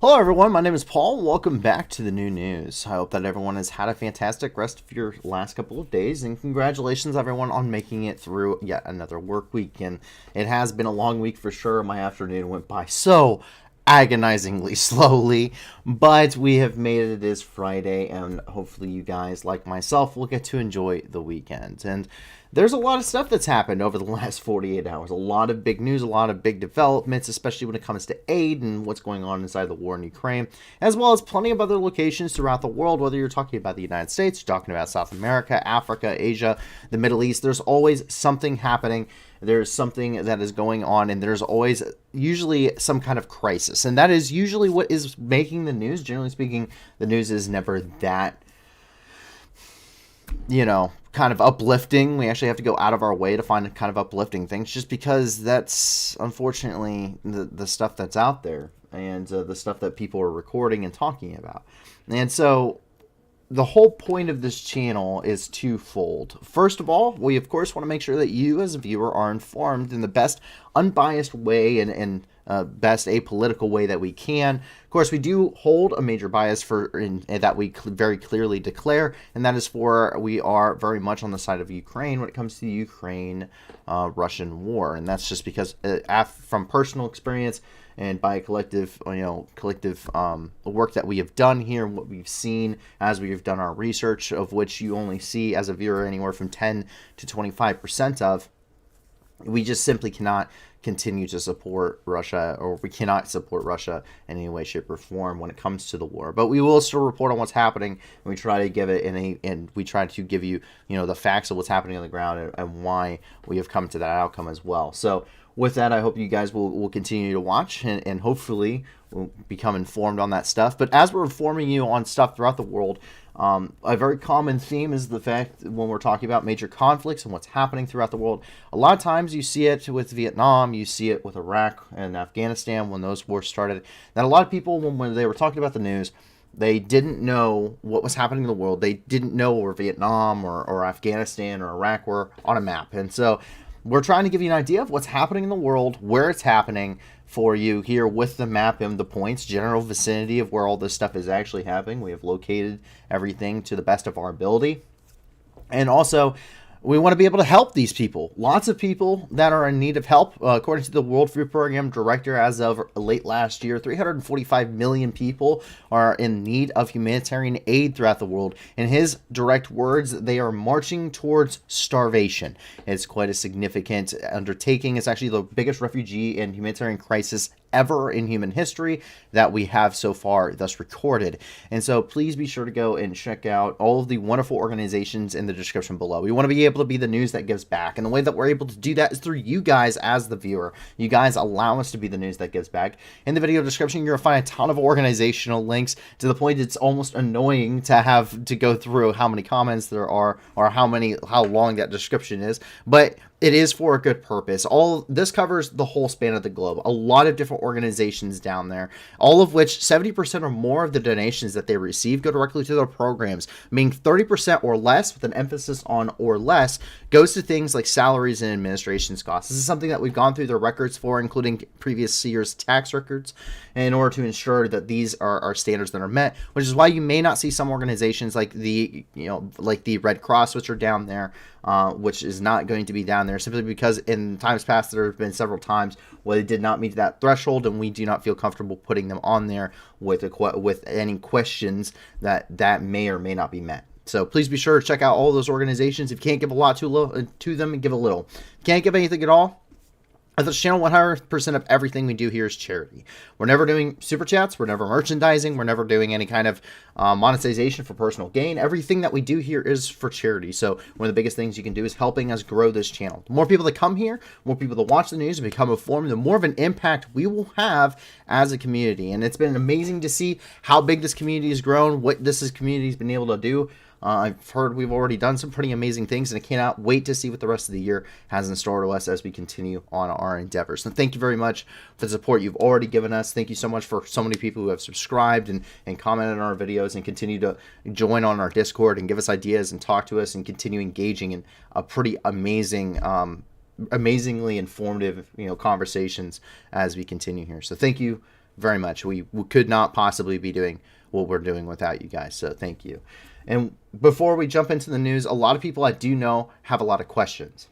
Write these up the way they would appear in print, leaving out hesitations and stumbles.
Hello everyone, my name is Paul. Welcome back to the new news. I hope that everyone has had a fantastic rest of your last couple of days, and congratulations everyone on making it through yet another work week. And it has been a long week for sure. My afternoon went by so agonizingly slowly, but we have made it. It is Friday, and hopefully you guys, like myself, will get to enjoy the weekend. And there's a lot of stuff that's happened over the last 48 hours. A lot of big news, a lot of big developments, especially when it comes to aid and what's going on inside the war in Ukraine, as well as plenty of other locations throughout the world, whether you're talking about the United States, you're talking about South America, Africa, Asia, the Middle East. There's always something happening. There's something that is going on, and there's always usually some kind of crisis. And that is usually what is making the news. Generally speaking, the news is never that, kind of uplifting. We actually have to go out of our way to find kind of uplifting things, just because that's unfortunately the stuff that's out there, and the stuff that people are recording and talking about. And so the whole point of this channel is twofold. First of all, we of course want to make sure that you as a viewer are informed in the best unbiased way and best apolitical way that we can. Of course, we do hold a major bias that we very clearly declare, and that is we are very much on the side of Ukraine when it comes to the Ukraine-Russian war, and that's just because from personal experience and by collective work that we have done here, what we've seen as we've done our research, of which you only see as a viewer anywhere from 10 to 25% of, we just simply cannot continue to support Russia, or we cannot support Russia in any way, shape, or form when it comes to the war. But we will still report on what's happening, and we try to give it and we try to give you, the facts of what's happening on the ground and why we have come to that outcome as well. So with that, I hope you guys will continue to watch and hopefully will become informed on that stuff. But as we're informing you on stuff throughout the world, a very common theme is the fact when we're talking about major conflicts and what's happening throughout the world. A lot of times you see it with Vietnam, you see it with Iraq and Afghanistan when those wars started. That a lot of people, when they were talking about the news, they didn't know what was happening in the world. They didn't know where Vietnam or Afghanistan or Iraq were on a map. And so we're trying to give you an idea of what's happening in the world, where it's happening for you here with the map and the points, general vicinity of where all this stuff is actually happening. We have located everything to the best of our ability. And also, we want to be able to help these people. Lots of people that are in need of help. According to the World Food Program Director, as of late last year, 345 million people are in need of humanitarian aid throughout the world. In his direct words, they are marching towards starvation. It's quite a significant undertaking. It's actually the biggest refugee and humanitarian crisis ever in human history that we have so far thus recorded. And so please be sure to go and check out all of the wonderful organizations in the description below. We want to be able to be the news that gives back, and the way that we're able to do that is through you guys as the viewer. You guys allow us to be the news that gives back. In the video description, you're going to find a ton of organizational links, to the point it's almost annoying to have to go through how many comments there are or how long that description is, but it is for a good purpose. All this covers the whole span of the globe. A lot of different organizations down there, all of which 70% or more of the donations that they receive go directly to their programs, meaning 30% or less, with an emphasis on or less, goes to things like salaries and administration's costs. This is something that we've gone through their records for, including previous year's tax records, in order to ensure that these are standards that are met, which is why you may not see some organizations like the Red Cross, which are down there, which is not going to be down there simply because in times past there have been several times where they did not meet that threshold, and we do not feel comfortable putting them on there with any questions that may or may not be met. So please be sure to check out all those organizations. If you can't give a lot to them, give a little. If you can't give anything at all, at this channel, 100% of everything we do here is charity. We're never doing super chats. We're never merchandising. We're never doing any kind of monetization for personal gain. Everything that we do here is for charity. So one of the biggest things you can do is helping us grow this channel. The more people that come here, more people that watch the news and become informed, the more of an impact we will have as a community. And it's been amazing to see how big this community has grown, what this community has been able to do. I've heard we've already done some pretty amazing things, and I cannot wait to see what the rest of the year has in store to us as we continue on our endeavors. So thank you very much for the support you've already given us. Thank you so much for so many people who have subscribed and commented on our videos and continue to join on our Discord and give us ideas and talk to us and continue engaging in a pretty amazing amazingly informative conversations as we continue here. So thank you very much. We could not possibly be doing what we're doing without you guys. So thank you. And before we jump into the news, a lot of people I do know have a lot of questions.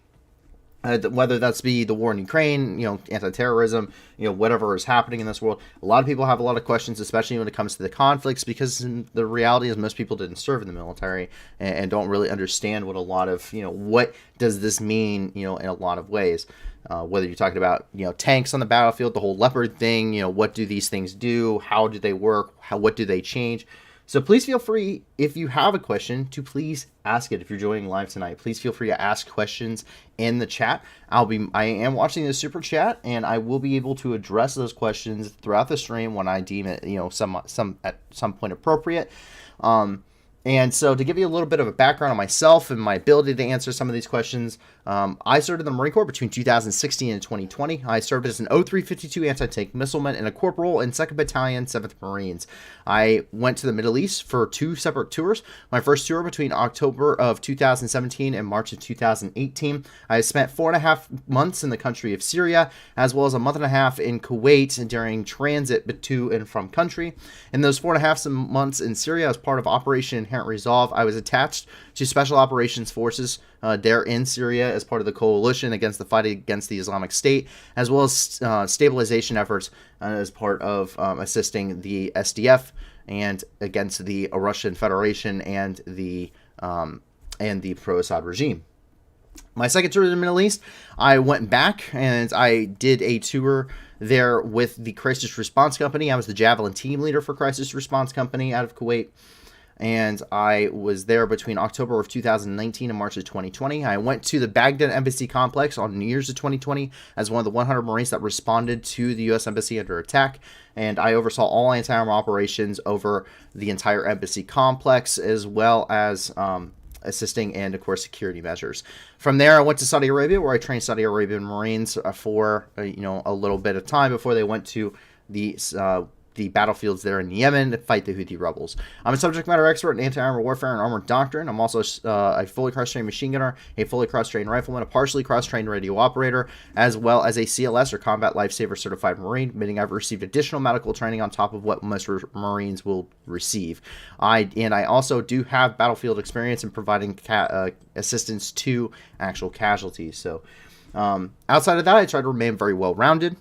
Whether that's be the war in Ukraine, anti-terrorism, whatever is happening in this world. A lot of people have a lot of questions, especially when it comes to the conflicts, because the reality is most people didn't serve in the military and don't really understand what a lot of, what does this mean, in a lot of ways. Whether you're talking about, tanks on the battlefield, the whole Leopard thing, what do these things do? How do they work? What do they change? So please feel free, if you have a question, to please ask it. If you're joining live tonight, please feel free to ask questions in the chat. I am watching the super chat, and I will be able to address those questions throughout the stream when I deem it, at some point appropriate. And so to give you a little bit of a background on myself and my ability to answer some of these questions, I served in the Marine Corps between 2016 and 2020. I served as an 0352 anti-tank missileman and a corporal in 2nd Battalion, 7th Marines. I went to the Middle East for 2 separate tours. My first tour between October of 2017 and March of 2018. I spent 4.5 months in the country of Syria, as well as a month and a half in Kuwait during transit to and from country. In those 4.5 months in Syria, as part of Operation Inherent Resolve, I was attached to Special Operations Forces there in Syria as part of the coalition against the fight against the Islamic State, as well as stabilization efforts as part of assisting the SDF and against the Russian Federation and the pro-Assad regime. My second tour to the Middle East, I went back and I did a tour there with the Crisis Response Company. I was the Javelin team leader for Crisis Response Company out of Kuwait. And I was there between October of 2019 and March of 2020. I went to the Baghdad Embassy complex on New Year's of 2020 as one of the 100 Marines that responded to the U.S. Embassy under attack. And I oversaw all anti-armor operations over the entire embassy complex, as well as assisting and, of course, security measures. From there, I went to Saudi Arabia, where I trained Saudi Arabian Marines for a little bit of time before they went to the battlefields there in Yemen to fight the Houthi rebels. I'm a subject matter expert in anti-armor warfare and armored doctrine. I'm also a fully cross-trained machine gunner, a fully cross-trained rifleman, a partially cross-trained radio operator, as well as a CLS or Combat Lifesaver Certified Marine, meaning I've received additional medical training on top of what most Marines will receive. I also do have battlefield experience in providing assistance to actual casualties. So outside of that, I try to remain very well-rounded.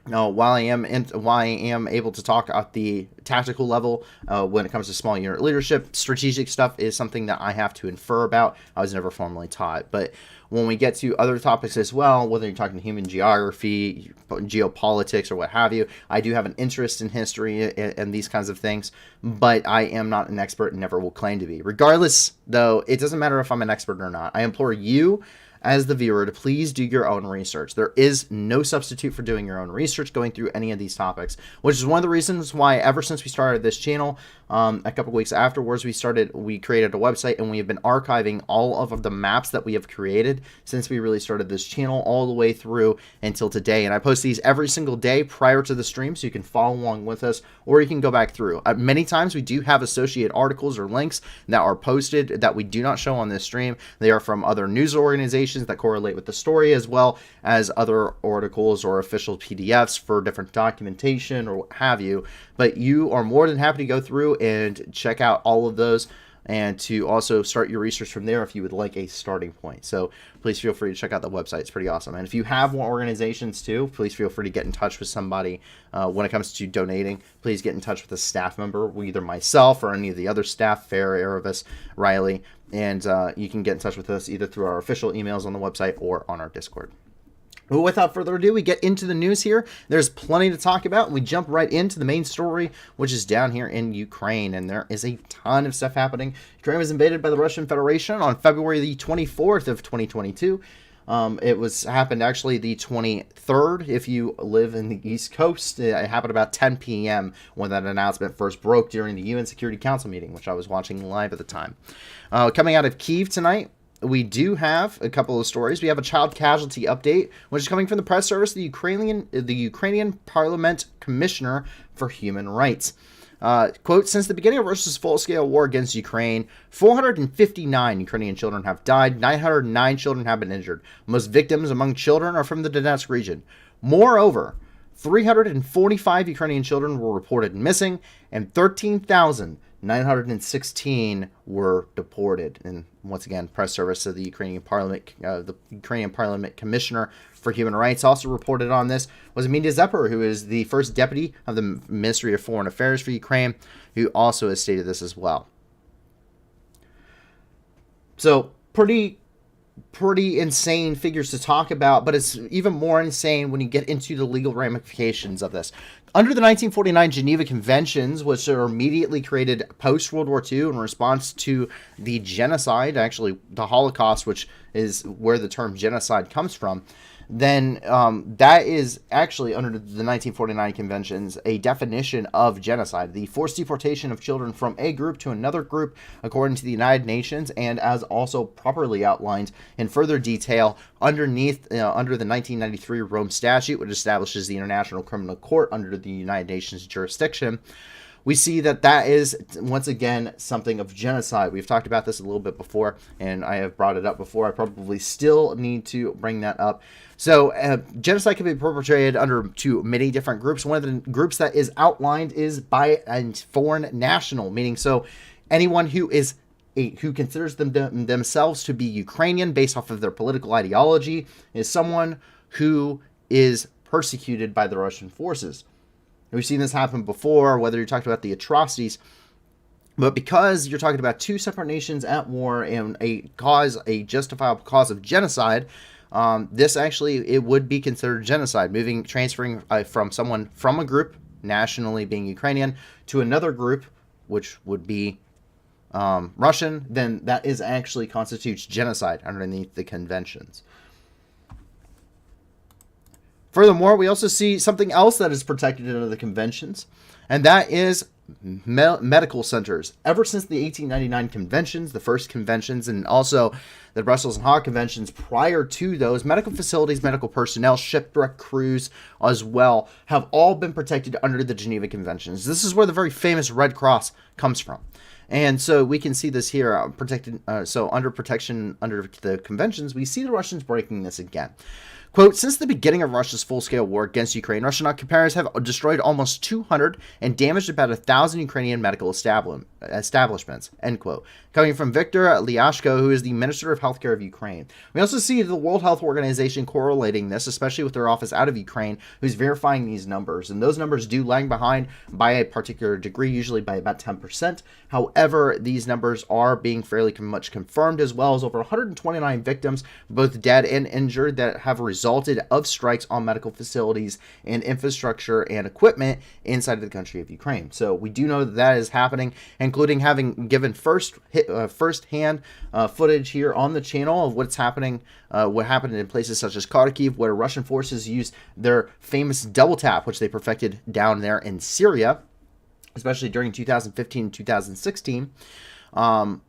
While I am able to talk at the tactical level when it comes to small unit leadership, strategic stuff is something that I have to infer about. I was never formally taught. But when we get to other topics as well, whether you're talking human geography, geopolitics, or what have you, I do have an interest in history and these kinds of things, but I am not an expert and never will claim to be. Regardless, though, it doesn't matter if I'm an expert or not. I implore you as the viewer to please do your own research. There is no substitute for doing your own research going through any of these topics, which is one of the reasons why ever since we started this channel, a couple weeks afterwards, we created a website, and we have been archiving all of the maps that we have created since we really started this channel all the way through until today. And I post these every single day prior to the stream, so you can follow along with us, or you can go back through. Many times we do have associate articles or links that are posted that we do not show on this stream. They are from other news organizations that correlate with the story, as well as other articles or official PDFs for different documentation or what have you. But you are more than happy to go through and check out all of those, and to also start your research from there if you would like a starting point. So please feel free to check out the website. It's pretty awesome. And if you have more organizations too, please feel free to get in touch with somebody. When it comes to donating, please get in touch with a staff member, either myself or any of the other staff, Fair, Erebus, Riley, and you can get in touch with us either through our official emails on the website or on our Discord. But without further ado, we get into the news here. There's plenty to talk about, and we jump right into the main story, which is down here in Ukraine. And there is a ton of stuff happening. Ukraine was invaded by the Russian Federation on February the 24th of 2022. It happened actually the 23rd if you live in the East Coast. It happened about 10 p.m. when that announcement first broke during the UN Security Council meeting, which I was watching live at the time. Coming out of Kyiv tonight, we do have a couple of stories. We have a child casualty update, which is coming from the press service, the Ukrainian Parliament Commissioner for Human Rights. Quote, since the beginning of Russia's full-scale war against Ukraine, 459 Ukrainian children have died, 909 children have been injured. Most victims among children are from the Donetsk region. Moreover, 345 Ukrainian children were reported missing, and 13,916 were deported. And once again, press service of the Ukrainian Parliament Commissioner for Human Rights also reported on this, was Emilia Zepper, who is the first deputy of the Ministry of Foreign Affairs for Ukraine, who also has stated this as well. So pretty insane figures to talk about, but it's even more insane when you get into the legal ramifications of this. Under the 1949 Geneva Conventions, which are immediately created post-World War II in response to the genocide, actually the Holocaust, which is where the term genocide comes from, then that is actually, under the 1949 Conventions, a definition of genocide. The forced deportation of children from a group to another group, according to the United Nations, and as also properly outlined in further detail under the 1993 Rome Statute, which establishes the International Criminal Court under the United Nations jurisdiction. We see that is, once again, something of genocide. We've talked about this a little bit before, and I have brought it up before. I probably still need to bring that up. So genocide can be perpetrated under to many different groups. One of the groups that is outlined is by a foreign national, meaning so anyone who considers themselves to be Ukrainian based off of their political ideology is someone who is persecuted by the Russian forces. We've seen this happen before, whether you're talking about the atrocities, but because you're talking about two separate nations at war and a justifiable cause of genocide, this actually, it would be considered genocide, transferring from someone from a group, nationally being Ukrainian, to another group, which would be Russian, then that is actually constitutes genocide underneath the conventions. Furthermore, we also see something else that is protected under the conventions, and that is medical centers. Ever since the 1899 conventions, the first conventions, and also the Brussels and Hague conventions prior to those, medical facilities, medical personnel, shipwreck crews as well, have all been protected under the Geneva Conventions. This is where the very famous Red Cross comes from. And so we can see this here, under protection under the conventions, we see the Russians breaking this again. Quote, since the beginning of Russia's full-scale war against Ukraine, Russian occupiers have destroyed almost 200 and damaged about 1,000 Ukrainian medical establishments, end quote. Coming from Viktor Lyashko, who is the Minister of Healthcare of Ukraine. We also see the World Health Organization correlating this, especially with their office out of Ukraine, who's verifying these numbers. And those numbers do lag behind by a particular degree, usually by about 10%. However, these numbers are being fairly much confirmed, as well as over 129 victims, both dead and injured, that have resulted of strikes on medical facilities and infrastructure and equipment inside of the country of Ukraine. So we do know that is happening, including having given first-hand footage here on the channel of what's happening, what happened in places such as Kharkiv, where Russian forces used their famous double tap, which they perfected down there in Syria, especially during 2015 and 2016.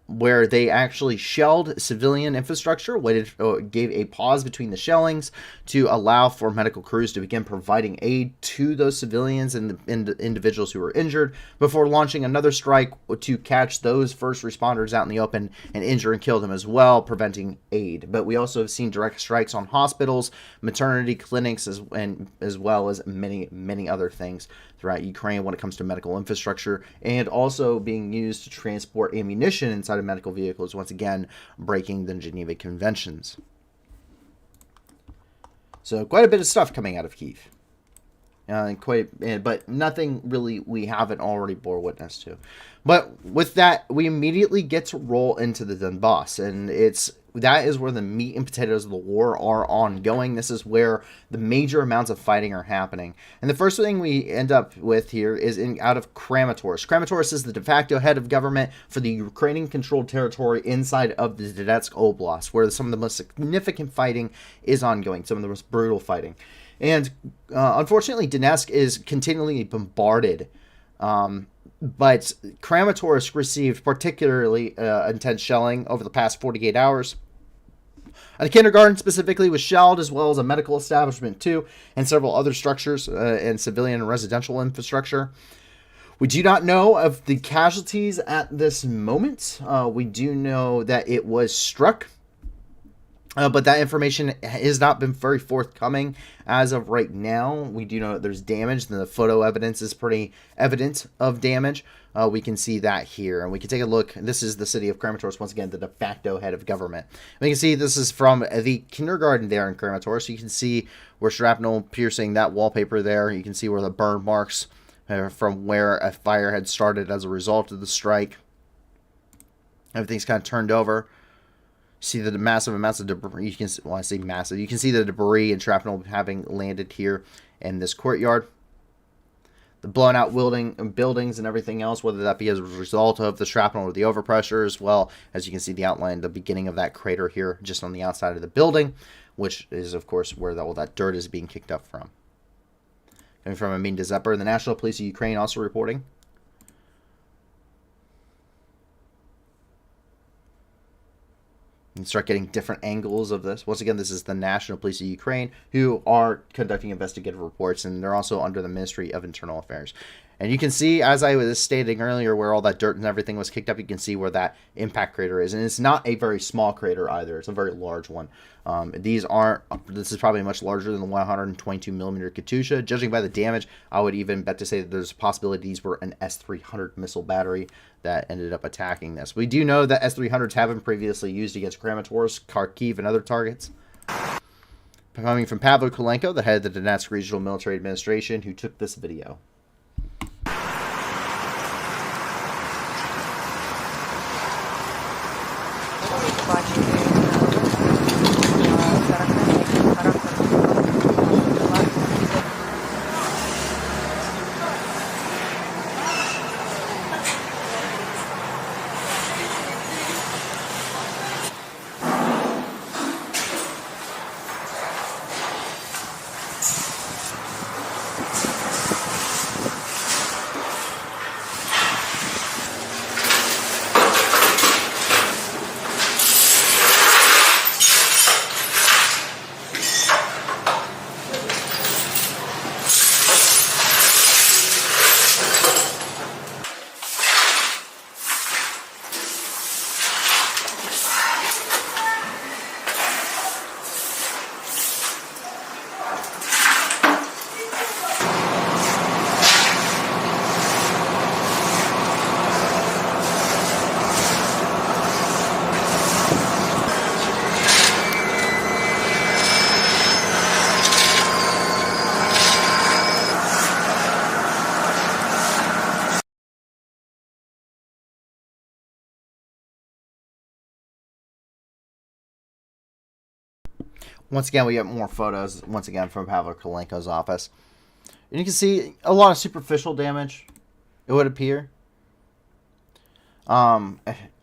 Where they actually shelled civilian infrastructure, gave a pause between the shellings to allow for medical crews to begin providing aid to those civilians and the individuals who were injured before launching another strike to catch those first responders out in the open and injure and kill them as well, preventing aid. But we also have seen direct strikes on hospitals, maternity clinics, as well as many other things throughout Ukraine when it comes to medical infrastructure, and also being used to transport ammunition inside of medical vehicles, once again breaking the Geneva Conventions. So quite a bit of stuff coming out of Kyiv. But nothing really we haven't already bore witness to. But with that, we immediately get to roll into the Donbass, and that is where the meat and potatoes of the war are ongoing. This is where the major amounts of fighting are happening. And the first thing we end up with here is out of Kramatorsk. Kramatorsk is the de facto head of government for the Ukrainian-controlled territory inside of the Donetsk Oblast, where some of the most significant fighting is ongoing, some of the most brutal fighting. And unfortunately, Donetsk is continually bombarded. But Kramatorsk received particularly intense shelling over the past 48 hours. A kindergarten specifically was shelled, as well as a medical establishment too, and several other structures and civilian and residential infrastructure. We do not know of the casualties at this moment. We do know that it was struck But that information has not been very forthcoming as of right now. We do know that there's damage, and the photo evidence is pretty evident of damage. We can see that here, and we can take a look. This is the city of Kramatorsk, once again, the de facto head of government. We can see this is from the kindergarten there in Kramatorsk. You can see where shrapnel piercing that wallpaper there. You can see where the burn marks from where a fire had started as a result of the strike. Everything's kind of turned over. See the massive amounts of debris. You can, well, I say massive. You can see the debris and shrapnel having landed here in this courtyard. The blown out buildings and everything else, whether that be as a result of the shrapnel or the overpressure, as well as you can see the outline, the beginning of that crater here, just on the outside of the building, which is, of course, where all that dirt is being kicked up from. Coming from Amin Dzepper, the National Police of Ukraine also reporting. And start getting different angles of this. Once again, this is the National Police of Ukraine, who are conducting investigative reports, and they're also under the Ministry of Internal Affairs. And you can see, as I was stating earlier, where all that dirt and everything was kicked up, you can see where that impact crater is. And it's not a very small crater either. It's a very large one. This is probably much larger than the 122 millimeter Katyusha. Judging by the damage, I would even bet to say that there's a possibility these were an S-300 missile battery that ended up attacking this. We do know that S-300s have been previously used against Kramatorsk, Kharkiv, and other targets. Coming from Pavlo Kulenko, the head of the Donetsk Regional Military Administration, who took this video. Once again, we get more photos, once again, from Pavlo Kulenko's office. And you can see a lot of superficial damage, it would appear. I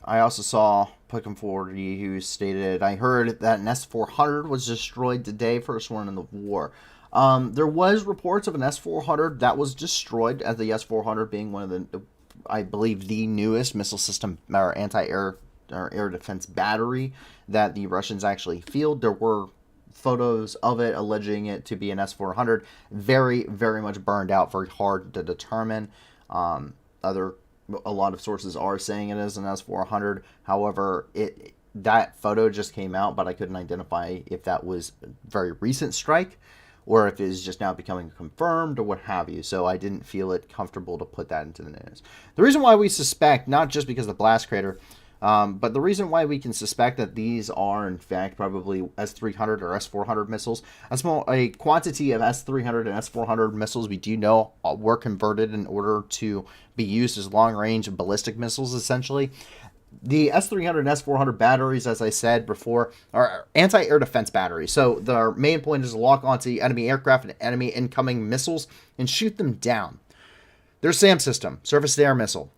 also saw Putcom Forty, who stated, I heard that an S-400 was destroyed today, first one in the war. There was reports of an S-400 that was destroyed, as the S-400 being one of the, I believe, the newest missile system, or anti-air or air defense battery that the Russians actually field. There were photos of it alleging it to be an S-400, very, very much burned out, very hard to determine. A lot of sources are saying it is an S-400. However, that photo just came out, but I couldn't identify if that was a very recent strike or if it is just now becoming confirmed or what have you. So I didn't feel it comfortable to put that into the news. The reason why we suspect, not just because of the blast crater, but the reason why we can suspect that these are, in fact, probably S-300 or S-400 missiles, a quantity of S-300 and S-400 missiles we do know were converted in order to be used as long-range ballistic missiles, essentially. The S-300 and S-400 batteries, as I said before, are anti-air defense batteries. So their main point is to lock onto enemy aircraft and enemy incoming missiles and shoot them down. Their SAM system, surface-to-air missile,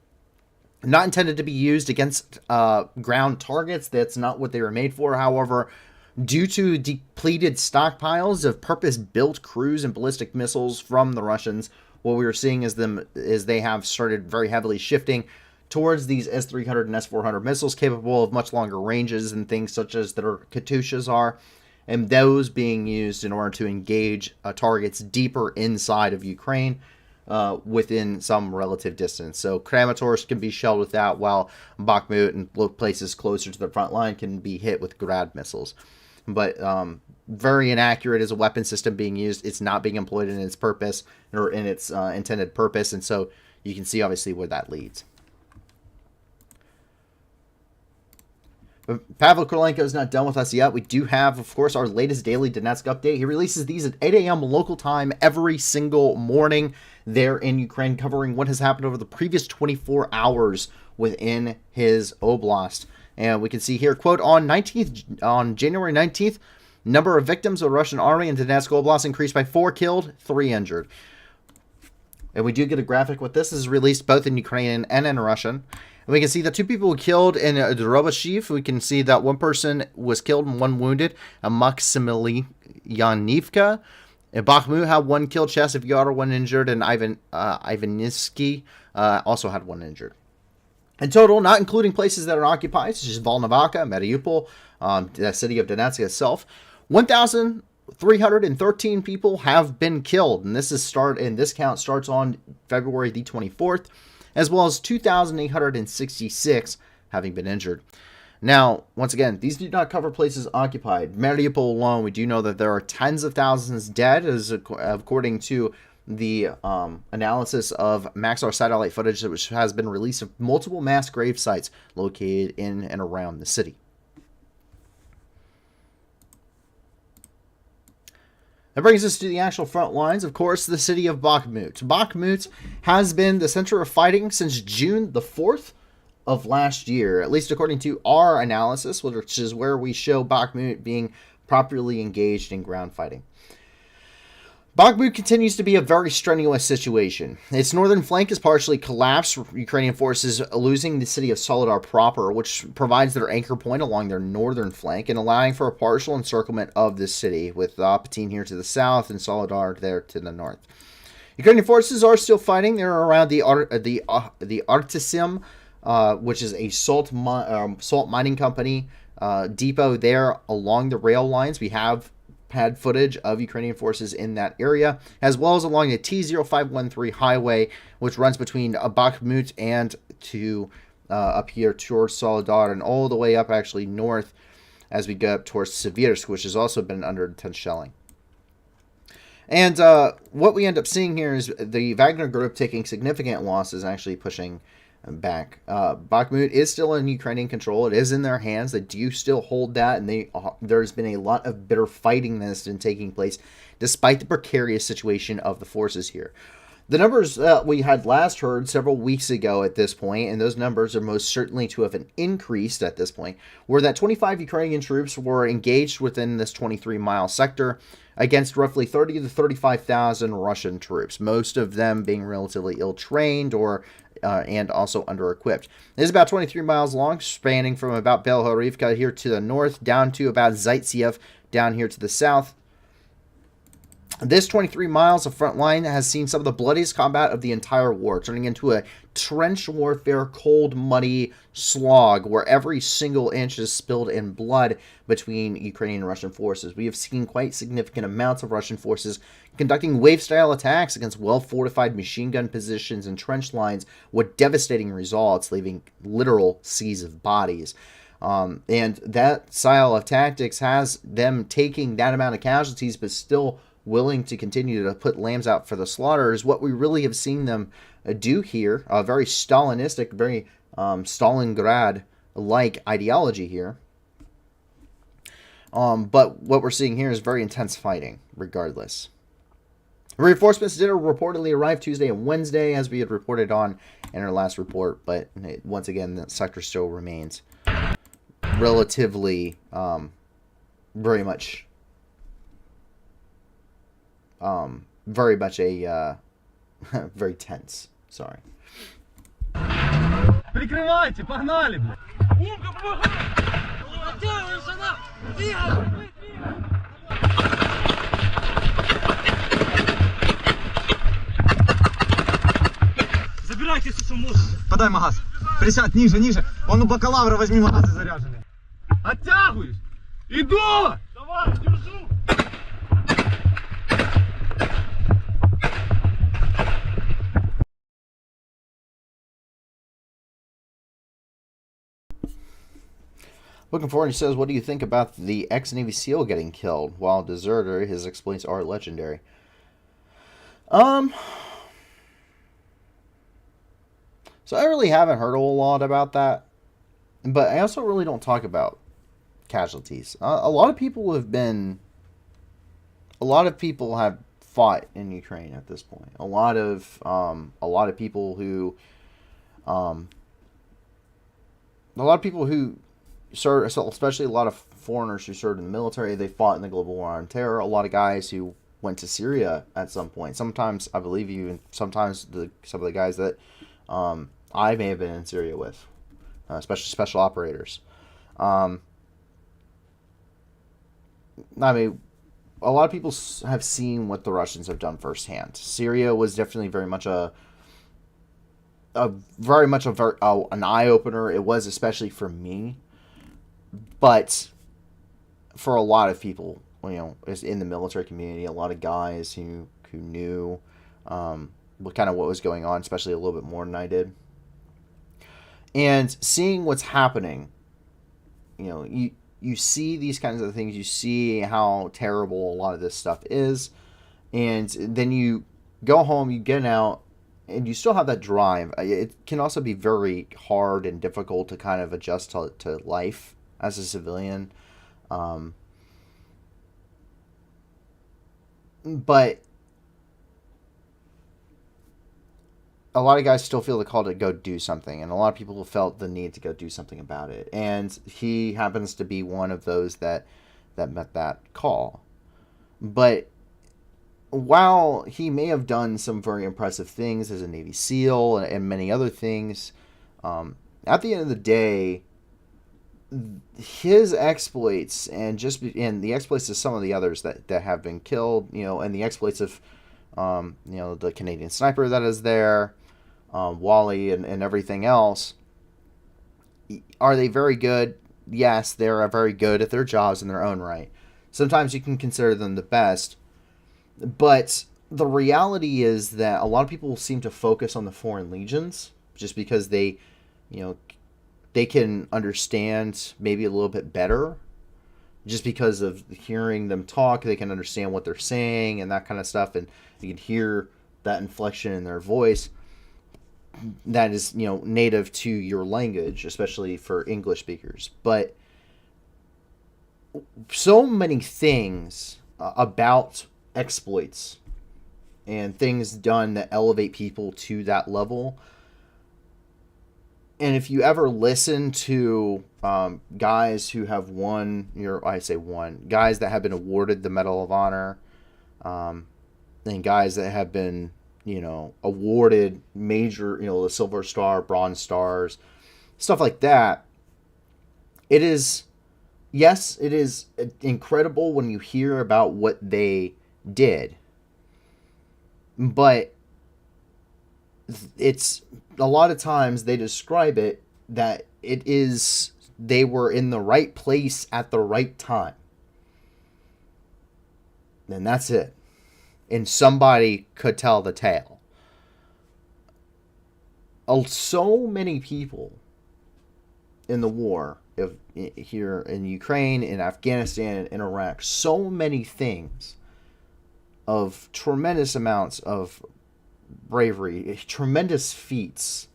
not intended to be used against ground targets. That's not what they were made for. However, due to depleted stockpiles of purpose-built cruise and ballistic missiles from the Russians, what we were seeing is they have started very heavily shifting towards these S-300 and S-400 missiles capable of much longer ranges and things such as their Katyushas are, and those being used in order to engage targets deeper inside of Ukraine, within some relative distance. So Kramatorsk can be shelled with that, while Bakhmut and places closer to the front line can be hit with Grad missiles. but very inaccurate as a weapon system being used. It's not being employed in its purpose or in its intended purpose, and so you can see obviously where that leads. But Pavel Korolenko is not done with us yet. We do have, of course, our latest daily Donetsk update. He releases these at 8 a.m. local time every single morning there in Ukraine, covering what has happened over the previous 24 hours within his oblast. And we can see here, quote, on January 19th, number of victims of the Russian army in Donetsk Oblast increased by 4 killed, 3 injured. And we do get a graphic with this. This is released both in Ukrainian and in Russian. And we can see the 2 people were killed in Drobashiv. We can see that 1 person was killed and 1 wounded. Maximilianivka. In Bakhmut had 1 killed. Chasiv Yar 1 injured. And Ivanivsky also had 1 injured. In total, not including places that are occupied, such as Volnovakha, Mariupol, the city of Donetsk itself, 1,313 people have been killed, and this count starts on February the 24th, as well as 2,866 having been injured. Now, once again, these do not cover places occupied. Mariupol alone, we do know that there are tens of thousands dead, as according to the analysis of Maxar satellite footage, which has been released of multiple mass grave sites located in and around the city. That brings us to the actual front lines. Of course, the city of Bakhmut. Bakhmut has been the center of fighting since June the 4th of last year, at least according to our analysis, which is where we show Bakhmut being properly engaged in ground fighting. Bakhmut continues to be a very strenuous situation. Its northern flank is partially collapsed, Ukrainian forces losing the city of Soledar proper, which provides their anchor point along their northern flank and allowing for a partial encirclement of this city, with Apatin here to the south and Soledar there to the north. Ukrainian forces are still fighting. They're around the Artesim, which is a salt mining company depot there along the rail lines. We have had footage of Ukrainian forces in that area, as well as along the T0513 highway, which runs between Bakhmut and to up here towards Soledar, and all the way up actually north as we go up towards Sivirsk, which has also been under intense shelling. And what we end up seeing here is the Wagner group taking significant losses, actually pushing back. Bakhmut is still in Ukrainian control. It is in their hands. They do still hold that, and there's been a lot of bitter fighting that has been taking place despite the precarious situation of the forces here. The numbers that we had last heard several weeks ago at this point, and those numbers are most certainly to have increased at this point, were that 25 Ukrainian troops were engaged within this 23-mile sector against roughly 30 to 35,000 Russian troops, most of them being relatively ill-trained or and also under-equipped. It is about 23 miles long, spanning from about Belhorivka here to the north, down to about Zaitsev down here to the south. This 23 miles of front line has seen some of the bloodiest combat of the entire war, turning into a trench warfare, cold, muddy slog where every single inch is spilled in blood between Ukrainian and Russian forces. We have seen quite significant amounts of Russian forces conducting wave-style attacks against well-fortified machine gun positions and trench lines with devastating results, leaving literal seas of bodies. And that style of tactics has them taking that amount of casualties, but still willing to continue to put lambs out for the slaughter, is what we really have seen them do here. A very Stalinistic, very Stalingrad-like ideology here. But what we're seeing here is very intense fighting, regardless. Reinforcements did reportedly arrive Tuesday and Wednesday, as we had reported on in our last report, but once again, the sector still remains relatively very much a very tense. Sorry. Прикрывайте, погнали, блядь. Забирайте все, что можете. Подай магаз. Присядь ниже, ниже. Он у бакалавра, возьми магазы заряженные. Оттягиваюсь. Иду! Давай, держу. Looking forward, he says, what do you think about the ex-Navy SEAL getting killed? While a deserter, his exploits are legendary. Um, so I really haven't heard a whole lot about that. But I also really don't talk about casualties. A lot of people have been... A lot of people have fought in Ukraine at this point. A lot of people who... a lot of people who served, especially a lot of foreigners who served in the military, they fought in the global war on terror. A lot of guys who went to Syria at some point. Sometimes, I believe even sometimes some of the guys that I may have been in Syria with, especially special operators. I mean, a lot of people have seen what the Russians have done firsthand. Syria was definitely very much an eye opener. It was, especially for me, but for a lot of people, in the military community, a lot of guys who knew what was going on, especially a little bit more than I did, and seeing what's happening, you see these kinds of things. You see how terrible a lot of this stuff is, and then you go home, you get out, and you still have that drive. It can also be very hard and difficult to kind of adjust to life as a civilian. But a lot of guys still feel the call to go do something, and a lot of people felt the need to go do something about it. And he happens to be one of those that met that call. But while he may have done some very impressive things as a Navy SEAL and many other things, at the end of the day, his exploits and the exploits of some of the others that have been killed, and the exploits of the Canadian sniper that is there, Wally and everything else, are they very good? Yes, they're very good at their jobs in their own right. Sometimes you can consider them the best, but the reality is that a lot of people seem to focus on the foreign legions just because they can understand maybe a little bit better. Just because of hearing them talk, they can understand what they're saying and that kind of stuff, and you can hear that inflection in their voice that is, native to your language, especially for English speakers. But so many things about exploits and things done that elevate people to that level. And if you ever listen to guys who have guys that have been awarded the Medal of Honor, and guys that have been, awarded major, the Silver Star, Bronze Stars, stuff like that, it is incredible when you hear about what they did. But it's a lot of times they describe it that they were in the right place at the right time. And that's it. And somebody could tell the tale. So many people in the war, here in Ukraine, in Afghanistan, in Iraq, so many things of tremendous amounts of bravery, tremendous feats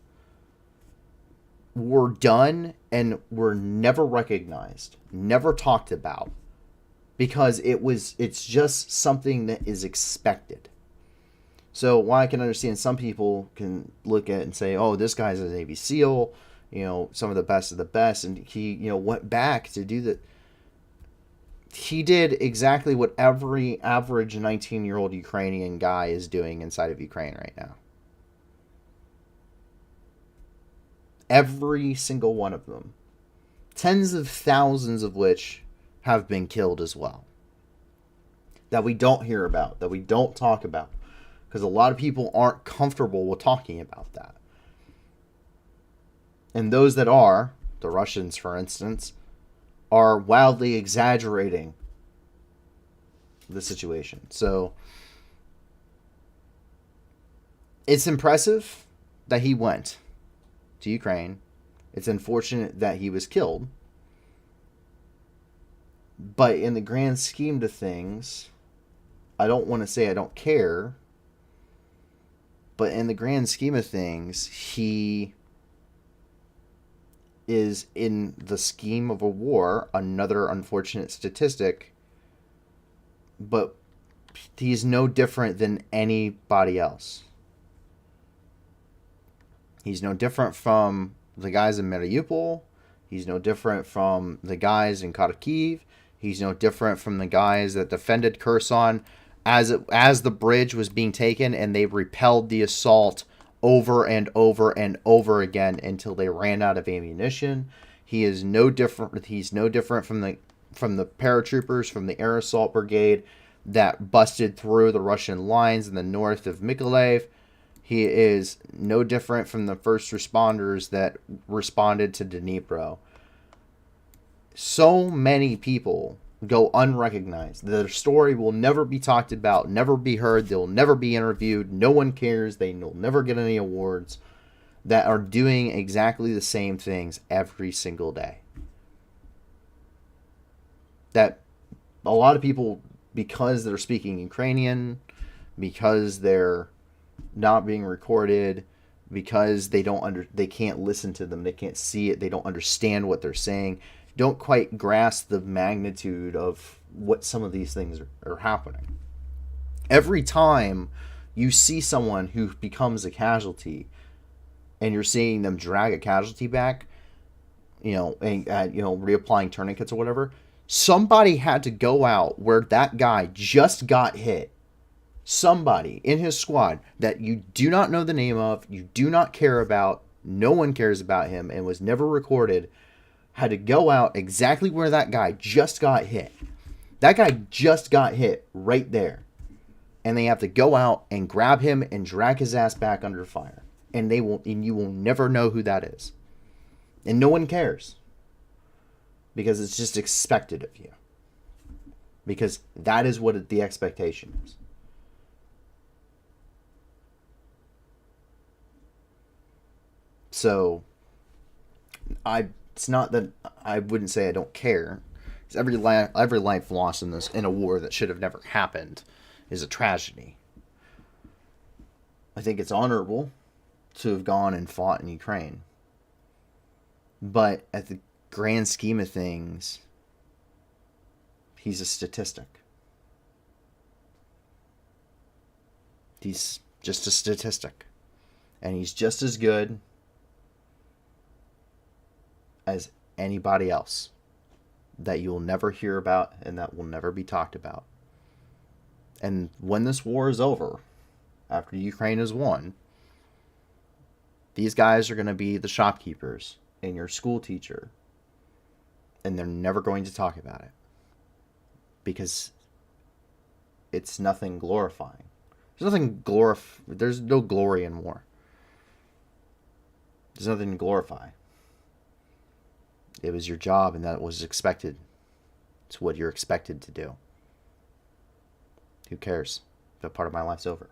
were done and were never recognized, never talked about, because it's just something that is expected. So while I can understand some people can look at it and say, oh, this guy's a Navy SEAL, some of the best of the best, and he, went back to do that. He did exactly what every average 19-year-old Ukrainian guy is doing inside of Ukraine right now. Every single one of them. Tens of thousands of which have been killed as well. That we don't hear about, that we don't talk about. Because a lot of people aren't comfortable with talking about that. And those that are, the Russians for instance, are wildly exaggerating the situation. So it's impressive that he went to Ukraine. It's unfortunate that he was killed. But in the grand scheme of things, I don't want to say I don't care, but in the grand scheme of things, he is, in the scheme of a war, another unfortunate statistic, but he's no different than anybody else. He's no different from the guys in Mariupol. He's no different from the guys in Kharkiv. He's no different from the guys that defended Kherson as the bridge was being taken, and they repelled the assault over and over and over again until they ran out of ammunition. He is no different. He's no different from the paratroopers from the air assault brigade that busted through the Russian lines in the north of Mykolaiv. He is no different from the first responders that responded to Dnipro. So many people go unrecognized. Their story will never be talked about, never be heard. They'll never be interviewed. No one cares. They will never get any awards, that are doing exactly the same things every single day. That a lot of people, because they're speaking Ukrainian, because they're not being recorded, because they can't listen to them, they can't see it, they don't understand what they're saying, don't quite grasp the magnitude of what some of these things are happening. Every time you see someone who becomes a casualty, and you're seeing them drag a casualty back, and reapplying tourniquets or whatever, somebody had to go out where that guy just got hit. Somebody in his squad that you do not know the name of, you do not care about, no one cares about him, and was never recorded, had to go out exactly where that guy just got hit. That guy just got hit right there. And they have to go out and grab him and drag his ass back under fire. And you will never know who that is. And no one cares. Because it's just expected of you. Because that is what the expectation is. So, it's not that I wouldn't say I don't care. Every life lost in a war that should have never happened is a tragedy. I think it's honorable to have gone and fought in Ukraine. But at the grand scheme of things, he's a statistic. He's just a statistic. And he's just as good as anybody else that you'll never hear about and that will never be talked about. And when this war is over, after Ukraine is won, these guys are going to be the shopkeepers and your school teacher, and they're never going to talk about it because it's nothing glorifying. There's no glory in war. There's nothing to glorify. It was your job, and that was expected. It's what you're expected to do. Who cares? That part of my life's over.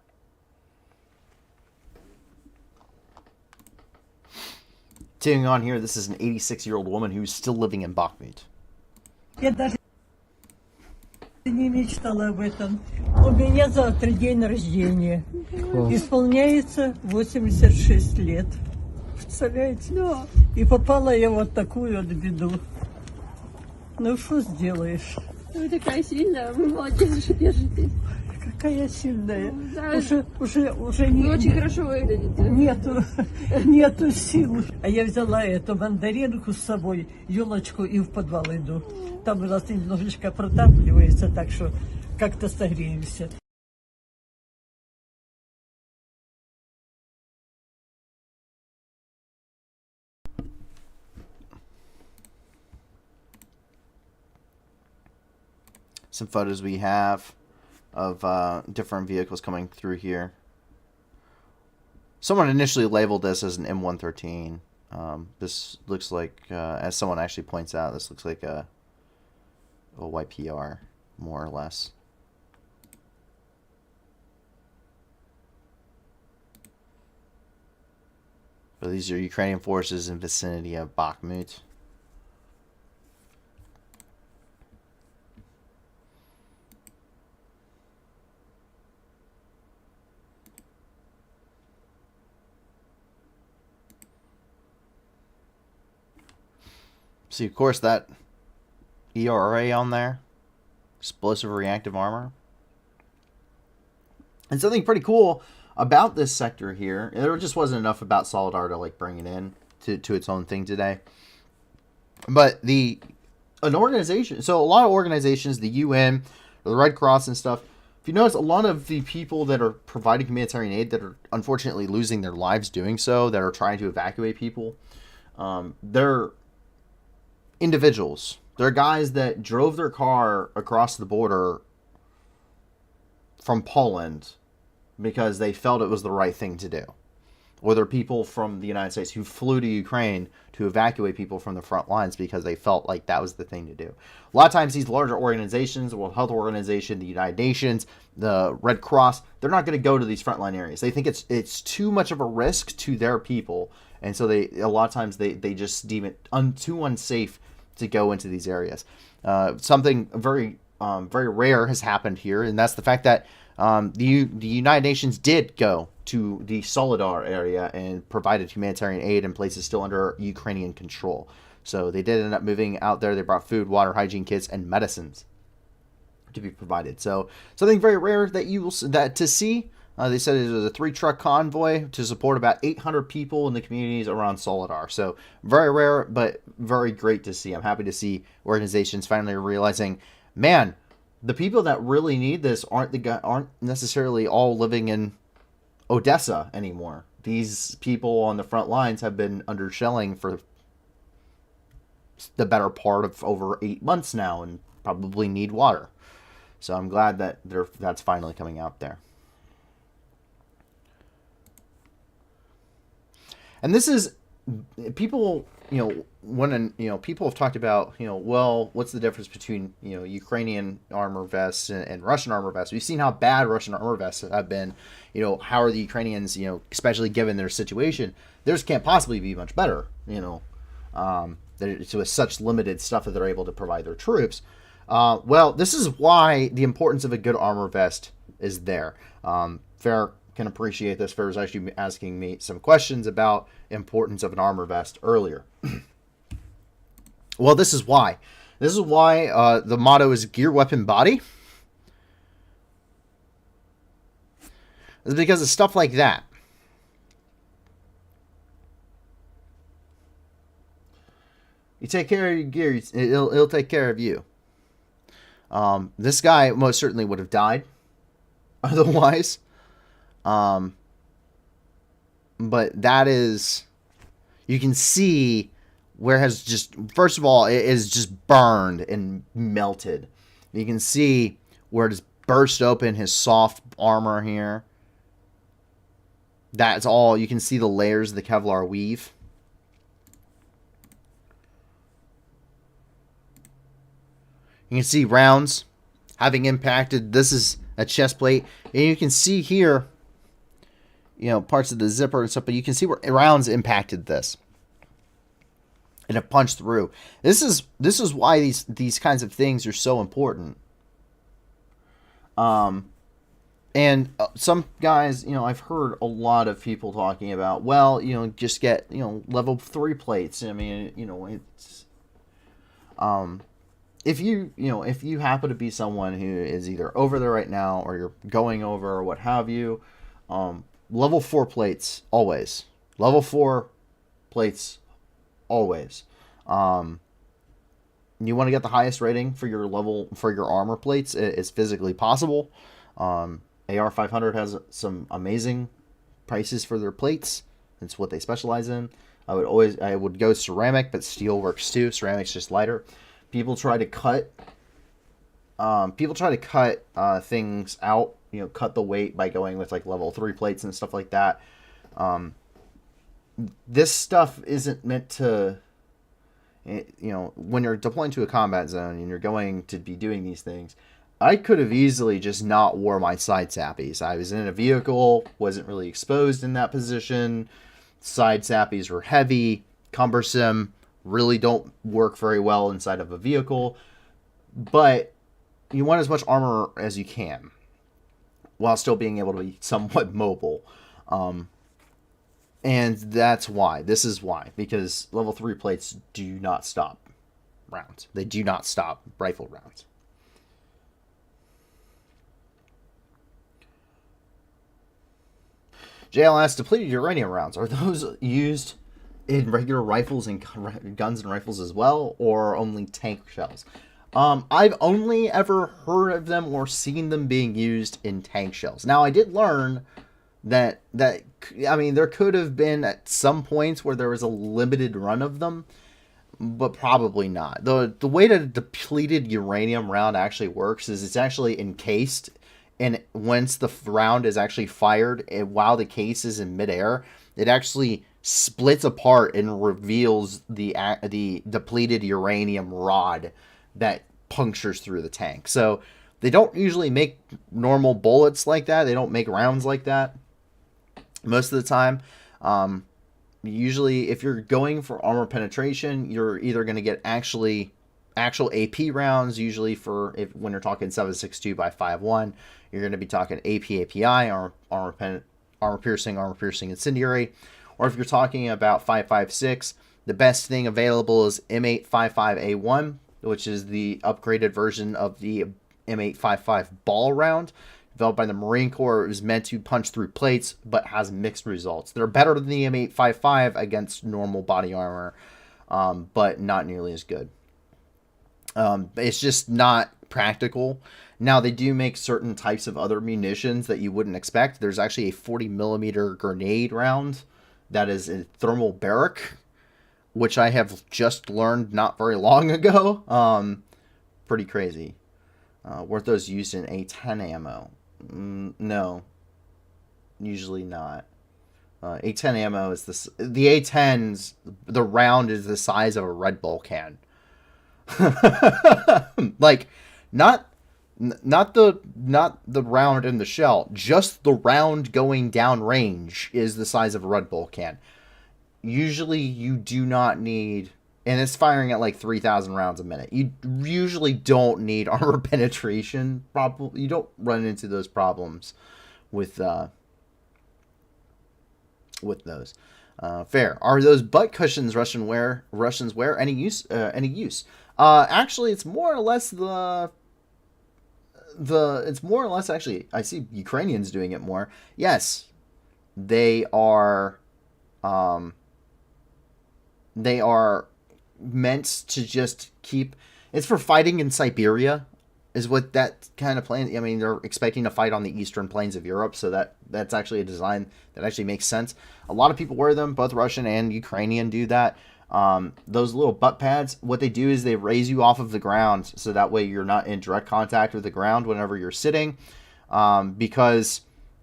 Continuing on here, this is an 86-year-old woman who's still living in Bakhmut. Я даже не мечтала об этом. У меня завтра день рождения. Исполняется 86 лет. Представляете? Да. И попала я вот такую вот беду. Ну, что сделаешь? Вы такая сильная, вы молодец, что держитесь. Какая сильная. Да, Уже не... вы очень хорошо выглядите. Нету сил. А я взяла эту мандаринку с собой, елочку, и в подвал иду. Там у нас немножечко протапливается, так что как-то согреемся. Some photos we have of different vehicles coming through here. Someone initially labeled this as an M113. This looks like, as someone actually points out, this looks like a YPR, more or less. But these are Ukrainian forces in vicinity of Bakhmut. See, of course, that ERA on there, explosive reactive armor. And something pretty cool about this sector here, there just wasn't enough about Solidar to like bring it in to its own thing today. But an organization, so a lot of organizations, the UN, the Red Cross and stuff, if you notice, a lot of the people that are providing humanitarian aid that are unfortunately losing their lives doing so, that are trying to evacuate people, they're individuals. They're guys that drove their car across the border from Poland because they felt it was the right thing to do. Or they're people from the United States who flew to Ukraine to evacuate people from the front lines because they felt like that was the thing to do. A lot of times these larger organizations, the World Health Organization, the United Nations, the Red Cross, they're not going to go to these frontline areas. They think it's too much of a risk to their people. And so a lot of times they just deem it too unsafe to go into these areas. Something very rare has happened here, and that's the fact that the United Nations did go to the Solidar area and provided humanitarian aid in places still under Ukrainian control. So they did end up moving out there. They brought food, water, hygiene kits, and medicines to be provided. So something very rare that to see. They said it was a 3-truck convoy to support about 800 people in the communities around Solidar. So very rare, but very great to see. I'm happy to see organizations finally realizing, man, the people that really need this aren't necessarily all living in Odessa anymore. These people on the front lines have been under shelling for the better part of over 8 months now and probably need water. So I'm glad that that's finally coming out there. And this is people, people have talked about, well, what's the difference between, Ukrainian armor vests and Russian armor vests? We've seen how bad Russian armor vests have been. How are the Ukrainians, especially given their situation, theirs can't possibly be much better, with such limited stuff that they're able to provide their troops. Well, this is why the importance of a good armor vest is there. Fair can appreciate this. Fair was actually asking me some questions about importance of an armor vest earlier. Well, this is why. This is why the motto is Gear, Weapon, Body. It's because of stuff like that. You take care of your gear, it'll take care of you. This guy most certainly would have died otherwise. But that is, you can see where it has just, first of all, it is just burned and melted. You can see where it has burst open his soft armor here. That's all. You can see the layers of the Kevlar weave. You can see rounds having impacted. This is a chest plate. And you can see here, parts of the zipper and stuff, but you can see where rounds impacted this and have punched through. This is why these kinds of things are so important. And some guys, I've heard a lot of people talking about, well, just get, level 3 plates. I mean, it's, if you happen to be someone who is either over there right now or you're going over or what have you, level 4 plates always. Level 4 plates always. You want to get the highest rating for your armor plates as physically possible. AR500 has some amazing prices for their plates. It's what they specialize in. I would go ceramic, but steel works too. Ceramic's just lighter. People try to cut things out, cut the weight by going with like level 3 plates and stuff like that. This stuff isn't meant to, when you're deploying to a combat zone and you're going to be doing these things, I could have easily just not wore my side sappies. I was in a vehicle, wasn't really exposed in that position. Side sappies were heavy, cumbersome, really don't work very well inside of a vehicle. But you want as much armor as you can while still being able to be somewhat mobile. And that's why. This is why. Because level 3 plates do not stop. rounds. They do not stop rifle rounds. JLS, depleted uranium rounds, are those used in regular rifles and guns and rifles as well, or only tank shells? I've only ever heard of them or seen them being used in tank shells. Now, I did learn that I mean, there could have been at some points where there was a limited run of them, but probably not. The way that a depleted uranium round actually works is it's actually encased, and once the round is actually fired, while the case is in midair, it actually splits apart and reveals the depleted uranium rod that punctures through the tank. So they don't usually make normal bullets like that. They don't make rounds like that most of the time. Usually, if you're going for armor penetration, you're either going to get actual AP rounds. Usually, when you're talking 7.62 by 5.1, you're going to be talking AP API, armor piercing incendiary. Or if you're talking about 5.56, the best thing available is M855A1, which is the upgraded version of the M855 ball round. Developed by the Marine Corps, it was meant to punch through plates, but has mixed results. They're better than the M855 against normal body armor, but not nearly as good. It's just not practical. Now, they do make certain types of other munitions that you wouldn't expect. There's actually a 40 millimeter grenade round that is a thermal barrack, which I have just learned not very long ago. Pretty crazy. Weren't those used in A10 ammo? No, usually not. A10 ammo is the A10s. The round is the size of a Red Bull can. Like, not the round in the shell. Just the round going down range is the size of a Red Bull can. Usually, you do not need, and it's firing at like 3,000 rounds a minute. You usually don't need armor penetration. You don't run into those problems with those. Fair. Are those butt cushions Russians wear any use? Actually, it's more or less it's more or less actually. I see Ukrainians doing it more. Yes, they are. They are meant to just keep. It's for fighting in Siberia, is what that kind of plan. I mean, they're expecting to fight on the eastern plains of Europe, so that's actually a design that actually makes sense. A lot of people wear them, both Russian and Ukrainian do that. Those little butt pads, what they do is they raise you off of the ground, so that way you're not in direct contact with the ground whenever you're sitting, because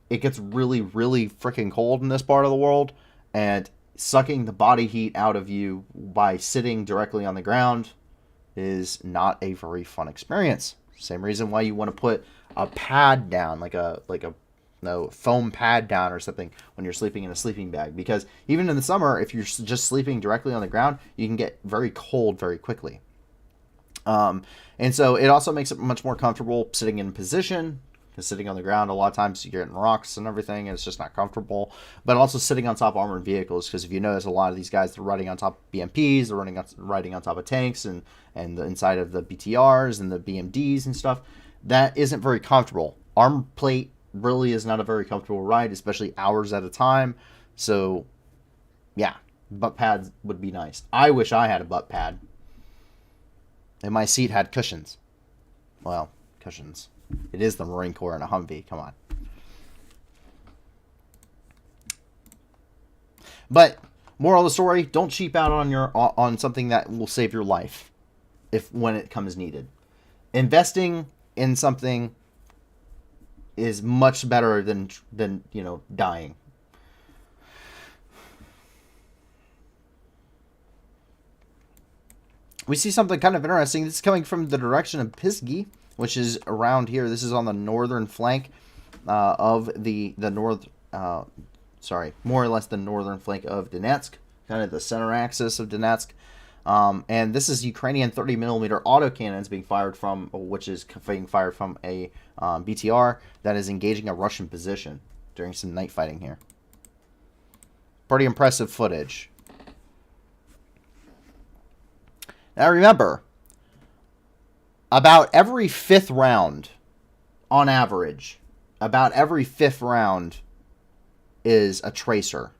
it gets really, really freaking cold in this part of the world, and sucking the body heat out of you by sitting directly on the ground is not a very fun experience. Same reason why you want to put a pad down, like a foam pad down or something when you're sleeping in a sleeping bag, because even in the summer, if you're just sleeping directly on the ground, you can get very cold very quickly. And so it also makes it much more comfortable sitting in position. Sitting on the ground, a lot of times you're getting rocks and everything, and it's just not comfortable. But also sitting on top of armored vehicles, because if you notice, a lot of these guys, they're riding on top of BMPs, they're riding on top of tanks and the inside of the BTRs and the BMDs and stuff. That isn't very comfortable. Armor plate really is not a very comfortable ride, especially hours at a time. So, yeah, butt pads would be nice. I wish I had a butt pad. And my seat had cushions. Well, cushions. It is the Marine Corps in a Humvee. Come on. But moral of the story: don't cheap out on something that will save your life, when it comes needed. Investing in something is much better than dying. We see something kind of interesting. This is coming from the direction of Pisghy, which is around here. This is on the northern flank of more or less the northern flank of Donetsk, kind of the center axis of Donetsk. And this is Ukrainian 30 millimeter autocannons being fired from, which is being fired from a BTR that is engaging a Russian position during some night fighting here. Pretty impressive footage. Now remember, about every fifth round, on average, about every fifth round is a tracer.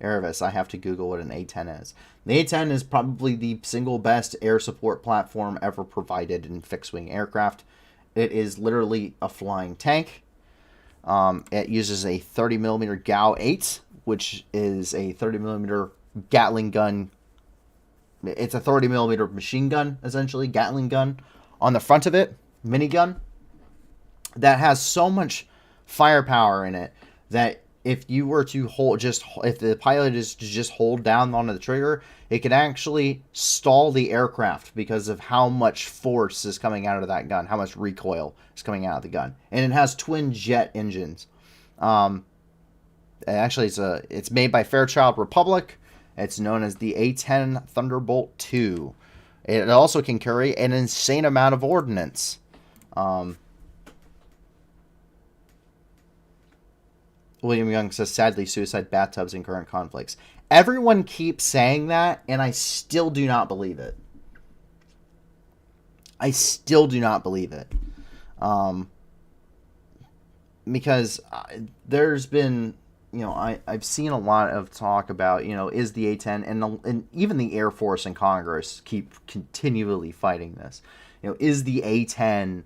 Erevis, I have to Google what an A-10 is. The A-10 is probably the single best air support platform ever provided in fixed-wing aircraft. It is literally a flying tank. It uses a 30mm GAU-8, which is a 30mm Gatling gun. It's a 30mm machine gun, essentially, Gatling gun. On the front of it, minigun, that has so much firepower in it that if you were to if the pilot is to just hold down on the trigger, it could actually stall the aircraft because of how much force is coming out of that gun, how much recoil is coming out of the gun. And it has twin jet engines. Actually, it's made by Fairchild Republic. It's known as the A-10 Thunderbolt II. It also can carry an insane amount of ordnance. William Young says, sadly, suicide bathtubs in current conflicts. Everyone keeps saying that, and I still do not believe it. I still do not believe it. Because there's been, I've seen a lot of talk about, is the A-10, and even the Air Force and Congress keep continually fighting this. Is the A-10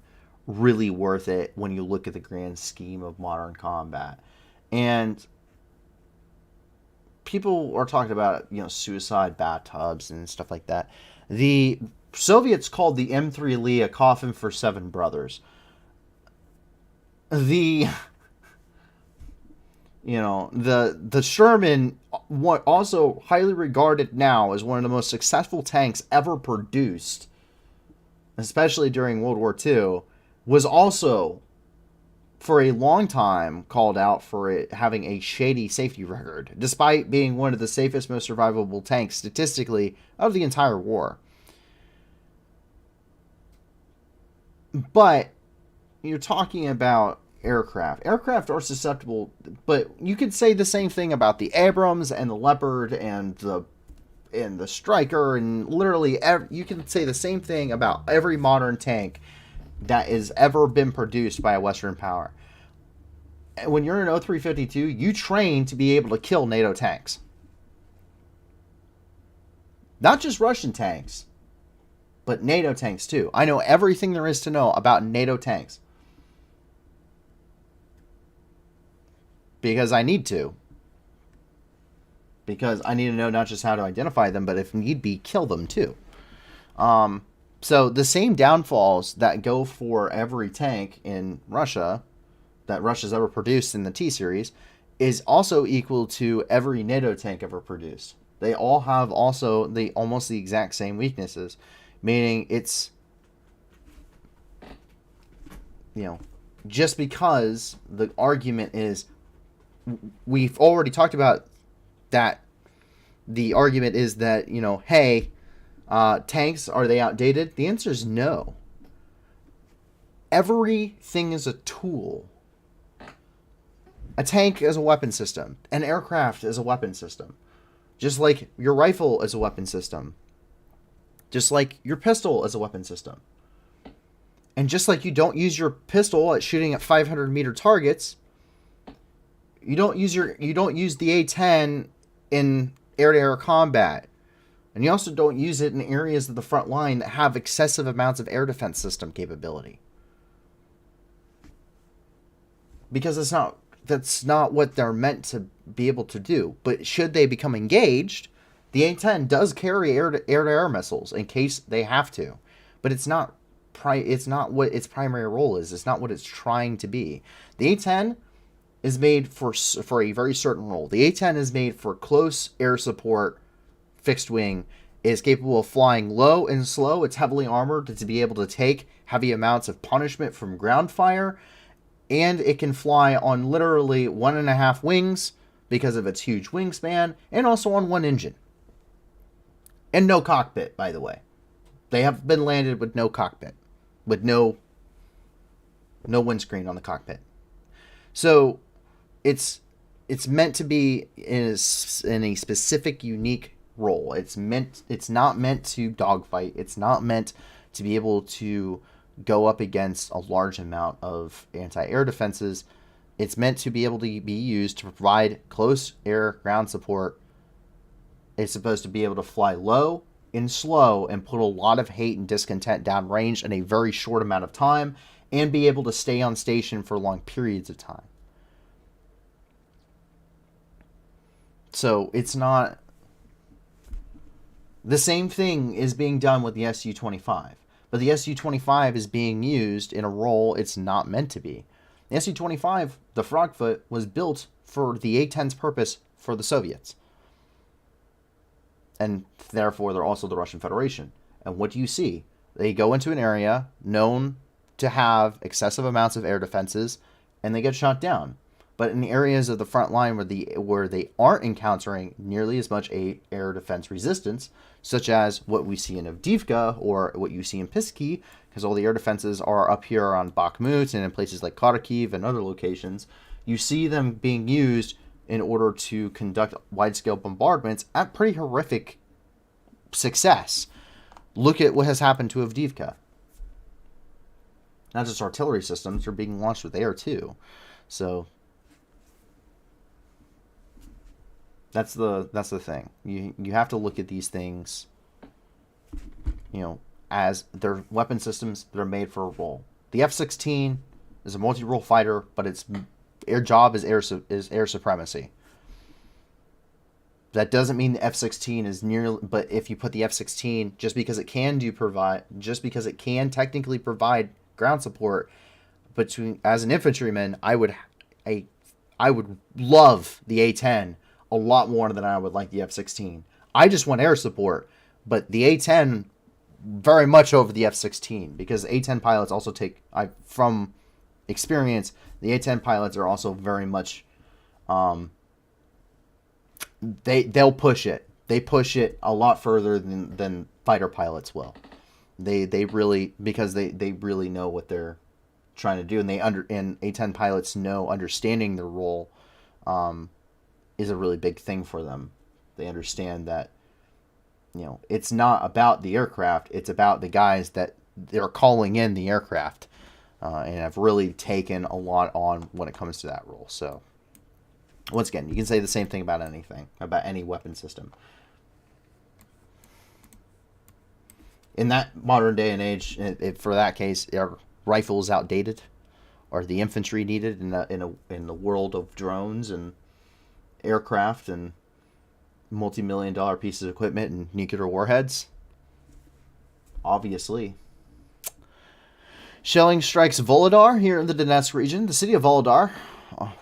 really worth it when you look at the grand scheme of modern combat? And people are talking about, suicide bathtubs and stuff like that. The Soviets called the M3 Lee a coffin for 7 brothers. The Sherman, also highly regarded now as one of the most successful tanks ever produced, especially during World War II, was also for a long time called out for it having a shady safety record, despite being one of the safest, most survivable tanks statistically of the entire war. But you're talking about aircraft. Aircraft are susceptible, but you could say the same thing about the Abrams and the Leopard and the Stryker, and literally you can say the same thing about every modern tank that has ever been produced by a Western power. When you're an O-352, you train to be able to kill NATO tanks. Not just Russian tanks, but NATO tanks too. I know everything there is to know about NATO tanks. Because I need to. Because I need to know not just how to identify them, but if need be, kill them too. So the same downfalls that go for every tank in Russia that Russia's ever produced in the T-Series is also equal to every NATO tank ever produced. They all have also almost the exact same weaknesses, meaning it's, just because the argument is, we've already talked about that, the argument is that, hey, tanks, are they outdated? The answer is no. Everything is a tool. A tank is a weapon system. An aircraft is a weapon system. Just like your rifle is a weapon system. Just like your pistol is a weapon system. And just like you don't use your pistol at shooting at 500-meter targets, you don't use the A-10 in air-to-air combat. And you also don't use it in areas of the front line that have excessive amounts of air defense system capability. Because that's not what they're meant to be able to do. But should they become engaged, the A-10 does carry air-to-air missiles in case they have to. But it's not what its primary role is. It's not what it's trying to be. The A-10 is made for a very certain role. The A-10 is made for close air support, fixed wing. It is capable of flying low and slow. It's heavily armored to be able to take heavy amounts of punishment from ground fire. And it can fly on literally 1.5 wings because of its huge wingspan, and also on 1 engine. And no cockpit, by the way. They have been landed with no cockpit. With no windscreen on the cockpit. So it's meant to be in a specific, unique role. It's not meant to dogfight. It's not meant to be able to go up against a large amount of anti-air defenses. It's meant to be able to be used to provide close air ground support. It's supposed to be able to fly low and slow and put a lot of hate and discontent downrange in a very short amount of time, and be able to stay on station for long periods of time. So it's not... The same thing is being done with the Su-25. But the Su-25 is being used in a role it's not meant to be. The Su-25, the Frogfoot, was built for the A-10's purpose for the Soviets. And therefore, they're also the Russian Federation. And what do you see? They go into an area known to have excessive amounts of air defenses, and they get shot down. But in the areas of the front line where they aren't encountering nearly as much air defense resistance, such as what we see in Avdiivka or what you see in Pisky, because all the air defenses are up here on Bakhmut and in places like Kharkiv and other locations, you see them being used in order to conduct wide-scale bombardments at pretty horrific success. Look at what has happened to Avdiivka. Not just artillery systems, they're being launched with air too. So that's the thing. You have to look at these things, as they're weapon systems that are made for a role. The F-16 is a multi-role fighter, but its job is air supremacy. That doesn't mean the F-16 is nearly... But if you put the F-16, just because it can technically provide ground support, as an infantryman, I would love the A-10 a lot more than I would like the F-16. I just want air support, but the A-10 very much over the F-16, because A-10 pilots also from experience, the A-10 pilots are also very much, they'll push it. They push it a lot further than fighter pilots will. They really, because they really know what they're trying to do, and and A-10 pilots know understanding their role is a really big thing for them. They understand that it's not about the aircraft, it's about the guys that they're calling in the aircraft, and have really taken a lot on when it comes to that role. So once again, you can say the same thing about anything, about any weapon system. In that modern day and age, for that case, are rifles outdated, or the infantry needed in the world of drones and aircraft and multi-million-dollar pieces of equipment and nuclear warheads? Obviously. Shelling strikes Volodar here in the Donetsk region. The city of Volodar,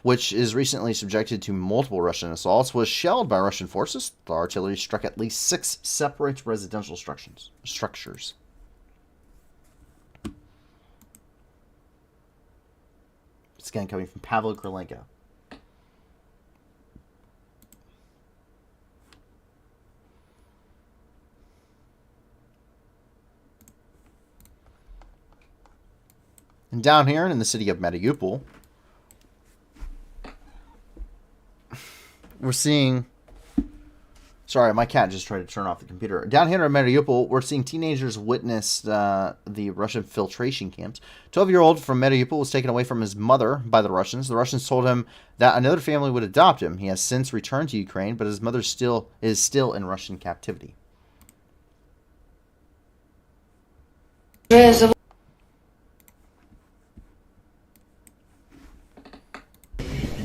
which is recently subjected to multiple Russian assaults, was shelled by Russian forces. The artillery struck at least 6 separate residential structures. It's again coming from Pavel Krylenko. And down here in the city of Mariupol, we're seeing... Sorry, my cat just tried to turn off the computer. Down here in Mariupol, we're seeing teenagers witness the Russian filtration camps. 12-year-old from Mariupol was taken away from his mother by the Russians. The Russians told him that another family would adopt him. He has since returned to Ukraine, but his mother is still in Russian captivity.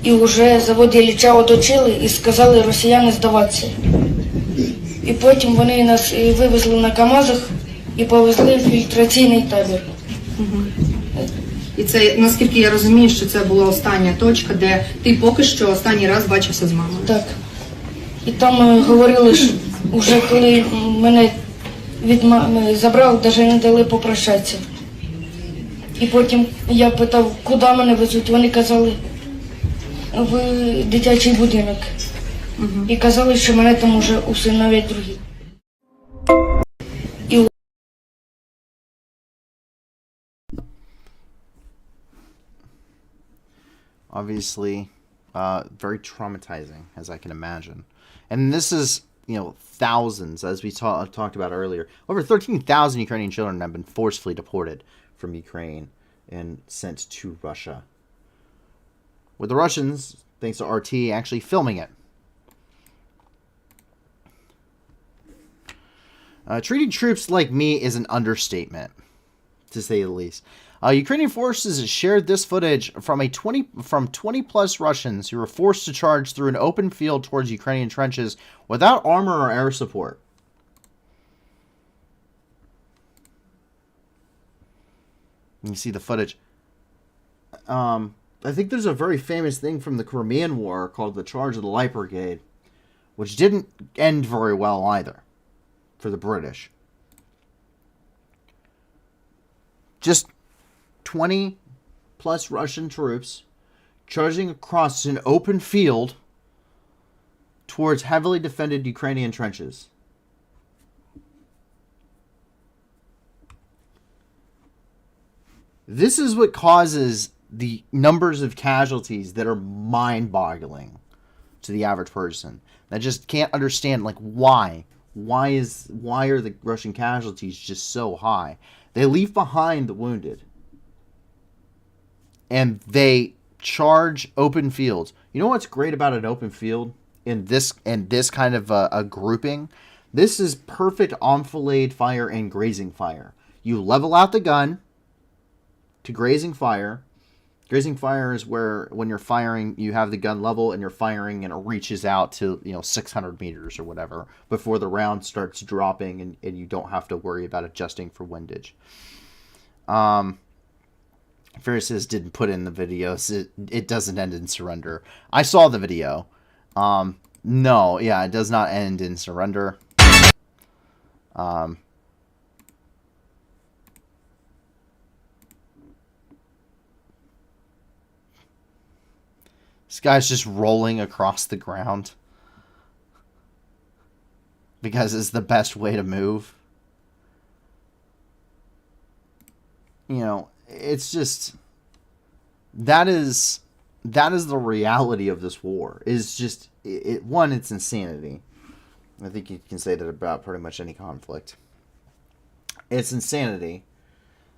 І вже завод Ілліча оточили і сказали росіяни здаватися. І потім вони нас вивезли на КАМАЗах і повезли в фільтраційний табір. І це, наскільки я розумію, що це була остання точка, де ти поки що останній раз бачився з мамою. Так. І там говорили, що вже коли мене від мами забрали, навіть не дали попрощатися. І потім я питав, куди мене везуть, вони казали, в дитячий будинок. І казали, що мене там уже усиновлять другі. Obviously, very traumatizing, as I can imagine. And this is thousands, as we talked about earlier. Over 13,000 Ukrainian children have been forcefully deported from Ukraine and sent to Russia, with the Russians, thanks to RT, actually filming it. Treating troops like me is an understatement, to say the least. Ukrainian forces shared this footage from 20 plus Russians who were forced to charge through an open field towards Ukrainian trenches without armor or air support. You see the footage. I think there's a very famous thing from the Crimean War called the Charge of the Light Brigade, which didn't end very well either for the British. Just 20 plus Russian troops charging across an open field towards heavily defended Ukrainian trenches. This is what causes the numbers of casualties that are mind-boggling to the average person that just can't understand, like, why are the Russian casualties just so high? They leave behind the wounded and they charge open fields. You know what's great about an open field in this kind of a grouping? This is perfect enfilade fire and grazing fire. You level out the gun to grazing fire. Grazing fire is where, when you're firing, you have the gun level and you're firing and it reaches out to 600 meters or whatever before the round starts dropping and you don't have to worry about adjusting for windage. Ferris didn't put in the videos. It doesn't end in surrender. I saw the video. No, yeah, it does not end in surrender. This guy's just rolling across the ground because it's the best way to move. It's just, that is the reality of this war. Is just one, it's insanity. I think you can say that about pretty much any conflict. It's insanity,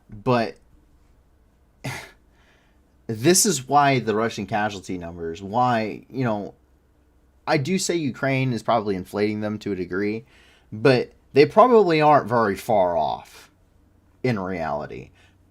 but this is why the Russian casualty numbers, why, I do say Ukraine is probably inflating them to a degree, but they probably aren't very far off in reality,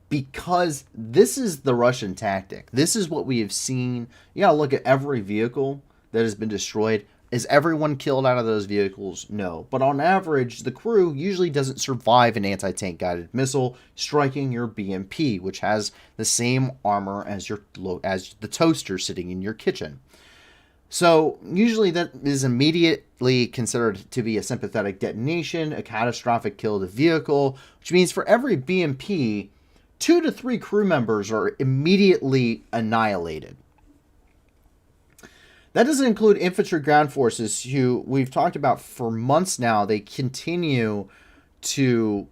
because this is the Russian tactic. This is what we have seen. You gotta look at every vehicle that has been destroyed. Is everyone killed out of those vehicles? No. But on average, the crew usually doesn't survive an anti-tank guided missile striking your BMP, which has the same armor as the toaster sitting in your kitchen. So usually that is immediately considered to be a sympathetic detonation, a catastrophic kill of the vehicle, which means for every BMP, 2 to 3 crew members are immediately annihilated. That doesn't include infantry ground forces, who we've talked about for months now. They continue to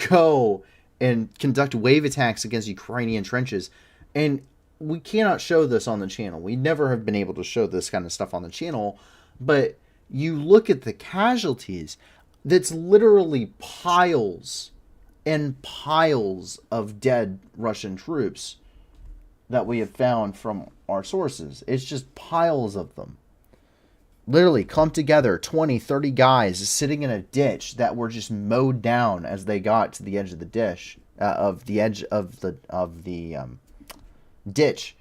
go and conduct wave attacks against Ukrainian trenches. And we cannot show this on the channel. We never have been able to show this kind of stuff on the channel. But you look at the casualties, that's literally piles and piles of dead Russian troops that we have found from our sources. It's just piles of them. Literally clumped together, 20, 30 guys sitting in a ditch that were just mowed down as they got to the edge of the ditch, ditch,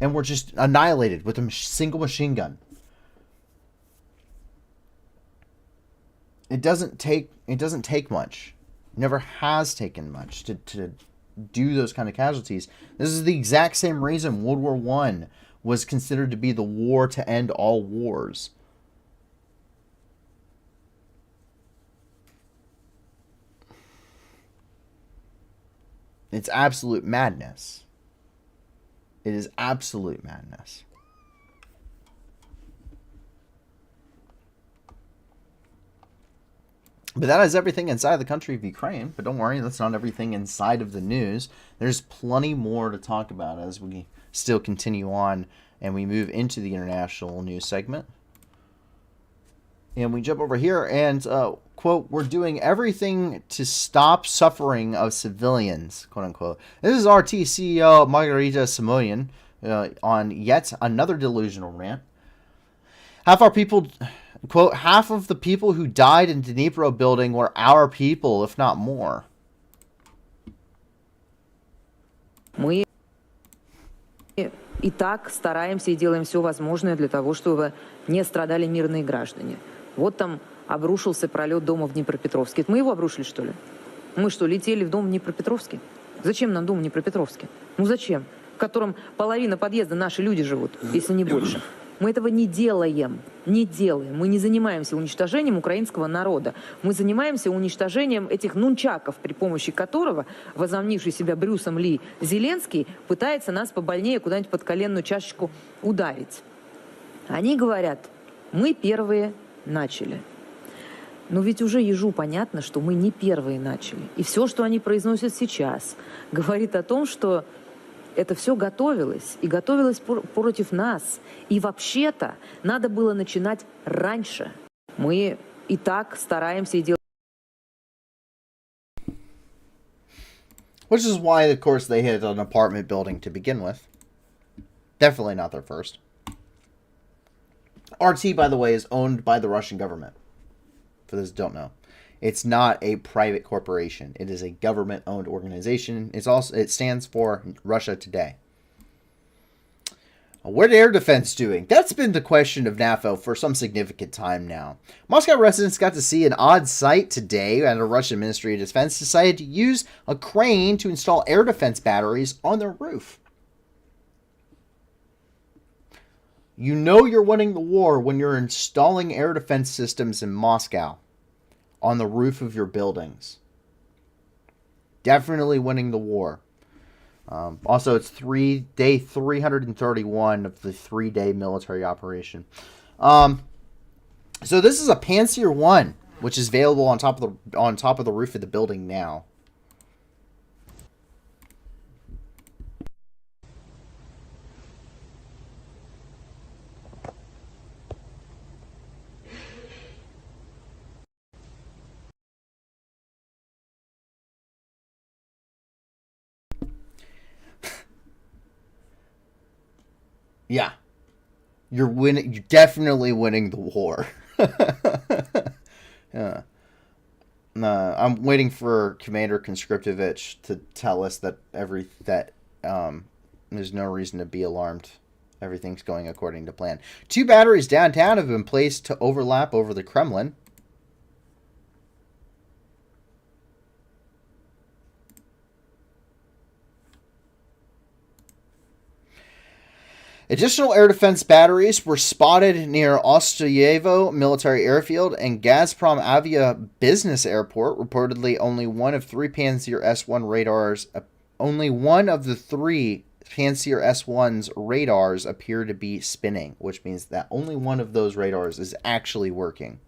and were just annihilated with a single machine gun. It doesn't take much. Never has taken much to do those kind of casualties. This is the exact same reason World War I was considered to be the war to end all wars. It's absolute madness. It is absolute madness. But that is everything inside the country of Ukraine. But don't worry, that's not everything inside of the news. There's plenty more to talk about as we still continue on and we move into the international news segment. And we jump over here and, quote, we're doing everything to stop suffering of civilians, quote unquote. This is RT CEO Margarita Simoian on yet another delusional rant. Half our people, quote, half of the people who died in Dnipro building were our people, if not more. Мы и так стараемся и делаем все возможное для того, чтобы не страдали мирные граждане. Вот там обрушился пролет дома в Днепропетровске. Это мы его обрушили, что ли? Мы что, летели в дом в Днепропетровске? Зачем нам дом в Днепропетровске? Ну зачем? В котором половина подъезда наши люди живут, если не больше. Мы этого не делаем. Не делаем. Мы не занимаемся уничтожением украинского народа. Мы занимаемся уничтожением этих нунчаков, при помощи которого возомнивший себя Брюсом Ли Зеленский пытается нас побольнее куда-нибудь под коленную чашечку ударить. Они говорят, мы первые начали. Но ведь уже ежу понятно, что мы не первые начали. И все, что они произносят сейчас, говорит о том, что это все готовилось, и готовилось против нас. И вообще-то надо было начинать раньше. Мы и так стараемся и делаем. Which is why, of course, they hit an apartment building to begin with. Definitely not their first. RT, by the way, is owned by the Russian government. For those who don't know. It's not a private corporation. It is a government-owned organization. It stands for Russia Today. What air defense doing? That's been the question of NAFO for some significant time now. Moscow residents got to see an odd sight today when the Russian Ministry of Defense decided to use a crane to install air defense batteries on their roof. You know you're winning the war when you're installing air defense systems in Moscow on the roof of your buildings. Definitely winning the war. Also, it's day 331 of the 3-day military operation. So this is a Panzer 1, which is available on top of the roof of the building now. Yeah. You're winning. You're definitely winning the war. Yeah. I'm waiting for Commander Conscriptovich to tell us that there's no reason to be alarmed. Everything's going according to plan. 2 batteries downtown have been placed to overlap over the Kremlin. Additional air defense batteries were spotted near Ostoyevo Military Airfield and Gazprom Avia Business Airport. Reportedly, only one of 3 Panzer S1 radars, only one of the 3 Panzer S1's radars appear to be spinning, which means that only one of those radars is actually working.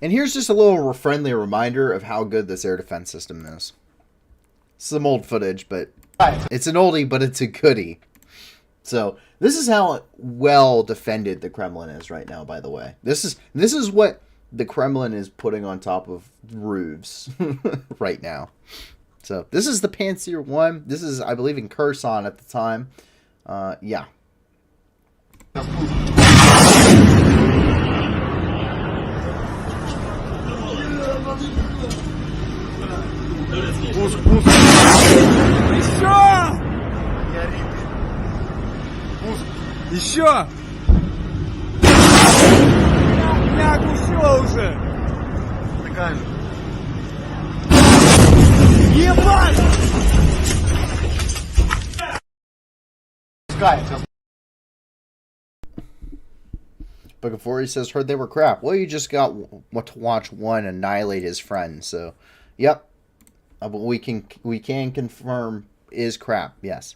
And here's just a little friendly reminder of how good this air defense system is. Some old footage, but it's an oldie, but it's a goodie. So this is how well defended the Kremlin is right now, by the way. This is what the Kremlin is putting on top of roofs right now. So this is the Panzer 1. This is, I believe, in Kherson at the time. Yeah. Пуск, пуск. Еще! Пуск. Еще! Меня оглушило уже! Такая же. Ебать! But before he says, heard they were crap. Well, you just got to watch one annihilate his friend, so, yep. But we can confirm is crap. Yes.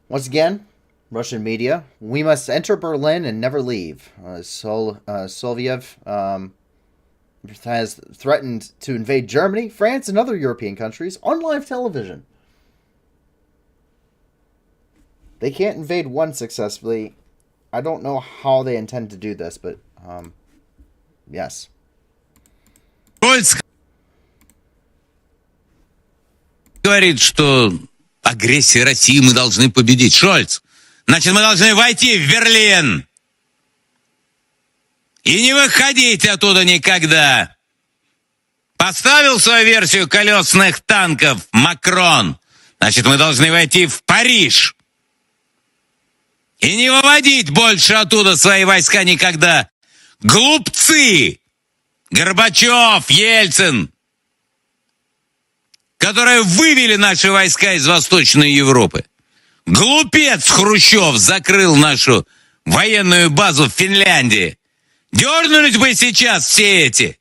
Once again, Russian media: we must enter Berlin and never leave. Soloviev has threatened to invade Germany, France, and other European countries on live television. They can't invade one successfully. I don't know how they intend to do this, but yes. Шольц говорит, что агрессия России мы должны победить. Шольц, значит, мы должны войти в Берлин и не выходить оттуда никогда. Поставил свою версию колесных танков Макрон. Значит, мы должны войти в Париж и не выводить больше оттуда свои войска никогда. Глупцы! Горбачев, Ельцин, которые вывели наши войска из Восточной Европы. Глупец Хрущев закрыл нашу военную базу в Финляндии. Дернулись бы сейчас все эти.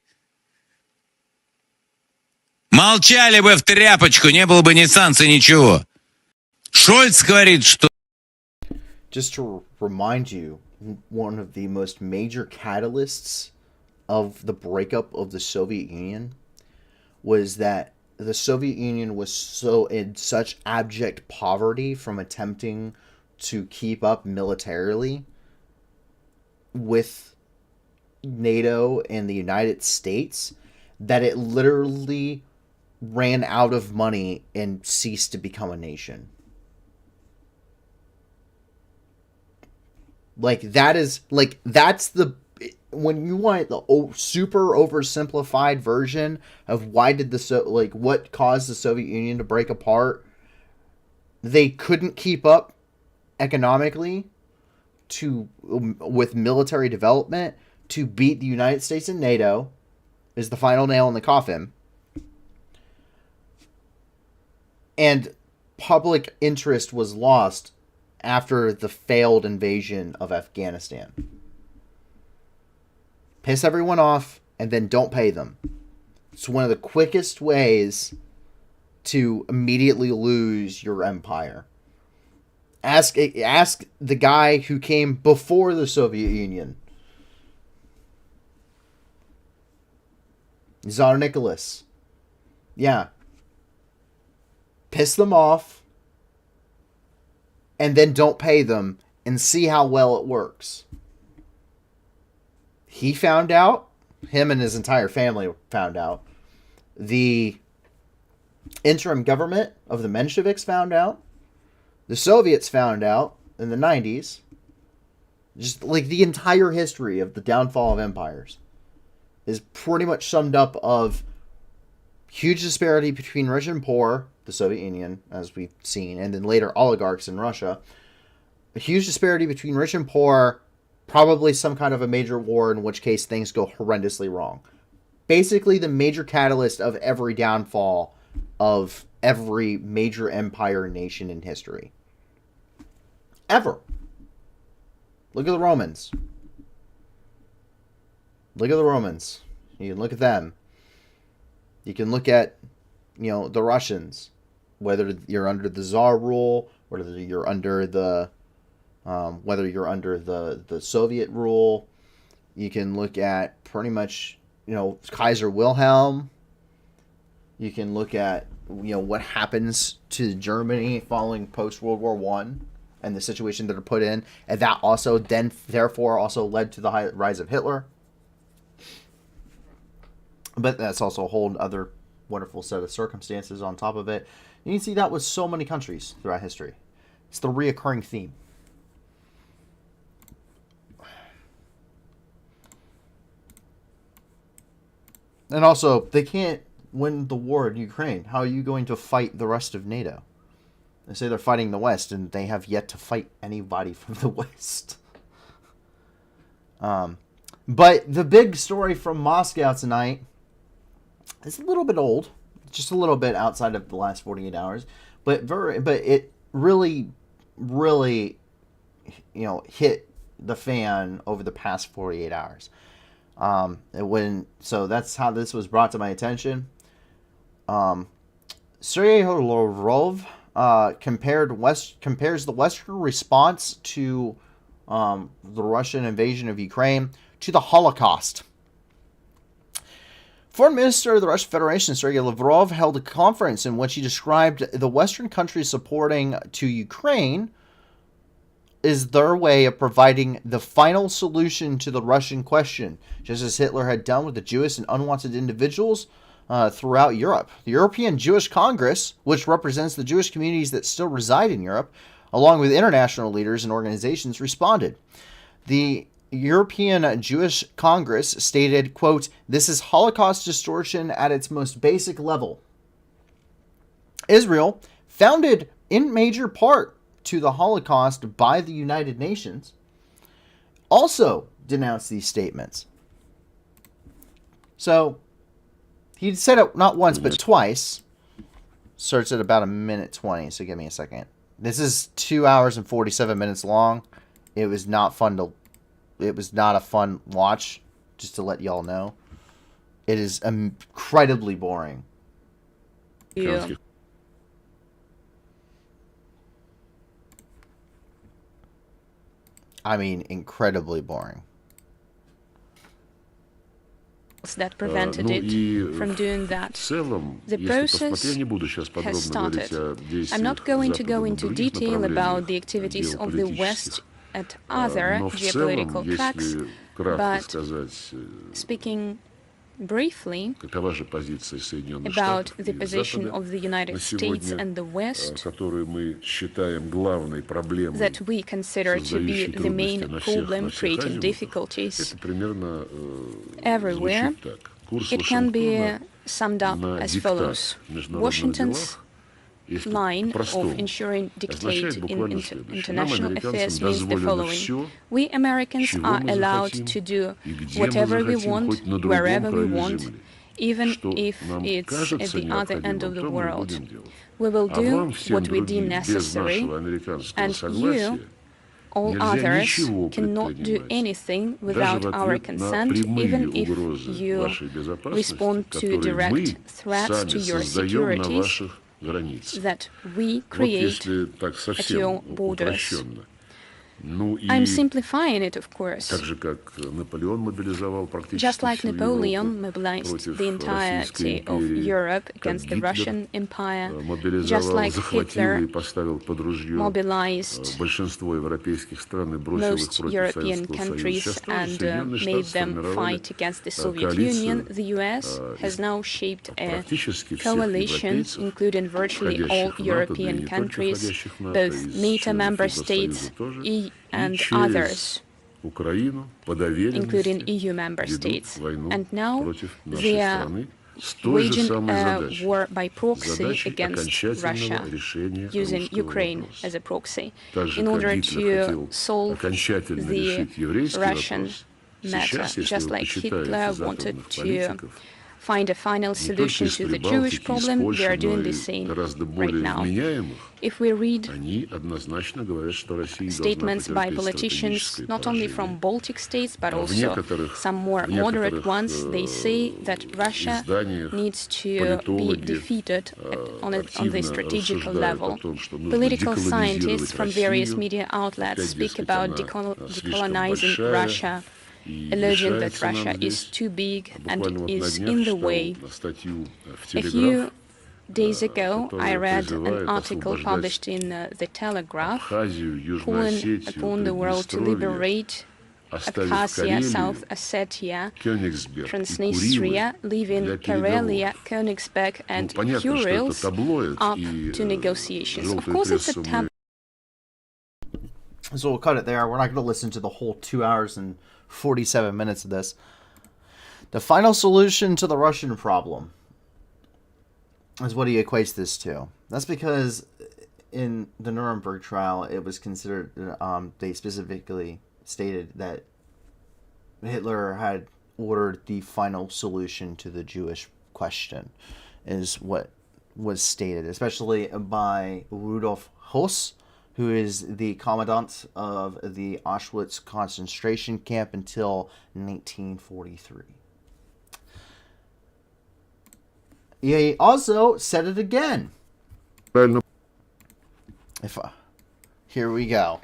Молчали бы в тряпочку, не было бы ни санкций, ничего. Шольц говорит, что... Just to remind you, one of the most major catalysts of the breakup of the Soviet Union was that the Soviet Union was so in such abject poverty from attempting to keep up militarily with NATO and the United States that it literally ran out of money and ceased to become a nation. That's the, when you want the super oversimplified version of why did what caused the Soviet Union to break apart, they couldn't keep up economically with military development to beat the United States and NATO is the final nail in the coffin. And public interest was lost after the failed invasion of Afghanistan. Piss everyone off and then don't pay them. It's one of the quickest ways to immediately lose your empire. Ask the guy who came before the Soviet Union. Tsar Nicholas. Yeah. Piss them off and then don't pay them and see how well it works. He found out. Him and his entire family found out. The interim government of the Mensheviks found out. The Soviets found out in the 90s. Just like the entire history of the downfall of empires is pretty much summed up of huge disparity between rich and poor, the Soviet Union, as we've seen, and then later oligarchs in Russia. A huge disparity between rich and poor, probably some kind of a major war, in which case things go horrendously wrong. Basically, the major catalyst of every downfall of every major empire nation in history. Ever. Look at the Romans. Look at the Romans. You can look at them. You can look at, the Russians. Whether you're under the Tsar rule, whether you're under the Soviet rule. You can look at pretty much, Kaiser Wilhelm. You can look at, what happens to Germany following post-World War I and the situation that are put in. And that also therefore also led to the rise of Hitler. But that's also a whole other wonderful set of circumstances on top of it. You can see that with so many countries throughout history. It's the reoccurring theme. And also, they can't win the war in Ukraine. How are you going to fight the rest of NATO? They say they're fighting the West, and they have yet to fight anybody from the West. But the big story from Moscow tonight is a little bit old. Just a little bit outside of the last 48 hours. But it really, really, hit the fan over the past 48 hours. So that's how this was brought to my attention. Sergei Lavrov compares the Western response to the Russian invasion of Ukraine to the Holocaust. Foreign Minister of the Russian Federation, Sergei Lavrov, held a conference in which he described the Western countries supporting to Ukraine is their way of providing the final solution to the Russian question, just as Hitler had done with the Jewish and unwanted individuals throughout Europe. The European Jewish Congress, which represents the Jewish communities that still reside in Europe, along with international leaders and organizations, responded. The European Jewish Congress stated, quote, "This is Holocaust distortion at its most basic level." Israel, founded in major part to the Holocaust by the United Nations, also denounced these statements. So, he said it not once but twice. Starts at about 1:20, so give me a second. This is 2 hours and 47 minutes long. It was not a fun watch, just to let y'all know. It is incredibly boring. Yeah. I mean, incredibly boring. That prevented it from doing that. The process has started. I'm not going to go into detail about the activities of the West at other geopolitical tracks, but speaking briefly about the position of the United States and the West that we consider to be the main problem creating difficulties everywhere, it can be summed up as follows. Washington's line of ensuring dictate in international affairs means the following. We Americans are allowed to do whatever we want, wherever we want, even if it's at the other end of the world. We will do what we deem necessary, and you, all others, cannot do anything without our consent, even if you respond to direct threats to your securities that we create at your borders. I'm simplifying it, of course. Just like Napoleon mobilized the entirety of Europe against the Russian Empire, just like Hitler mobilized most European countries and made them fight against the Soviet Union, the US has now shaped a coalition, including virtually all European countries, both NATO member states, and others, including EU member states. And now they are waging a war by proxy against Russia, using Ukraine as a proxy, in order to solve the Russian matter, just like Hitler wanted to find a final solution to the Jewish problem. They are doing the same right now. If we read statements by politicians, not only from Baltic states, but also some more moderate ones, they say that Russia needs to be defeated on the strategic level. Political scientists from various media outlets speak about decolonizing Russia, alleging that Russia is too big and is in the way. A few days ago, I read an article published in The Telegraph calling upon the world to liberate Abkhazia, South Ossetia, Transnistria, leaving Karelia, Königsberg, and Urals up to negotiations. Of course, it's a taboo. So we'll cut it there. We're not going to listen to the whole 2 hours and 47 minutes of this. The final solution to the Russian problem is what he equates this to. That's because in the Nuremberg trial, it was considered, they specifically stated that Hitler had ordered the final solution to the Jewish question, is what was stated, especially by Rudolf Höss, who is the commandant of the Auschwitz concentration camp until 1943. He also said it again. Here we go.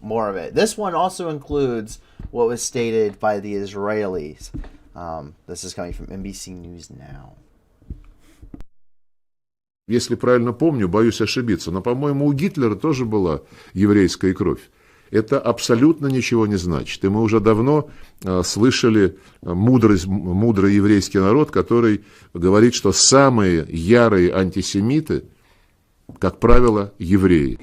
More of it. This one also includes what was stated by the Israelis. This is coming from NBC News Now. Если правильно помню, боюсь ошибиться, но, по-моему, у Гитлера тоже была еврейская кровь. Это абсолютно ничего не значит. И мы уже давно слышали мудрый еврейский народ, который говорит, что самые ярые антисемиты, как правило, евреи.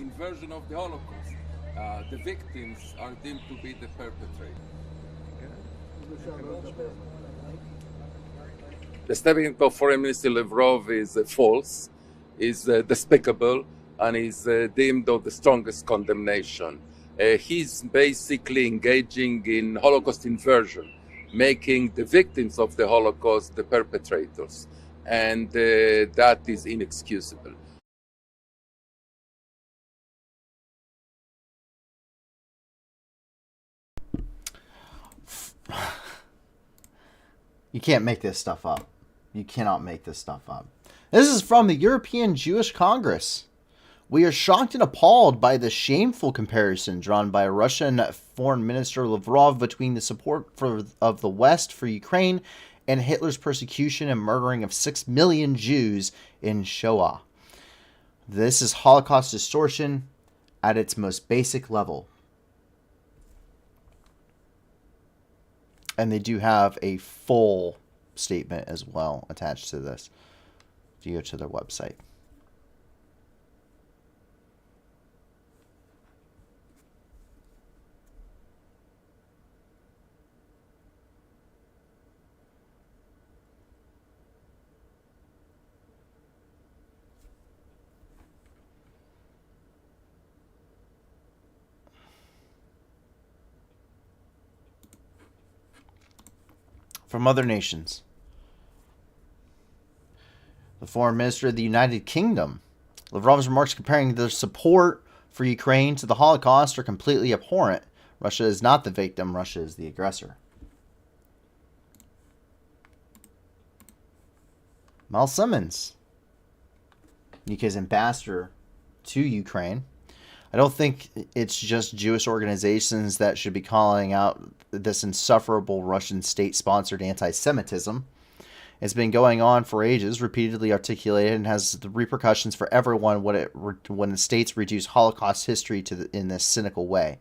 The statement of Foreign Minister Lavrov is false, is despicable, and is deemed of the strongest condemnation. He's basically engaging in Holocaust inversion, making the victims of the Holocaust the perpetrators, and that is inexcusable. You can't make this stuff up. You cannot make this stuff up. This is from the European Jewish Congress. We are shocked and appalled by the shameful comparison drawn by Russian Foreign Minister Lavrov between the support of the West for Ukraine and Hitler's persecution and murdering of 6 million Jews in Shoah. This is Holocaust distortion at its most basic level. And they do have a full statement as well attached to this. If you go to their website. From other nations. The foreign minister of the United Kingdom. Lavrov's remarks comparing their support for Ukraine to the Holocaust are completely abhorrent. Russia is not the victim. Russia is the aggressor. Mel Simmons, UK's ambassador to Ukraine. I don't think it's just Jewish organizations that should be calling out this insufferable Russian state-sponsored anti-Semitism. It's been going on for ages, repeatedly articulated, and has the repercussions for everyone when the states reduce Holocaust history in this cynical way.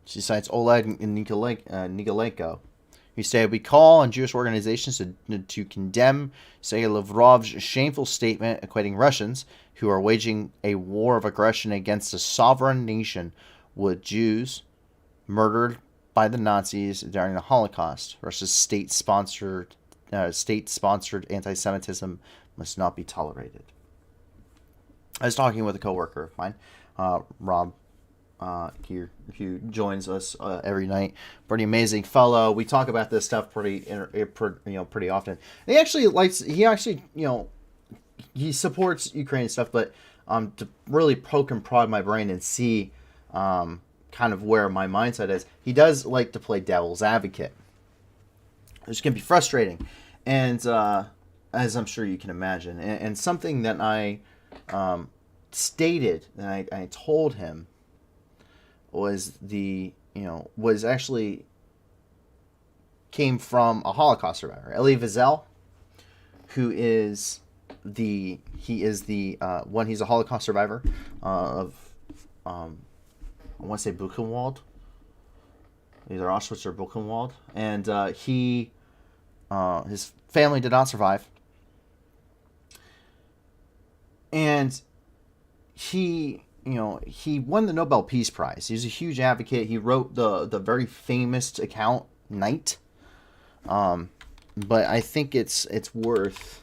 She cites Oleg Nikolenko, who said, "We call on Jewish organizations to condemn Sergei Lavrov's shameful statement equating Russians, who are waging a war of aggression against a sovereign nation, with Jews murdered by the Nazis during the Holocaust. Russia's state-sponsored anti-Semitism must not be tolerated." I was talking with a coworker of mine, Rob, here, who joins us every night. Pretty amazing fellow. We talk about this stuff pretty often. He supports Ukraine and stuff, but to really poke and prod my brain and see kind of where my mindset is, he does like to play devil's advocate, which can be frustrating, and as I'm sure you can imagine, and something that I stated and I told him was actually came from a Holocaust survivor, Elie Wiesel, who is he's a Holocaust survivor of I want to say Buchenwald, either Auschwitz or Buchenwald, and his family did not survive, and he won the Nobel Peace Prize. He was a huge advocate. He wrote the very famous account, Night. But I think it's worth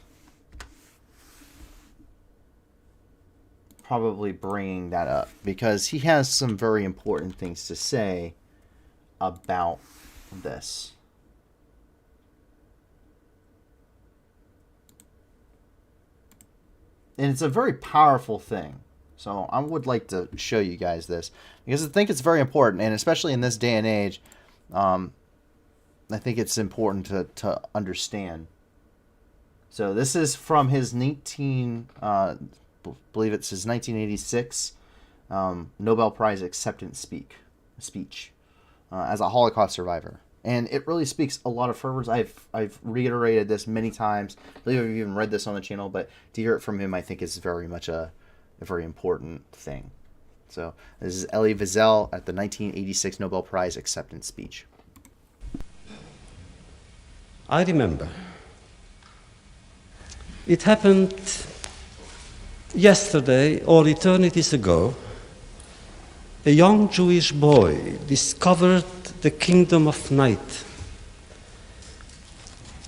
probably bringing that up, because he has some very important things to say about this. and it's a very powerful thing. So I would like to show you guys this because I think it's very important, and especially in this day and age, I think it's important to understand. So this is from his believe it's his 1986 Nobel Prize acceptance speech as a Holocaust survivor. And it really speaks a lot of fervors. I've reiterated this many times. I believe I've even read this on the channel, but to hear it from him, I think is very much a very important thing. So this is Elie Wiesel at the 1986 Nobel Prize acceptance speech. I remember. It happened yesterday or eternities ago. A young Jewish boy discovered the kingdom of night.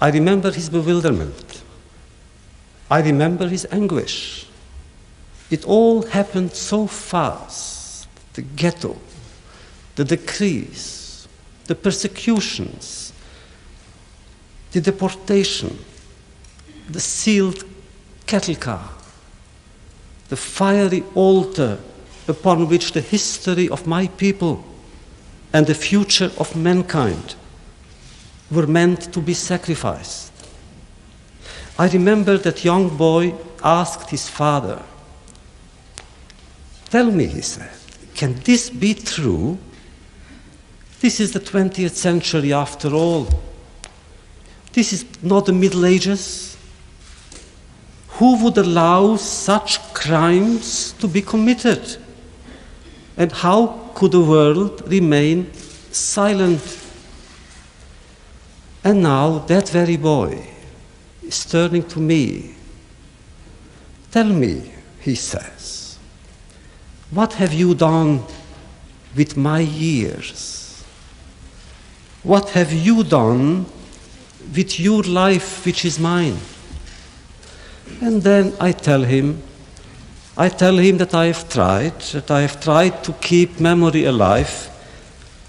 I remember his bewilderment. I remember his anguish. It all happened so fast. The ghetto, the decrees, the persecutions, the deportation, the sealed cattle car, the fiery altar upon which the history of my people and the future of mankind were meant to be sacrificed. I remember that young boy asked his father, "Tell me," he said, "can this be true? This is the 20th century after all. This is not the Middle Ages. Who would allow such crimes to be committed? And how could the world remain silent?" And now that very boy is turning to me. "Tell me," he says, "what have you done with my years? What have you done with your life, which is mine?" And then I tell him that I have tried to keep memory alive,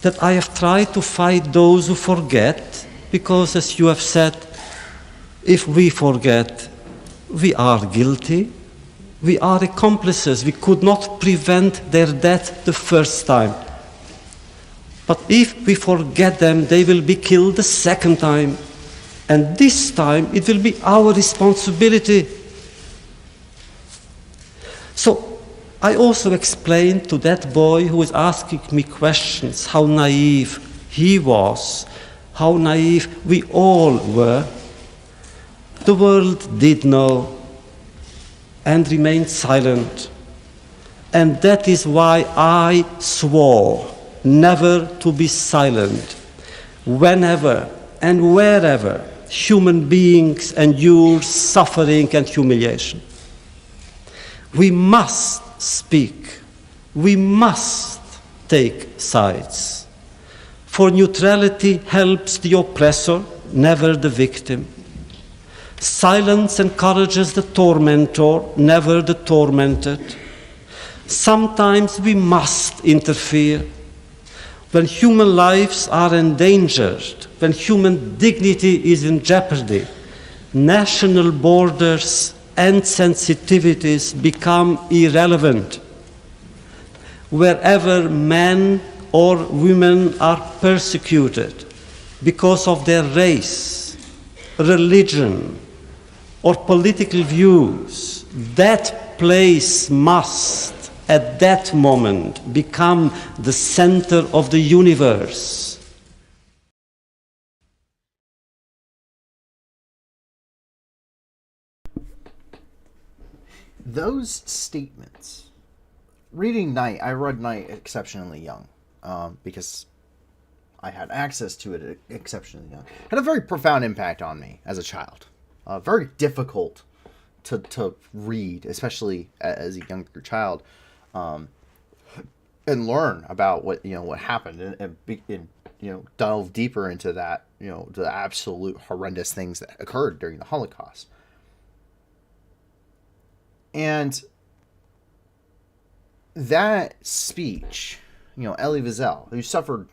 that I have tried to fight those who forget, because as you have said, if we forget, we are guilty, we are accomplices, we could not prevent their death the first time. But if we forget them, they will be killed the second time, and this time it will be our responsibility. So I also explained to that boy who was asking me questions how naive he was, how naive we all were. The world did know and remained silent. And that is why I swore never to be silent whenever and wherever human beings endure suffering and humiliation. We must speak. We must take sides. For neutrality helps the oppressor, never the victim. Silence encourages the tormentor, never the tormented. Sometimes we must interfere. When human lives are endangered, when human dignity is in jeopardy, national borders and sensitivities become irrelevant. Wherever men or women are persecuted because of their race, religion, or political views, that place must, at that moment, become the center of the universe. Those statements, reading Night, I read Night exceptionally young, because I had access to it exceptionally young. Had a very profound impact on me as a child. Very difficult to read, especially as a younger child, and learn about what happened, and delve deeper into that, the absolute horrendous things that occurred during the Holocaust. And that speech, Elie Wiesel, who suffered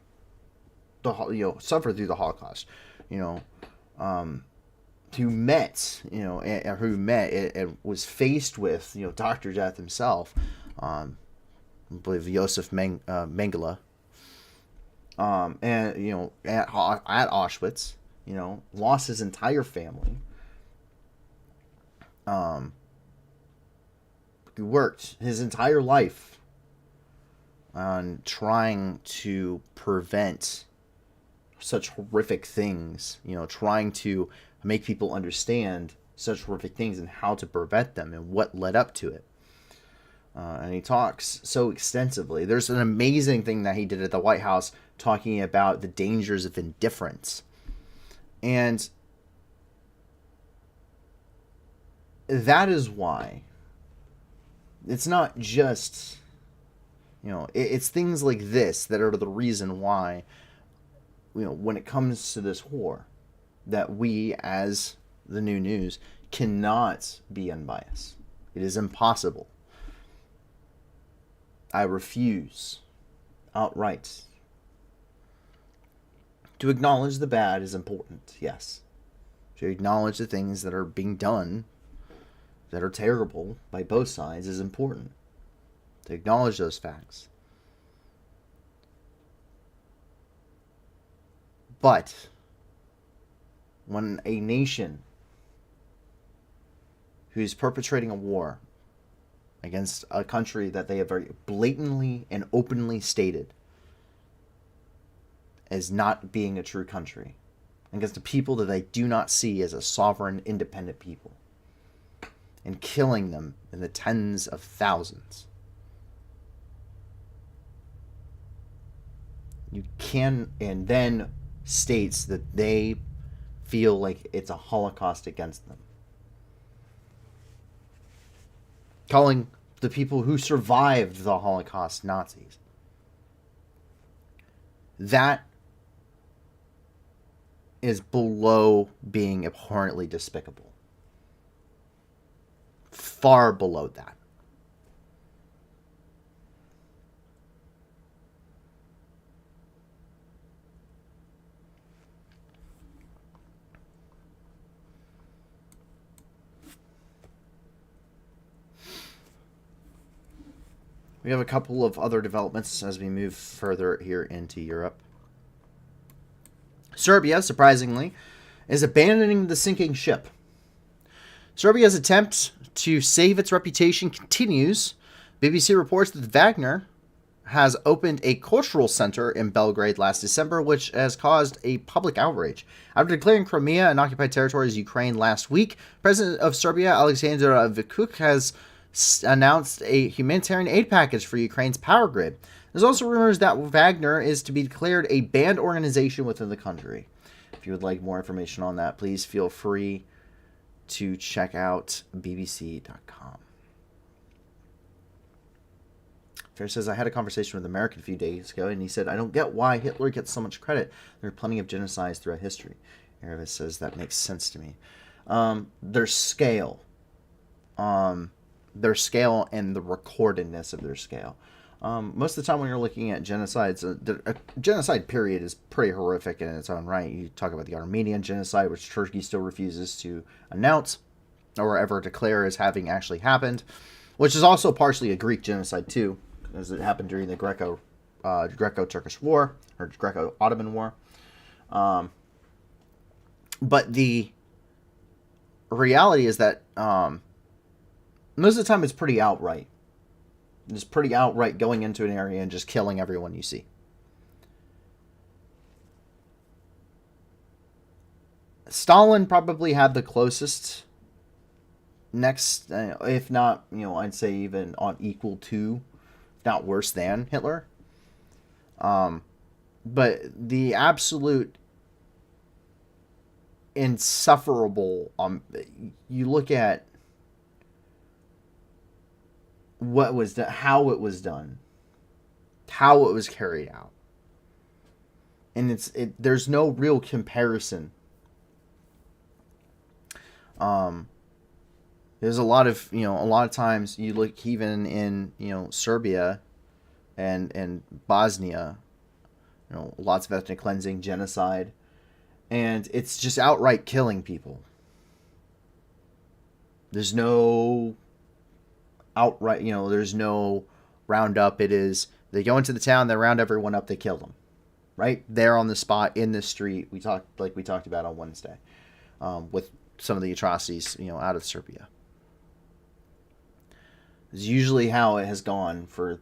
through the Holocaust, who met, and was faced with, Dr. Death himself, I believe Josef Mengele, and, at Auschwitz, lost his entire family. He worked his entire life on trying to prevent such horrific things, trying to make people understand such horrific things and how to prevent them and what led up to it. And he talks so extensively. There's an amazing thing that he did at the White House talking about the dangers of indifference. And that is why it's not just, it's things like this that are the reason why, when it comes to this war, that we, as the new news, cannot be unbiased. It is impossible. I refuse outright. To acknowledge the bad is important, yes. To acknowledge the things that are being done that are terrible by both sides is important. To acknowledge those facts. But when a nation who's perpetrating a war against a country that they have very blatantly and openly stated as not being a true country, against a people that they do not see as a sovereign, independent people, and killing them in the tens of thousands, you can, and then states that they feel like it's a Holocaust against them. Calling the people who survived the Holocaust Nazis. That is below being abhorrently despicable. Far below that. We have a couple of other developments as we move further here into Europe. Serbia, surprisingly, is abandoning the sinking ship. Serbia's attempt to save its reputation continues. BBC reports that Wagner has opened a cultural center in Belgrade last December, which has caused a public outrage. After declaring Crimea an occupied territory as Ukraine last week, President of Serbia, Alexander Vučić, has announced a humanitarian aid package for Ukraine's power grid. There's also rumors that Wagner is to be declared a banned organization within the country. If you would like more information on that, please feel free to check out bbc.com. Fair says, I had a conversation with an American a few days ago, and he said, I don't get why Hitler gets so much credit. There are plenty of genocides throughout history. Aravis says, that makes sense to me. Their scale. Their scale and the recordedness of their scale. Most of the time when you're looking at genocides, the genocide period is pretty horrific in its own right. You talk about the Armenian genocide, which Turkey still refuses to announce or ever declare as having actually happened, which is also partially a Greek genocide too, as it happened during the Greco-Turkish War, or Greco-Ottoman War. But the reality is that most of the time it's pretty outright. It's pretty outright going into an area and just killing everyone you see. Stalin probably had the closest next, if not, I'd say even on equal to, if not worse than Hitler. But the absolute insufferable, you look at what was done, how it was done, how it was carried out, and there's no real comparison. There's a lot of times you look even in Serbia and Bosnia, lots of ethnic cleansing, genocide, and it's just outright killing people. There's no outright, there's no roundup. It is, they go into the town, they round everyone up, they kill them. Right there on the spot in the street. We talked about on Wednesday, with some of the atrocities, out of Serbia. It's usually how it has gone for,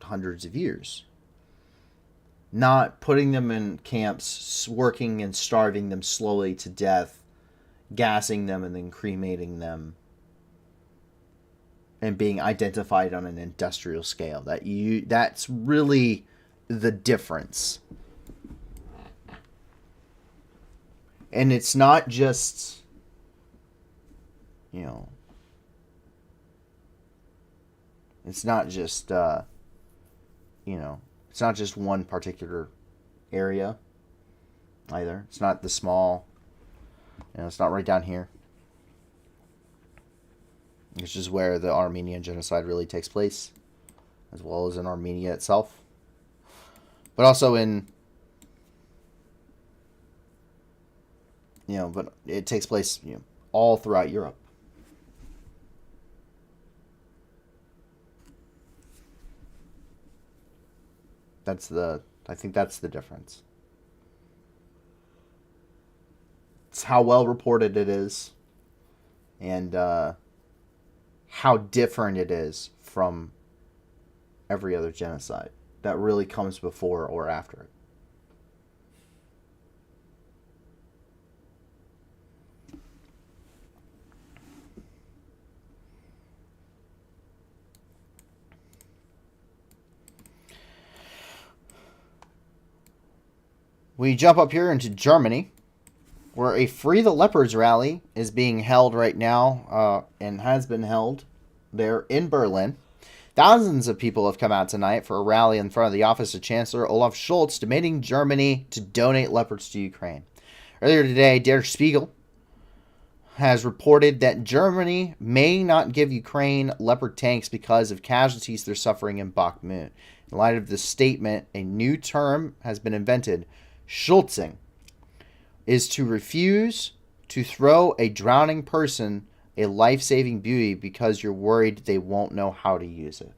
hundreds of years. Not putting them in camps, working and starving them slowly to death, gassing them and then cremating them, and being identified on an industrial scale. That's really the difference. And it's not just, it's not just, it's not just one particular area either. It's not the small, it's not right down here. It's just where the Armenian genocide really takes place, as well as in Armenia itself. But also in, but it takes place, all throughout Europe. I think that's the difference. It's how well reported it is, and how different it is from every other genocide that really comes before or after it. We jump up here into Germany, where a Free the Leopards rally is being held right now, and has been held there in Berlin. Thousands of people have come out tonight for a rally in front of the office of Chancellor Olaf Scholz, demanding Germany to donate leopards to Ukraine. Earlier today, Der Spiegel has reported that Germany may not give Ukraine leopard tanks because of casualties they're suffering in Bakhmut. In light of this statement, a new term has been invented. Schultzing is to refuse to throw a drowning person a life-saving buoy because you're worried they won't know how to use it.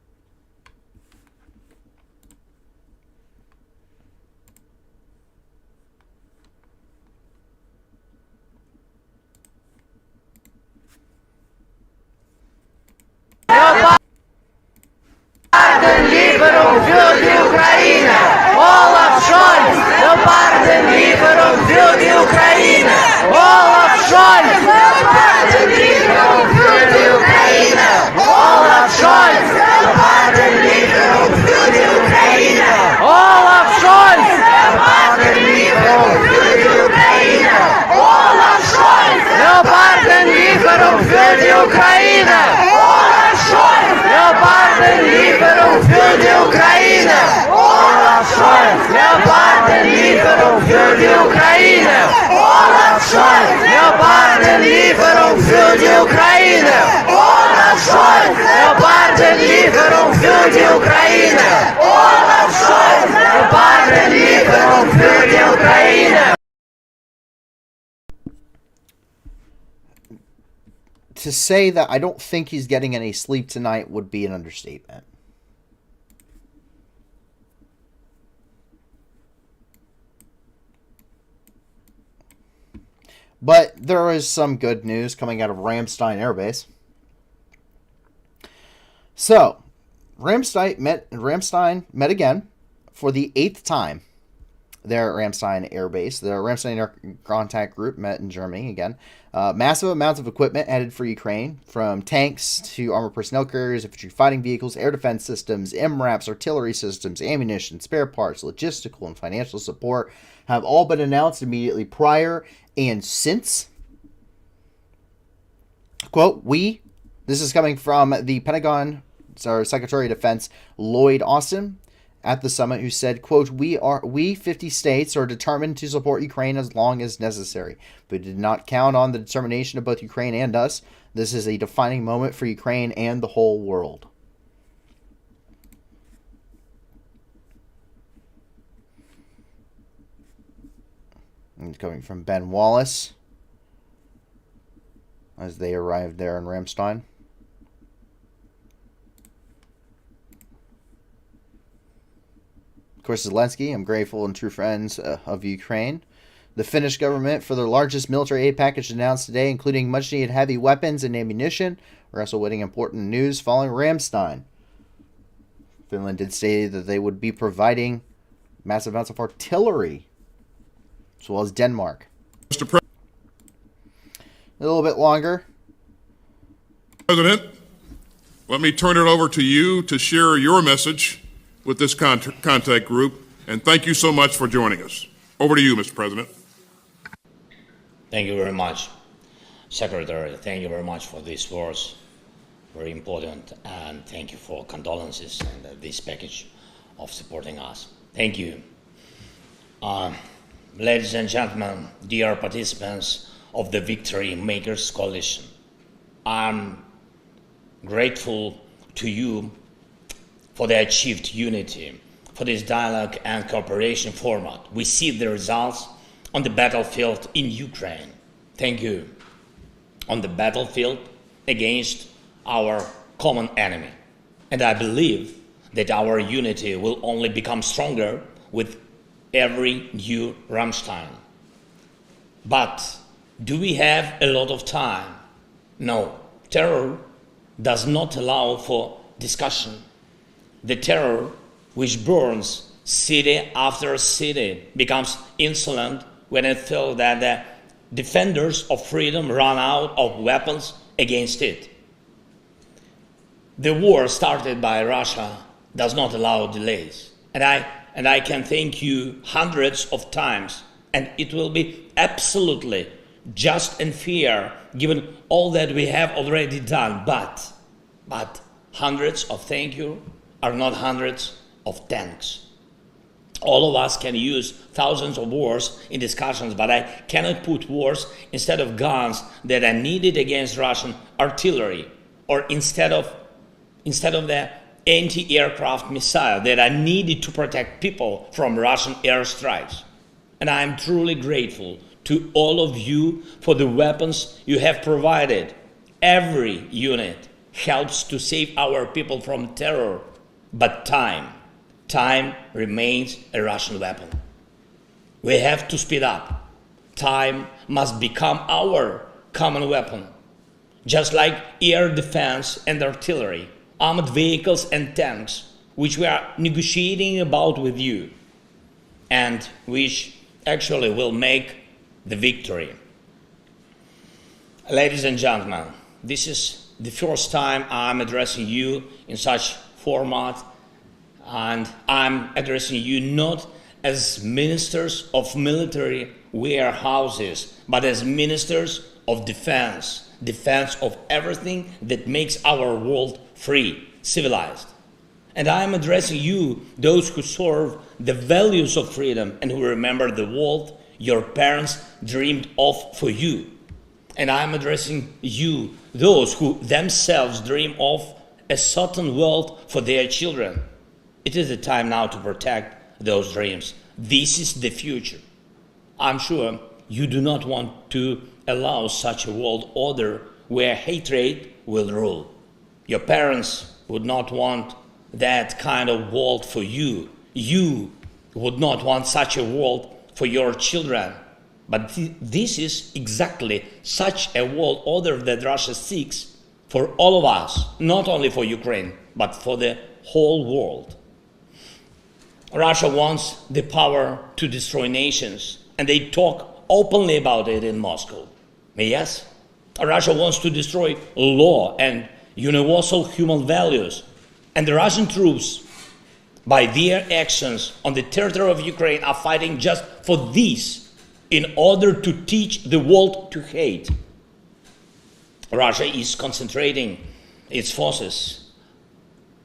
Lieferung für die Ukraine. Olaf Scholz, Leopardenlieferung für die Ukraine. Olaf Scholz, Leopardenlieferung für die Ukraine. Olaf Scholz, Leopardenlieferung für die Ukraine. Olaf Scholz, Leopardenlieferung für die Ukraine. Olaf Scholz, Leopardenlieferung für die Ukraine. Olaf Scholz, Leopardenlieferung für die Ukraine. Olaf Scholz, Leopardenlieferung für die Ukraine. Olaf Scholz, Leopardenlieferung für die Ukraine. Olaf Scholz, Leopardenlieferung für die Ukraine. Olaf Scholz, Leopardenlieferung für die Ukraine. To say that I don't think he's getting any sleep tonight would be an understatement. But there is some good news coming out of RAMSTEIN Air Base. So, RAMSTEIN met again for the 8th time there at RAMSTEIN Air Base. The RAMSTEIN Air Contact Group met in Germany again. Massive amounts of equipment headed for Ukraine, from tanks to armored personnel carriers, infantry fighting vehicles, air defense systems, MRAPs, artillery systems, ammunition, spare parts, logistical and financial support have all been announced immediately prior and since. Quote, this is coming from the Pentagon, Secretary of Defense Lloyd Austin, at the summit, who said, quote, we 50 states are determined to support Ukraine as long as necessary, but did not count on the determination of both Ukraine and us. This is a defining moment for Ukraine and the whole world. And coming from Ben Wallace. as they arrived there in RAMSTEIN. Of course, Zelensky, I'm grateful and true friends of Ukraine. The Finnish government, for their largest military aid package announced today, including much-needed heavy weapons and ammunition. We're also waiting important news following RAMSTEIN. Finland did say that they would be providing massive amounts of artillery, as well as Denmark. Mr. President. A little bit longer. President, let me turn it over to you to share your message with this contact group, and thank you so much for joining us. Over to you, Mr. President. Thank you very much, Secretary. Thank you very much for these words. Very important, and thank you for condolences and this package of supporting us. Thank you. Ladies and gentlemen, dear participants of the Victory Makers Coalition, I'm grateful to you for the achieved unity, for this dialogue and cooperation format. We see the results on the battlefield in Ukraine. Thank you. On the battlefield against our common enemy. And I believe that our unity will only become stronger with every new RAMSTEIN. But do we have a lot of time? No. Terror does not allow for discussion. The terror which burns city after city becomes insolent when it feels that the defenders of freedom run out of weapons against it. The war started by Russia does not allow delays. And I can thank you hundreds of times, and it will be absolutely just and fair given all that we have already done. But hundreds of thank you are not hundreds of thanks. All of us can use thousands of words in discussions, but I cannot put words instead of guns that are needed against Russian artillery, or instead of the anti-aircraft missile that are needed to protect people from Russian airstrikes. And I am truly grateful to all of you for the weapons you have provided. Every unit helps to save our people from terror, but time remains a Russian weapon. We have to speed up. Time must become our common weapon. Just like air defense and artillery, armored vehicles and tanks, which we are negotiating about with you, and which actually will make the victory. Ladies and gentlemen, this is the first time I'm addressing you in such format, and I'm addressing you not as ministers of military warehouses, but as ministers of defense of everything that makes our world free, civilized. And I'm addressing you, those who serve the values of freedom and who remember the world your parents dreamed of for you. And I'm addressing you, those who themselves dream of a certain world for their children. It is the time now to protect those dreams. This is the future. I'm sure you do not want to allow such a world order where hatred will rule. Your parents would not want that kind of world for you. You would not want such a world for your children. But this is exactly such a world order that Russia seeks for all of us, not only for Ukraine, but for the whole world. Russia wants the power to destroy nations, and they talk openly about it in Moscow. Yes, Russia wants to destroy law and universal human values, and the Russian troops, by their actions on the territory of Ukraine, are fighting just for this, in order to teach the world to hate. Russia is concentrating its forces,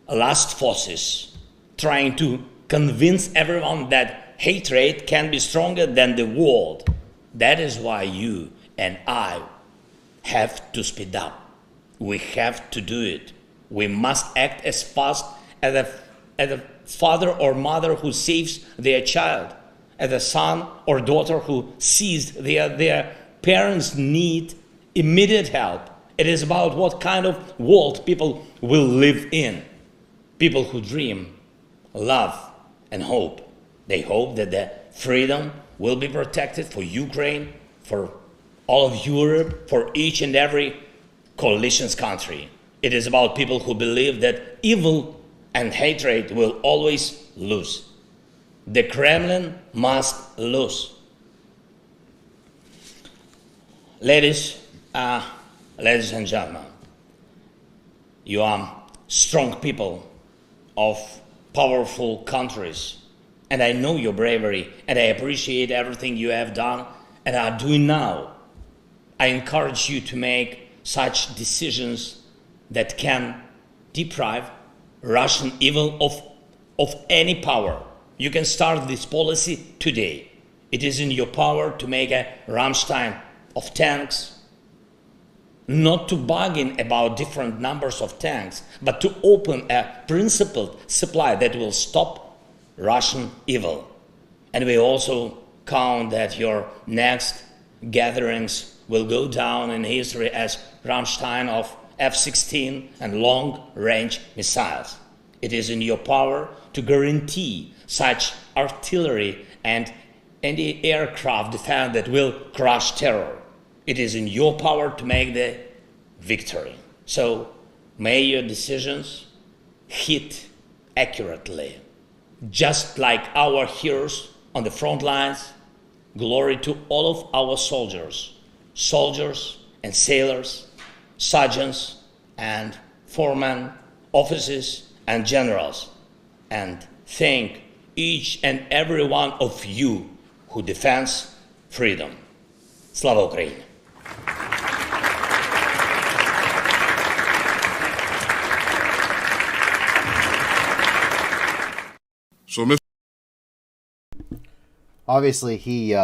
last forces, trying to convince everyone that hatred can be stronger than the world. That is why you and I have to speed up. We have to do it. We must act as fast as a father or mother who saves their child, as a son or daughter who sees their parents' need immediate help. It is about what kind of world people will live in. People who dream, love, and hope. They hope that the freedom will be protected for Ukraine, for all of Europe, for each and every coalition's country. It is about people who believe that evil and hatred will always lose. The Kremlin must lose. Ladies and gentlemen, you are strong people of powerful countries, and I know your bravery, and I appreciate everything you have done and are doing now. I encourage you to make such decisions that can deprive Russian evil of any power. You can start this policy today. It is in your power to make a RAMSTEIN of tanks, not to bargain about different numbers of tanks, but to open a principled supply that will stop Russian evil. And we also count that your next gatherings will go down in history as RAMSTEIN of F-16 and long-range missiles. It is in your power to guarantee such artillery and anti-aircraft defense that will crush terror. It is in your power to make the victory. So may your decisions hit accurately. Just like our heroes on the front lines, glory to all of our soldiers and sailors, sergeants and foremen, officers and generals, and thank each and every one of you who defends freedom. Slava Ukraini! So, Mr. Obviously, he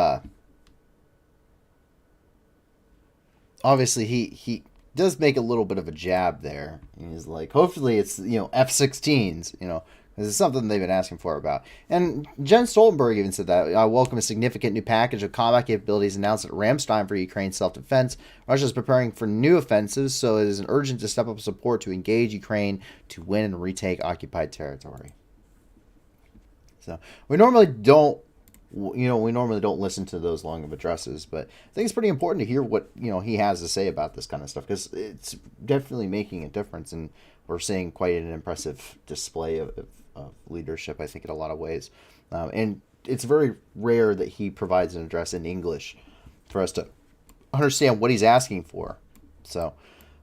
does make a little bit of a jab there. He's like, hopefully it's, F-16s, this is something they've been asking for about. And Jens Stoltenberg even said that, I welcome a significant new package of combat capabilities announced at RAMSTEIN for Ukraine's self-defense. Russia is preparing for new offensives, so it is an urgent to step up support to engage Ukraine to win and retake occupied territory. So we normally don't listen to those long of addresses, but I think it's pretty important to hear what he has to say about this kind of stuff, because it's definitely making a difference, and we're seeing quite an impressive display of leadership, I think, in a lot of ways. And it's very rare that he provides an address in English for us to understand what he's asking for. So,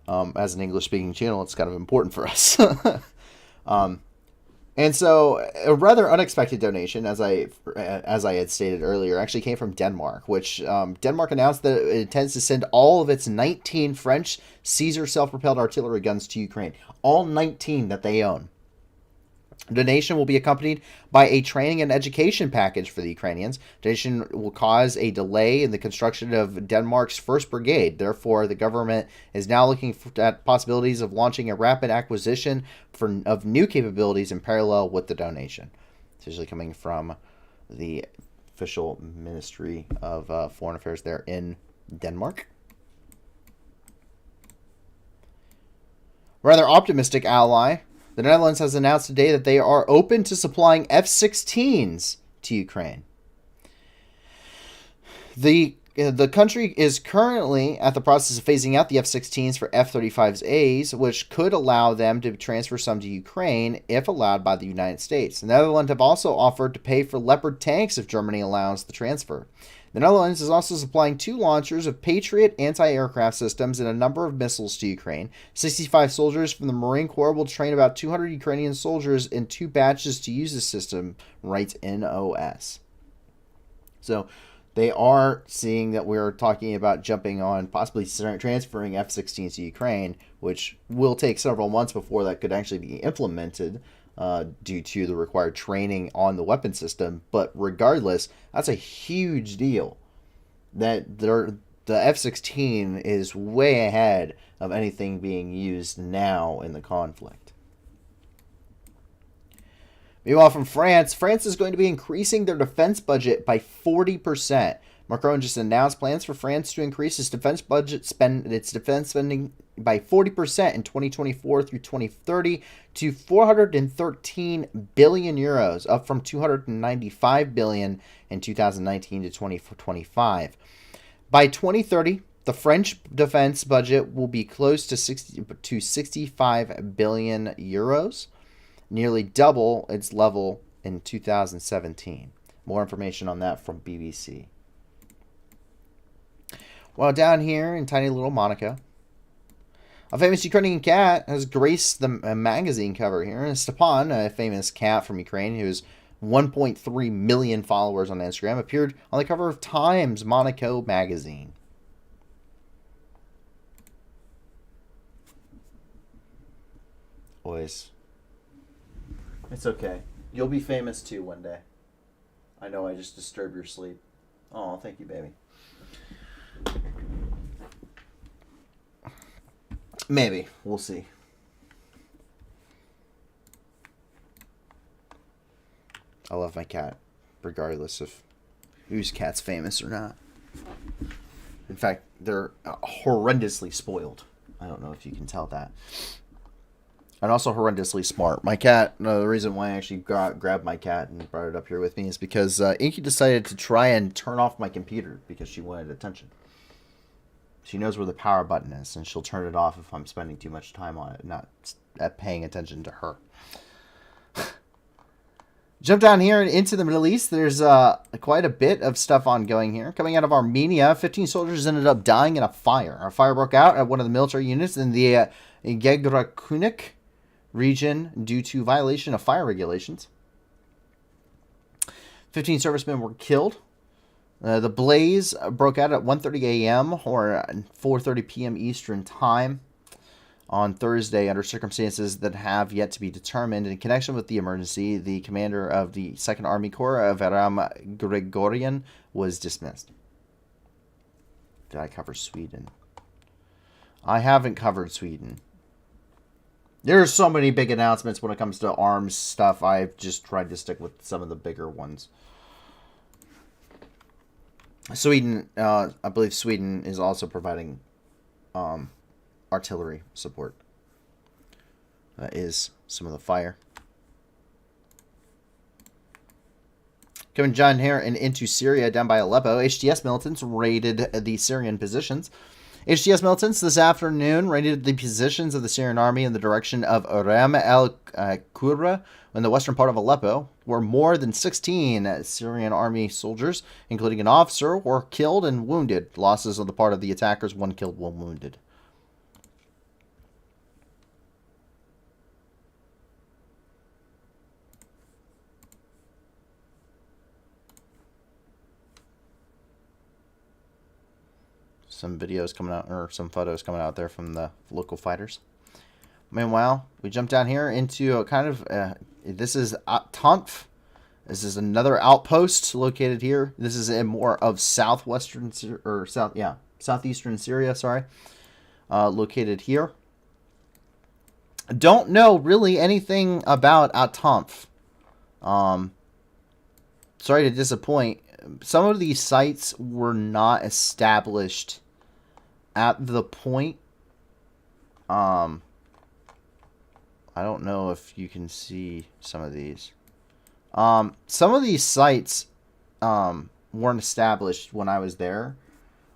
as an English-speaking channel, it's kind of important for us. And so a rather unexpected donation, as I had stated earlier, actually came from Denmark, which Denmark announced that it intends to send all of its 19 French Caesar self-propelled artillery guns to Ukraine. All 19 that they own. The donation will be accompanied by a training and education package for the Ukrainians. Donation will cause a delay in the construction of Denmark's 1st Brigade. Therefore, the government is now looking at possibilities of launching a rapid acquisition of new capabilities in parallel with the donation. It's usually coming from the official Ministry of Foreign Affairs there in Denmark. Rather optimistic ally, the Netherlands has announced today that they are open to supplying F-16s to Ukraine. The country is currently at the process of phasing out the F-16s for F-35As, which could allow them to transfer some to Ukraine if allowed by the United States. The Netherlands have also offered to pay for Leopard tanks if Germany allows the transfer. The Netherlands is also supplying 2 launchers of Patriot anti-aircraft systems and a number of missiles to Ukraine. 65 soldiers from the Marine Corps will train about 200 Ukrainian soldiers in 2 batches to use the system, writes NOS. So they are seeing that we're talking about jumping on possibly transferring F-16s to Ukraine, which will take several months before that could actually be implemented. Due to the required training on the weapon system. But regardless, that's a huge deal. That the F-16 is way ahead of anything being used now in the conflict. Meanwhile, from France is going to be increasing their defense budget by 40%. Macron just announced plans for France to increase its defense spending by 40% in 2024 through 2030 to 413 billion euros, up from 295 billion in 2019 to 2025. By 2030, the French defense budget will be close to 65 billion euros, nearly double its level in 2017. More information on that from BBC. Well, down here in tiny little Monaco, a famous Ukrainian cat has graced the magazine cover here. And Stepan, a famous cat from Ukraine who has 1.3 million followers on Instagram, appeared on the cover of Times Monaco magazine. Boys, it's okay. You'll be famous too one day. I know I just disturbed your sleep. Oh, thank you, baby. Maybe. We'll see. I love my cat, regardless of whose cat's famous or not. In fact, they're horrendously spoiled. I don't know if you can tell that. And also horrendously smart. My cat, the reason why I actually grabbed my cat and brought it up here with me is because Inky decided to try and turn off my computer because she wanted attention. She knows where the power button is, and she'll turn it off if I'm spending too much time on it, not paying attention to her. Jump down here into the Middle East. There's quite a bit of stuff ongoing here. Coming out of Armenia, 15 soldiers ended up dying in a fire. A fire broke out at one of the military units in the Gegrakunik region due to violation of fire regulations. 15 servicemen were killed. The blaze broke out at 1:30 a.m. or 4:30 p.m. Eastern Time on Thursday under circumstances that have yet to be determined. In connection with the emergency, the commander of the 2nd Army Corps of Ram Gregorian was dismissed. Did I cover Sweden? I haven't covered Sweden. There's so many big announcements when it comes to arms stuff. I've just tried to stick with some of the bigger ones. Sweden, I believe Sweden is also providing artillery support. That is some of the fire. Coming down here and into Syria, down by Aleppo, HTS militants raided the Syrian positions. HTS militants this afternoon raided the positions of the Syrian army in the direction of Ram el-Qura in the western part of Aleppo, where more than 16 Syrian army soldiers, including an officer, were killed and wounded. Losses on the part of the attackers, 1 killed, 1 wounded. Some videos coming out, or some photos coming out there from the local fighters. Meanwhile, we jump down here into a kind of, this is Tanf. This is another outpost located here. This is in more of southeastern Syria, sorry. Located here. Don't know really anything about Tanf. Sorry to disappoint. Some of these sites were not established at the point. I don't know if you can see some of these. Some of these sites weren't established when I was there.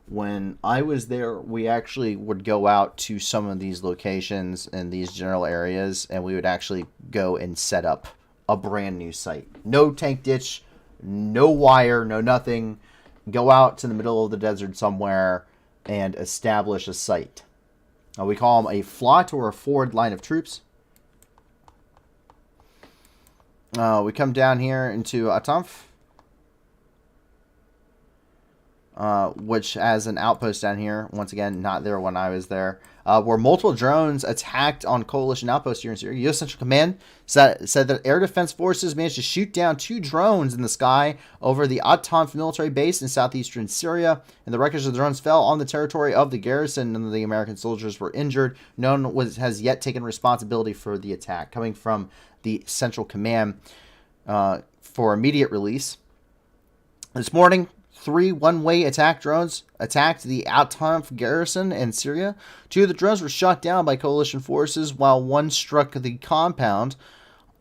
When I was there, we actually would go out to some of these locations and these general areas, and we would actually go and set up a brand new site. No tank ditch, no wire, no nothing. Go out to the middle of the desert somewhere and establish a site. We call them a flot or a forward line of troops. We come down here into Atanf, which has an outpost down here. Once again, not there when I was there. Where multiple drones attacked on coalition outposts here in Syria. U.S. Central Command said that air defense forces managed to shoot down 2 drones in the sky over the Atanf military base in southeastern Syria. And the wreckage of the drones fell on the territory of the garrison. None of the American soldiers were injured. No one has yet taken responsibility for the attack. Coming from the Central Command for immediate release. This morning, 3 one-way attack drones attacked the Atanf garrison in Syria. 2 of the drones were shot down by coalition forces, while 1 struck the compound,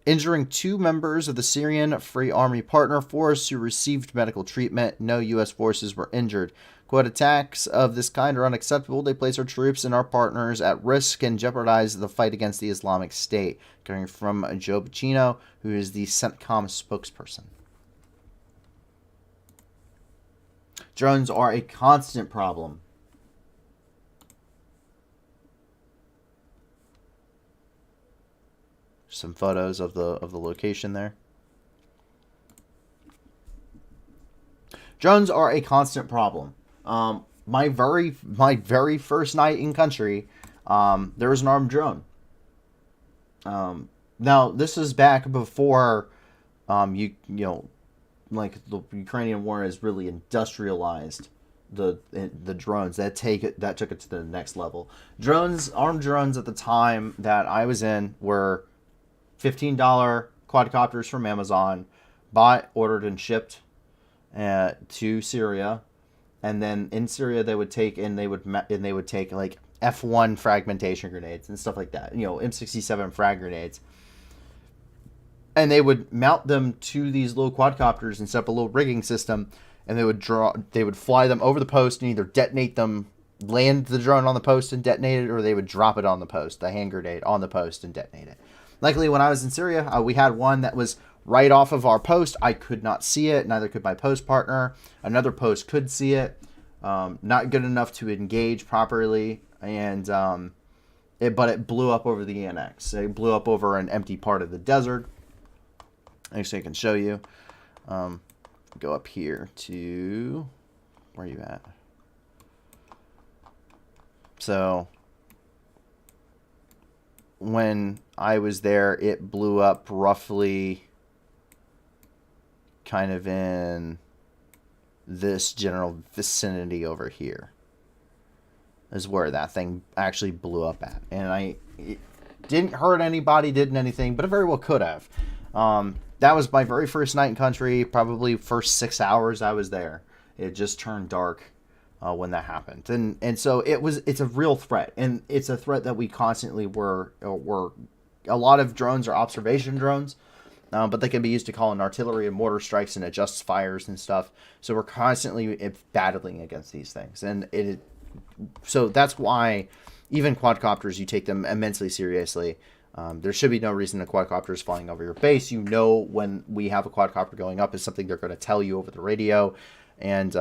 injuring 2 members of the Syrian Free Army Partner Force who received medical treatment. No U.S. forces were injured. Quote, attacks of this kind are unacceptable. They place our troops and our partners at risk and jeopardize the fight against the Islamic State. Coming from Joe Bacino, who is the CENTCOM spokesperson. Drones are a constant problem. Some photos of the location there. Drones are a constant problem. My very first night in country, there was an armed drone. Now this is back before you know, like the Ukrainian war has really industrialized the drones that took it to the next level. Armed drones at the time that I was in were $15 quadcopters from Amazon, bought, ordered, and shipped to Syria, and then in Syria they would take like F1 fragmentation grenades and stuff like that. You know, M67 frag grenades. And they would mount them to these little quadcopters and set up a little rigging system, and they would fly them over the post and either detonate them, land the drone on the post and detonate it, or they would drop it on the post, the hand grenade on the post and detonate it. Luckily, when I was in Syria, we had one that was right off of our post. I could not see it, neither could my post partner. Another post could see it. Not good enough to engage properly, and but it blew up over the annex. It blew up over an empty part of the desert. Actually, I can show you. Go up here to... Where are you at? So, when I was there, it blew up roughly kind of in this general vicinity over here. Is where that thing actually blew up at. And it didn't hurt anybody, didn't anything, but it very well could have. That was my very first night in country, probably first 6 hours I was there. It just turned dark when that happened. And so it's a real threat. And it's a threat that we constantly were a lot of drones are observation drones, but they can be used to call in artillery and mortar strikes and adjust fires and stuff. So we're constantly battling against these things. And so that's why even quadcopters, you take them immensely seriously. There should be no reason a quadcopter is flying over your base. You know, when we have a quadcopter going up, is something they're going to tell you over the radio. And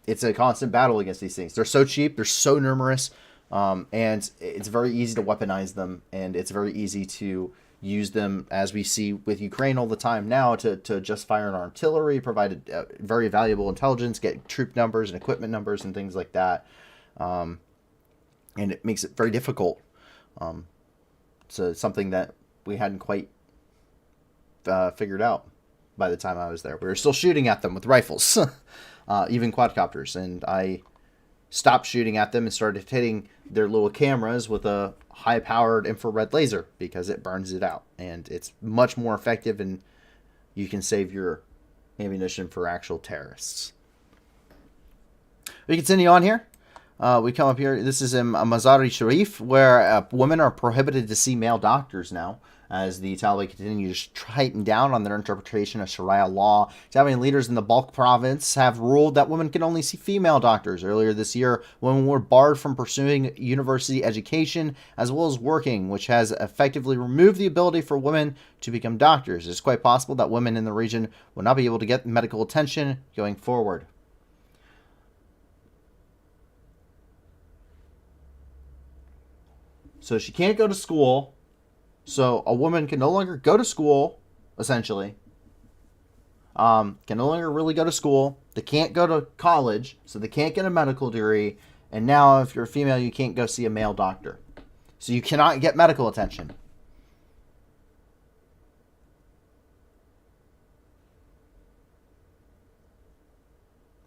it's a constant battle against these things. They're so cheap. They're so numerous. And it's very easy to weaponize them. And it's very easy to use them, as we see with Ukraine all the time now, to just fire an artillery, provide very valuable intelligence, get troop numbers and equipment numbers and things like that. And it makes it very difficult. So something that we hadn't quite figured out by the time I was there. We were still shooting at them with rifles, even quadcopters. And I stopped shooting at them and started hitting their little cameras with a high-powered infrared laser because it burns it out. And it's much more effective, and you can save your ammunition for actual terrorists. We continue on here. We come up here. This is in Mazar-e Sharif, where women are prohibited to see male doctors now, as the Taliban continue to tighten down on their interpretation of Sharia law. Taliban leaders in the Balkh province have ruled that women can only see female doctors. Earlier this year, women were barred from pursuing university education as well as working, which has effectively removed the ability for women to become doctors. It's quite possible that women in the region will not be able to get medical attention going forward. So she can't go to school. So a woman can no longer go to school, essentially. Can no longer really go to school. They can't go to college, so they can't get a medical degree. And now, if you're a female, you can't go see a male doctor. So you cannot get medical attention.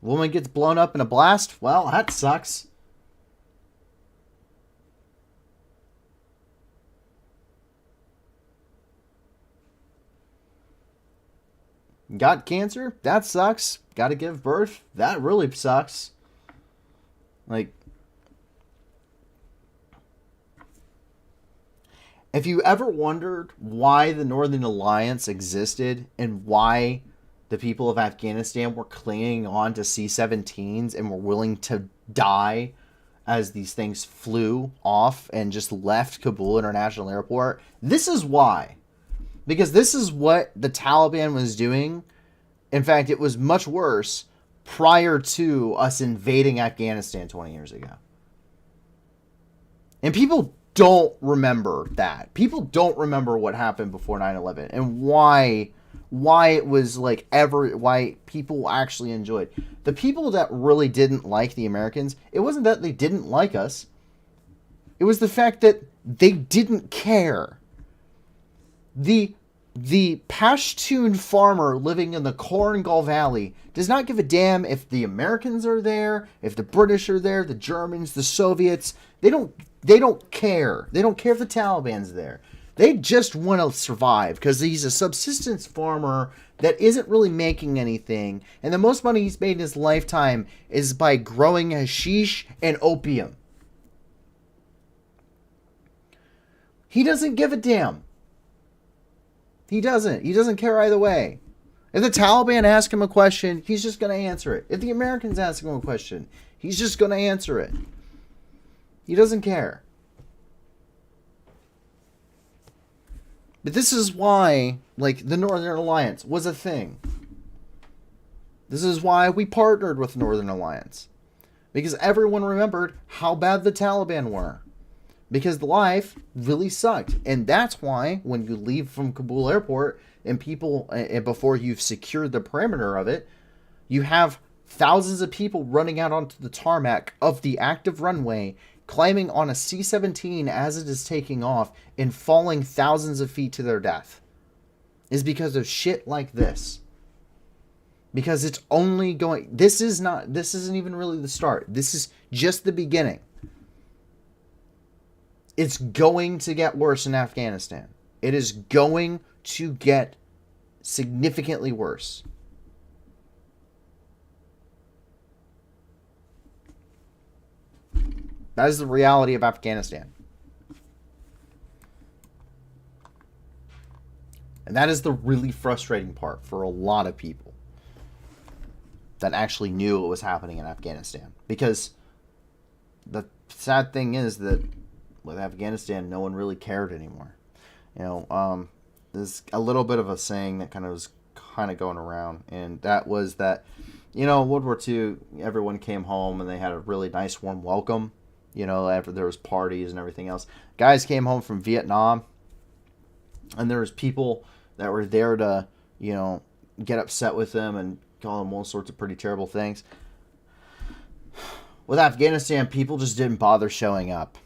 Woman gets blown up in a blast? Well, that sucks. Got cancer? That sucks. Got to give birth? That really sucks. Like, if you ever wondered why the Northern Alliance existed and why the people of Afghanistan were clinging on to C-17s and were willing to die as these things flew off and just left Kabul International Airport, this is why. Because this is what the Taliban was doing. In fact, it was much worse prior to us invading Afghanistan 20 years ago. And people don't remember that. People don't remember what happened before 9/11 and why it was like why people actually enjoyed. The people that really didn't like the Americans, it wasn't that they didn't like us. It was the fact that they didn't care. The Pashtun farmer living in the Korangal Valley does not give a damn if the Americans are there, if the British are there, the Germans, the Soviets. They don't care. They don't care if the Taliban's there. They just want to survive because he's a subsistence farmer that isn't really making anything. And the most money he's made in his lifetime is by growing hashish and opium. He doesn't give a damn. He doesn't. He doesn't care either way. If the Taliban ask him a question, he's just going to answer it. If the Americans ask him a question, he's just going to answer it. He doesn't care. But this is why, like, the Northern Alliance was a thing. This is why we partnered with Northern Alliance. Because everyone remembered how bad the Taliban were. Because life really sucked. And that's why when you leave from Kabul airport and people, and before you've secured the perimeter of it, you have thousands of people running out onto the tarmac of the active runway, climbing on a C-17 as it is taking off and falling thousands of feet to their death. Is because of shit like this. Because it's only going, this isn't even really the start. This is just the beginning. It's going to get worse in Afghanistan. It is going to get significantly worse. That is the reality of Afghanistan. And that is the really frustrating part for a lot of people that actually knew what was happening in Afghanistan. Because the sad thing is that with Afghanistan, no one really cared anymore. You know, there's a little bit of a saying that was going around, and that was that, you know, World War II, everyone came home and they had a really nice warm welcome, you know, after there was parties and everything else. Guys came home from Vietnam, and there was people that were there to, you know, get upset with them and call them all sorts of pretty terrible things. With Afghanistan, people just didn't bother showing up.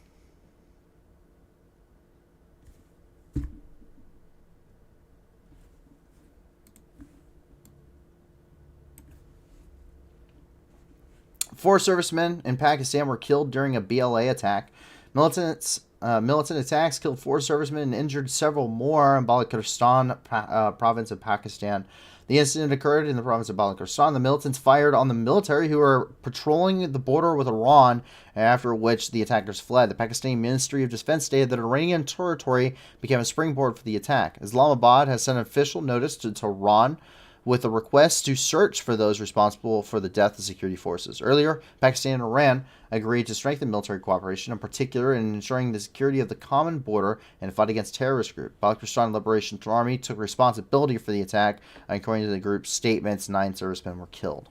Four servicemen in Pakistan were killed during a BLA attack. Militant attacks killed 4 servicemen and injured several more in Balochistan province of Pakistan. The incident occurred in the province of Balochistan. The militants fired on the military who were patrolling the border with Iran, after which the attackers fled. The Pakistani Ministry of Defense stated that Iranian territory became a springboard for the attack. Islamabad has sent an official notice to Tehran with a request to search for those responsible for the death of security forces. Earlier, Pakistan and Iran agreed to strengthen military cooperation, in particular in ensuring the security of the common border and fight against terrorist groups. Balochistan Liberation Army took responsibility for the attack, and according to the group's statements, 9 servicemen were killed.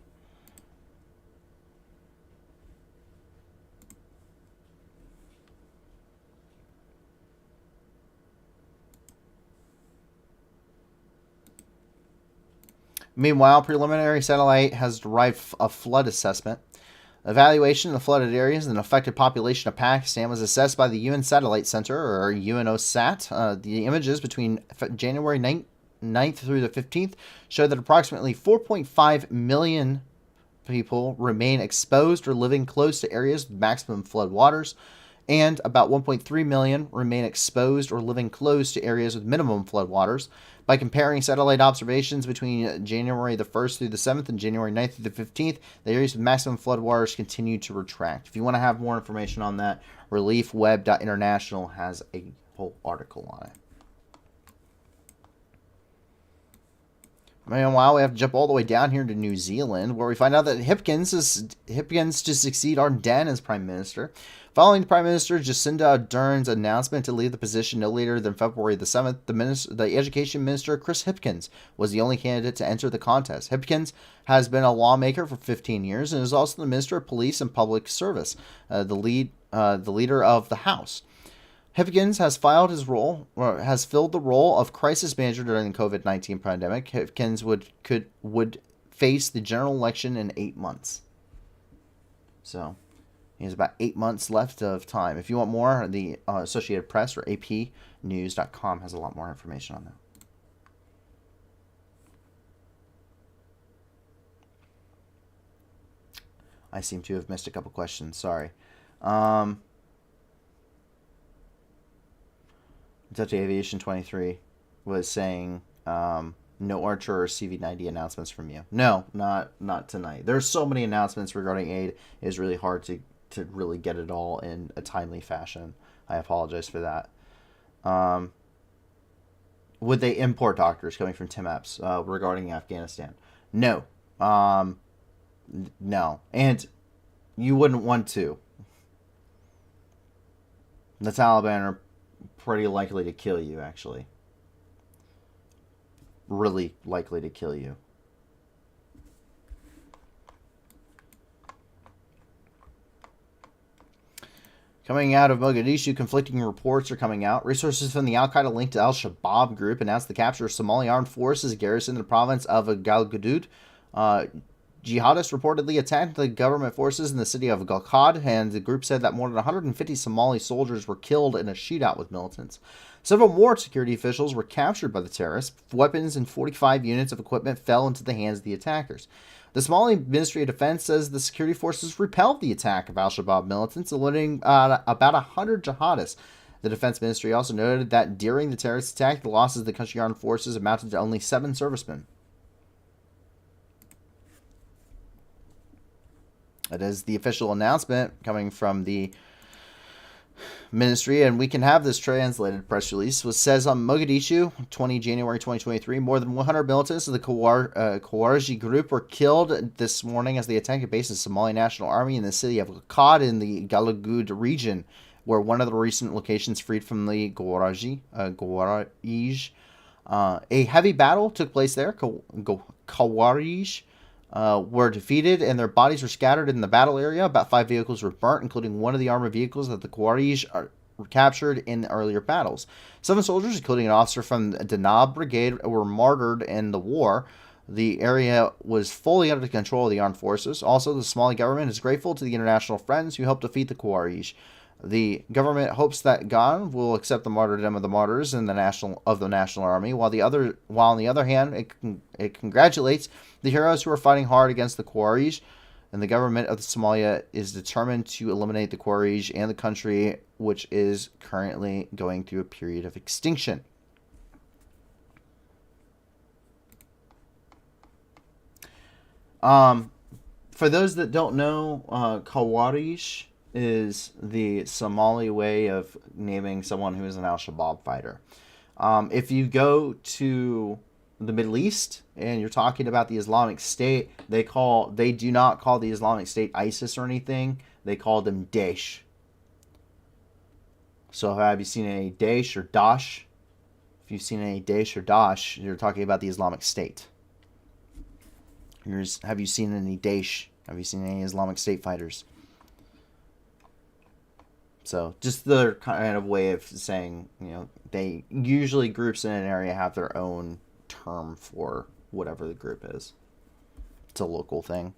Meanwhile, preliminary satellite has derived a flood assessment. Evaluation of the flooded areas and affected population of Pakistan was assessed by the UN Satellite Center, or UNOSAT. The images between January 9th through the 15th showed that approximately 4.5 million people remain exposed or living close to areas with maximum flood waters. and about 1.3 million remain exposed or living close to areas with minimum floodwaters. By comparing satellite observations between January the 1st through the 7th and January 9th through the 15th, the areas with maximum floodwaters continue to retract. If you want to have more information on that, reliefweb.international has a whole article on it. Meanwhile, we have to jump all the way down here to New Zealand, where we find out that Hipkins to succeed Ardern as Prime Minister. Following the Prime Minister Jacinda Ardern's announcement to leave the position no later than February the 7th, the Education Minister, Chris Hipkins, was the only candidate to enter the contest. Hipkins has been a lawmaker for 15 years and is also the Minister of Police and Public Service, the leader of the House. Hipkins has filled the role of crisis manager during the COVID-19 pandemic. Hipkins would face the general election in 8 months. So he has about 8 months left of time. If you want more, the Associated Press or APnews.com has a lot more information on that. I seem to have missed a couple questions. Sorry. Dutch Aviation 23 was saying no Archer or CV90 announcements from you. No, not tonight. There's so many announcements regarding aid. It is really hard to really get it all in a timely fashion. I apologize for that. Would they import doctors coming from Tim Epps regarding Afghanistan? No. No. And you wouldn't want to. The Taliban are pretty likely to kill you, actually. Really likely to kill you. Coming out of Mogadishu, conflicting reports are coming out. Resources from the Al-Qaeda-linked Al-Shabaab group announced the capture of Somali armed forces garrisoned in the province of Galgaduud. Jihadists reportedly attacked the government forces in the city of Galkad, and the group said that more than 150 Somali soldiers were killed in a shootout with militants. Several more security officials were captured by the terrorists. Weapons and 45 units of equipment fell into the hands of the attackers. The Somali Ministry of Defense says the security forces repelled the attack of al-Shabaab militants, eliminating about 100 jihadists. The Defense Ministry also noted that during the terrorist attack, the losses of the country armed forces amounted to only 7 servicemen. That is the official announcement coming from the ministry, and we can have this translated press release, which says on Mogadishu, 20 January 2023, more than 100 militants of the Khawarij group were killed this morning as they attacked a base of the Somali National Army in the city of Lakad in the Galagud region, where one of the recent locations freed from the Khawarij. A heavy battle took place there. Khawarij were defeated and their bodies were scattered in the battle area. About 5 vehicles were burnt, including one of the armored vehicles that the Khawarij were captured in the earlier battles. 7 soldiers, including an officer from the Danab Brigade, were martyred in the war. The area was fully under the control of the armed forces. Also, the Somali government is grateful to the international friends who helped defeat the Khawarij. The government hopes that God will accept the martyrdom of the martyrs in the national army, while on the other hand, it congratulates the heroes who are fighting hard against the Khawarij, and the government of Somalia is determined to eliminate the Khawarij and the country, which is currently going through a period of extinction. For those that don't know, Khawarij is the Somali way of naming someone who is an al-Shabaab fighter. If you go to the Middle East and you're talking about the Islamic State, they do not call the Islamic State ISIS or anything. They call them Daesh. So have you seen any Daesh or Daesh? If you've seen any Daesh or Daesh, you're talking about the Islamic State. Have you seen any Daesh? Have you seen any Islamic State fighters? So just their kind of way of saying, they usually groups in an area have their own term for whatever the group is. It's a local thing.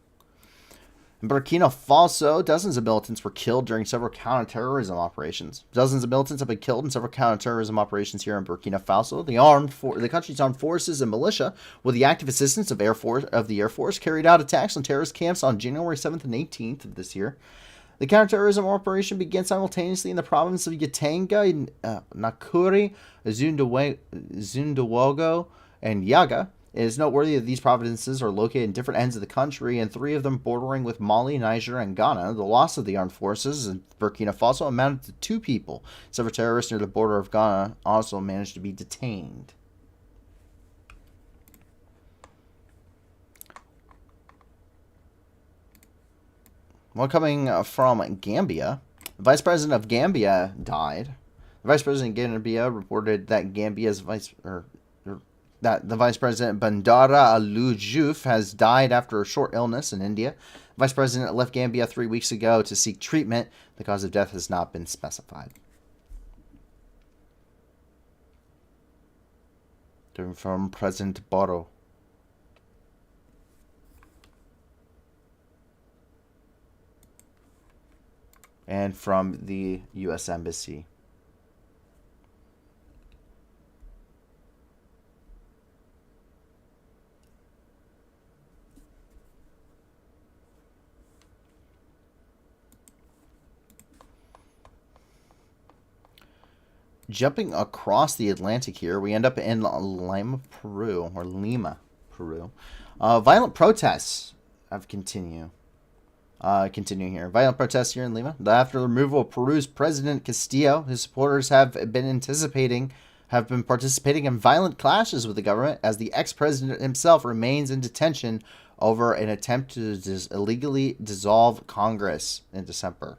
In Burkina Faso, dozens of militants were killed during several counterterrorism operations. Dozens of militants have been killed in several counterterrorism operations here in Burkina Faso. The country's armed forces and militia, with the active assistance of the Air Force, carried out attacks on terrorist camps on January 7th and 18th of this year. The counterterrorism operation began simultaneously in the province of Yatanga, Nakuri, Zundawogo, and Yaga. It is noteworthy that these provinces are located in different ends of the country, and 3 of them bordering with Mali, Niger, and Ghana. The loss of the armed forces in Burkina Faso amounted to 2 people. Several terrorists near the border of Ghana also managed to be detained. Well, coming from Gambia, the Vice President of Gambia died. The Vice President of Gambia reported that that the Vice President Bandara Alu-Juf has died after a short illness in India. The Vice President left Gambia 3 weeks ago to seek treatment. The cause of death has not been specified. From President Barrow. And from the U.S. Embassy. Jumping across the Atlantic here, we end up in Lima, Peru. Violent protests have continuing here. Violent protests here in Lima. After the removal of Peru's President Castillo, his supporters have been participating in violent clashes with the government as the ex-president himself remains in detention over an attempt to illegally dissolve Congress in December.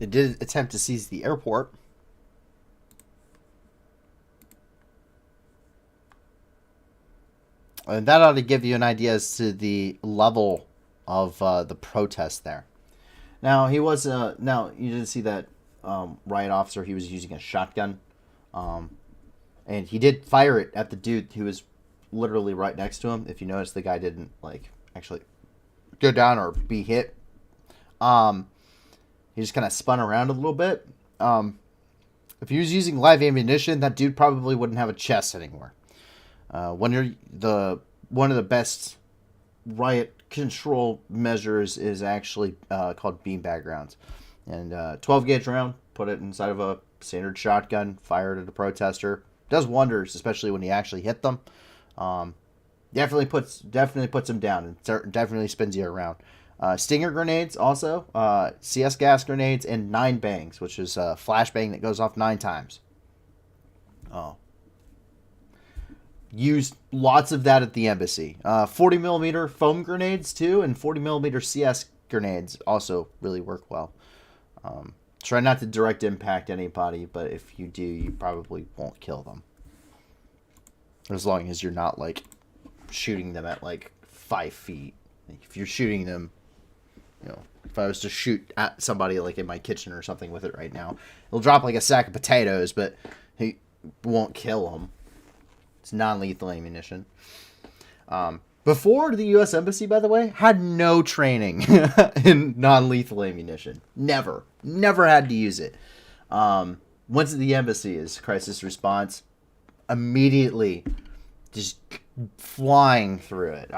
They did attempt to seize the airport. And that ought to give you an idea as to the level of the protest there. Now, he was... now, you didn't see that riot officer. He was using a shotgun. And he did fire it at the dude who was literally right next to him. If you notice, the guy didn't, like, actually go down or be hit. He just kind of spun around a little bit. If he was using live ammunition, that dude probably wouldn't have a chest anymore. One of the best riot control measures is actually called beanbag rounds. And 12 gauge round, put it inside of a standard shotgun, fire it at a protester. Does wonders, especially when you actually hit them. Definitely puts them down and definitely spins you around. Stinger grenades also, CS gas grenades, and 9 bangs, which is a flashbang that goes off 9 times. Oh. Used lots of that at the embassy. 40 millimeter foam grenades too, and 40 millimeter CS grenades also really work well. Try not to direct impact anybody, but if you do, you probably won't kill them. As long as you're not like shooting them at like 5 feet. If you're shooting them, you know, if I was to shoot at somebody like in my kitchen or something with it right now, it'll drop like a sack of potatoes, but he won't kill them. It's non-lethal ammunition. Before, the U.S. Embassy, by the way, had no training in non-lethal ammunition. Never had to use it. Once at the embassy is crisis response, immediately just flying through it.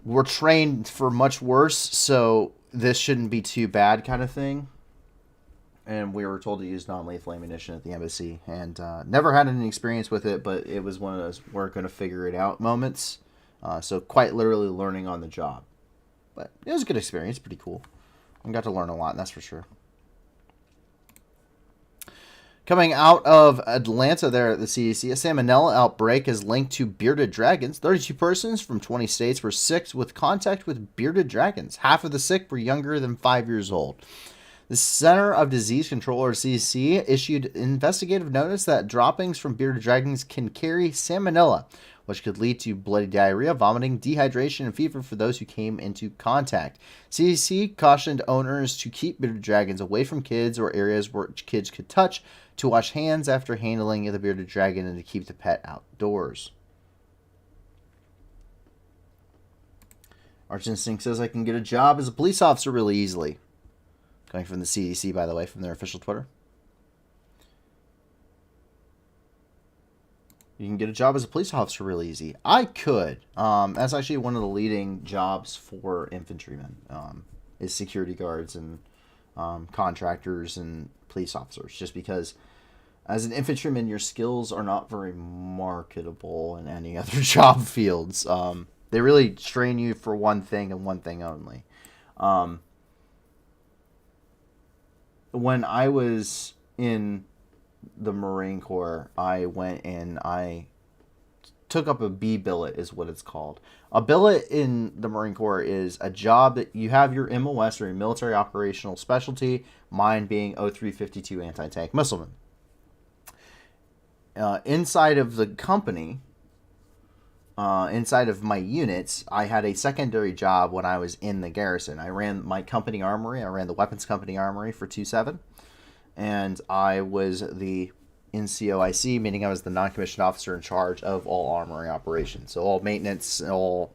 We're trained for much worse, so this shouldn't be too bad kind of thing. And we were told to use non-lethal ammunition at the embassy, and never had any experience with it, but it was one of those we're going to figure it out moments. So quite literally learning on the job. But it was a good experience, pretty cool. I got to learn a lot, that's for sure. Coming out of Atlanta there at the CDC, a salmonella outbreak is linked to bearded dragons. 32 persons from 20 states were sick with contact with bearded dragons. Half of the sick were younger than 5 years old. The Center of Disease Control, or CDC, issued investigative notice that droppings from bearded dragons can carry salmonella, which could lead to bloody diarrhea, vomiting, dehydration, and fever for those who came into contact. CDC cautioned owners to keep bearded dragons away from kids or areas where kids could touch, to wash hands after handling the bearded dragon, and to keep the pet outdoors. Arch Instinct says I can get a job as a police officer really easily. Coming from the CDC, by the way, from their official Twitter. You can get a job as a police officer really easy. I could. That's actually one of the leading jobs for infantrymen. Is security guards and contractors and police officers. Just because as an infantryman, your skills are not very marketable in any other job fields. They really train you for one thing and one thing only. When I was in the Marine Corps, I went and I took up a B billet, is what it's called. A billet in the Marine Corps is a job that you have your MOS, or your military operational specialty, mine being 0352 anti-tank missileman. Inside of the company, inside of my units, I had a secondary job when I was in the garrison. I ran my company armory. I ran the weapons company armory for 2-7. And I was the NCOIC, meaning I was the non-commissioned officer in charge of all armory operations. So all maintenance,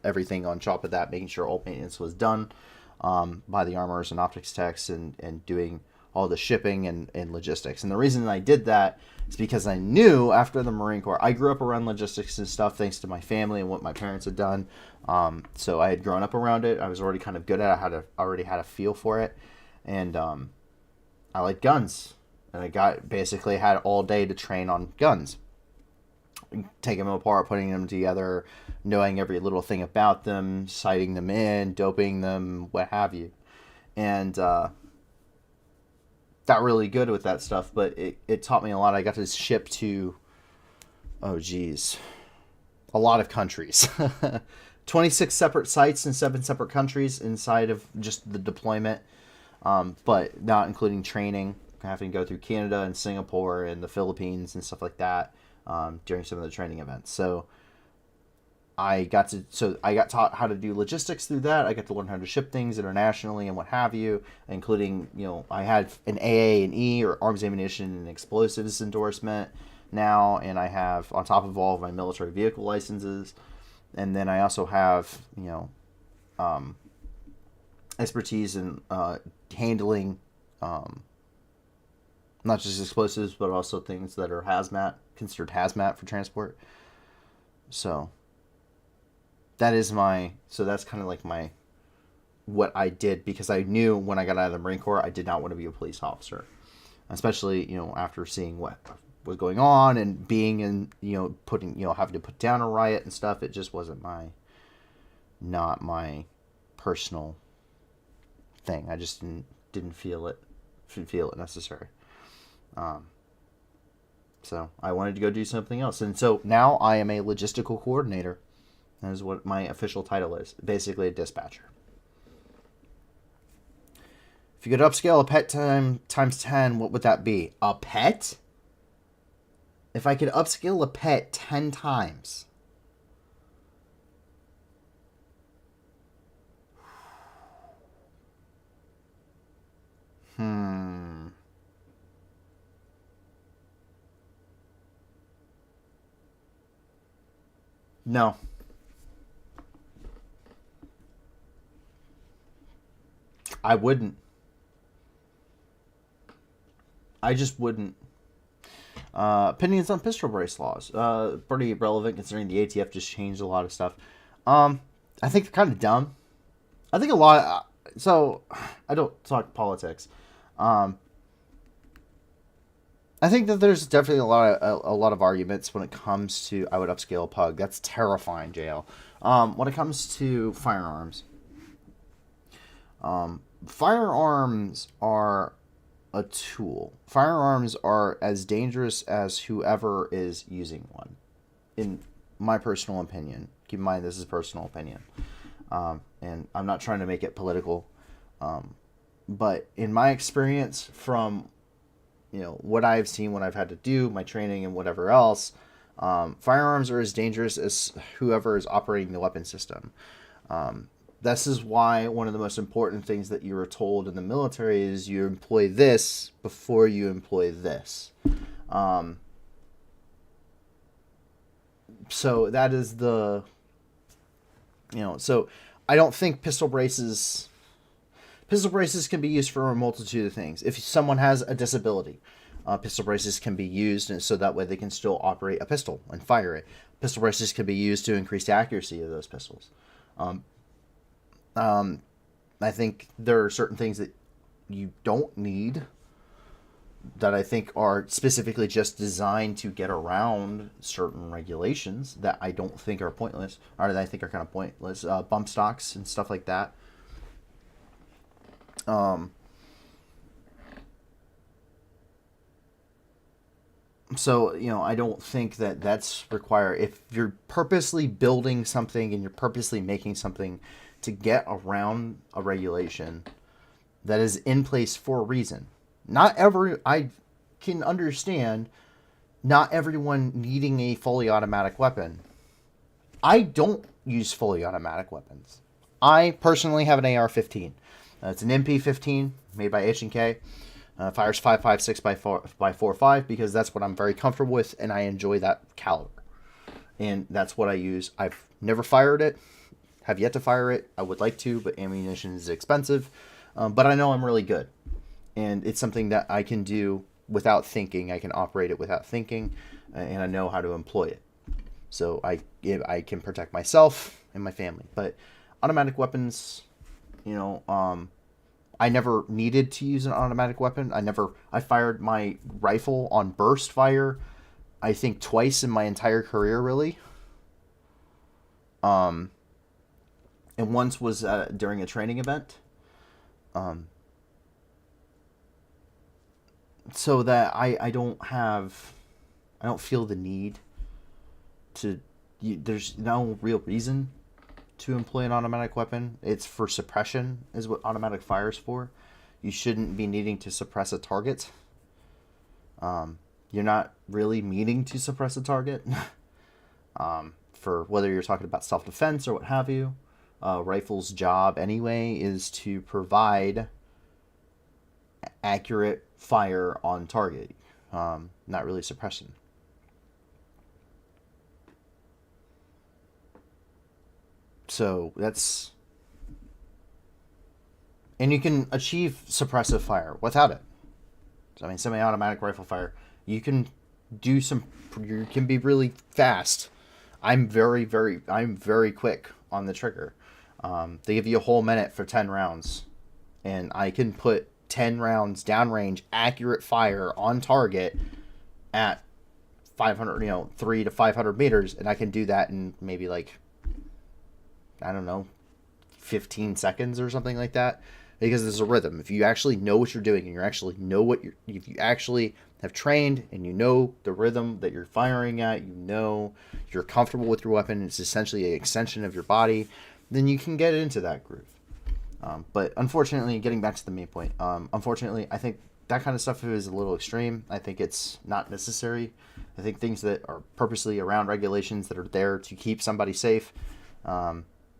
everything on top of that, making sure all maintenance was done by the armorers and optics techs, and doing all the shipping and logistics. And the reason I did that is because I knew after the Marine Corps, I grew up around logistics and stuff thanks to my family and what my parents had done. So I had grown up around it. I was already kind of good at it. I already had a feel for it. And I like guns. And I basically had all day to train on guns. Taking them apart, putting them together, knowing every little thing about them, sighting them in, doping them, what have you. And got really good with that stuff, but it taught me a lot. I got to ship to, a lot of countries. 26 separate sites in 7 separate countries inside of just the deployment, but not including training. Having to go through Canada and Singapore and the Philippines and stuff like that during some of the training events. So I got taught how to do logistics through that. I got to learn how to ship things internationally and what have you, including, I had an AA and E, or arms, ammunition, and explosives endorsement now, and I have, on top of all of my military vehicle licenses, and then I also have, expertise in handling not just explosives, but also things that are considered hazmat for transport. So that's kind of like what I did, because I knew when I got out of the Marine Corps, I did not want to be a police officer, especially, after seeing what was going on and being in, having to put down a riot and stuff. It just wasn't not my personal thing. I just didn't feel it necessary. So I wanted to go do something else. And so now I am a logistical coordinator. That is what my official title is. Basically a dispatcher. If you could upscale a pet times 10, what would that be? A pet? If I could upscale a pet 10 times. No. I wouldn't. I just wouldn't. Opinions on pistol brace laws. Pretty relevant considering the ATF just changed a lot of stuff. I think they're kind of dumb. I think a lot... so, I don't talk politics. I think that there's definitely a lot of arguments when it comes to I would upscale a pug. That's terrifying, JL. When it comes to firearms, firearms are a tool. Firearms are as dangerous as whoever is using one, in my personal opinion. Keep in mind this is personal opinion, and I'm not trying to make it political, but in my experience from what I've seen, what I've had to do, my training and whatever else, firearms are as dangerous as whoever is operating the weapon system. This is why one of the most important things that you were told in the military is you employ this before you employ this. So that is the, so I don't think pistol braces can be used for a multitude of things. If someone has a disability, pistol braces can be used, and so that way they can still operate a pistol and fire it. Pistol braces can be used to increase the accuracy of those pistols. I think there are certain things that you don't need that I think are specifically just designed to get around certain regulations that I don't think are pointless, or that I think are kind of pointless. Bump stocks and stuff like that. So, I don't think that that's required. If you're purposely building something and you're purposely making something to get around a regulation that is in place for a reason. I can understand not everyone needing a fully automatic weapon. I don't use fully automatic weapons. I personally have an AR-15. It's an MP-15 made by H&K. Fires 5.56 by 4.5 because that's what I'm very comfortable with, and I enjoy that caliber. And that's what I use. I've never fired it. Have yet to fire it. I would like to, but ammunition is expensive. But I know I'm really good. And it's something that I can do without thinking. I can operate it without thinking, and I know how to employ it. So I can protect myself and my family. But automatic weapons, I never needed to use an automatic weapon. I fired my rifle on burst fire, I think twice in my entire career, really. And once was during a training event. So that I don't feel the need to, there's no real reason to employ an automatic weapon. It's for suppression is what automatic fire is for. You shouldn't be needing to suppress a target. You're not really meaning to suppress a target. For whether you're talking about self-defense or what have you. Rifle's job anyway is to provide accurate fire on target, not really suppression. So that's, and you can achieve suppressive fire without it. So, I mean, semi-automatic rifle fire, you can be really fast. I'm very quick on the trigger. They give you a whole minute for 10 rounds, and I can put 10 rounds downrange accurate fire on target at 500, 300 to 500 meters, and I can do that in maybe like I don't know, 15 seconds or something like that, because there's a rhythm. If you actually know what you're doing and if you actually have trained and you know the rhythm that you're firing at, you know you're comfortable with your weapon, it's essentially an extension of your body, then you can get into that groove. But unfortunately, getting back to the main point, unfortunately, I think that kind of stuff is a little extreme. I think it's not necessary. I think things that are purposely around regulations that are there to keep somebody safe,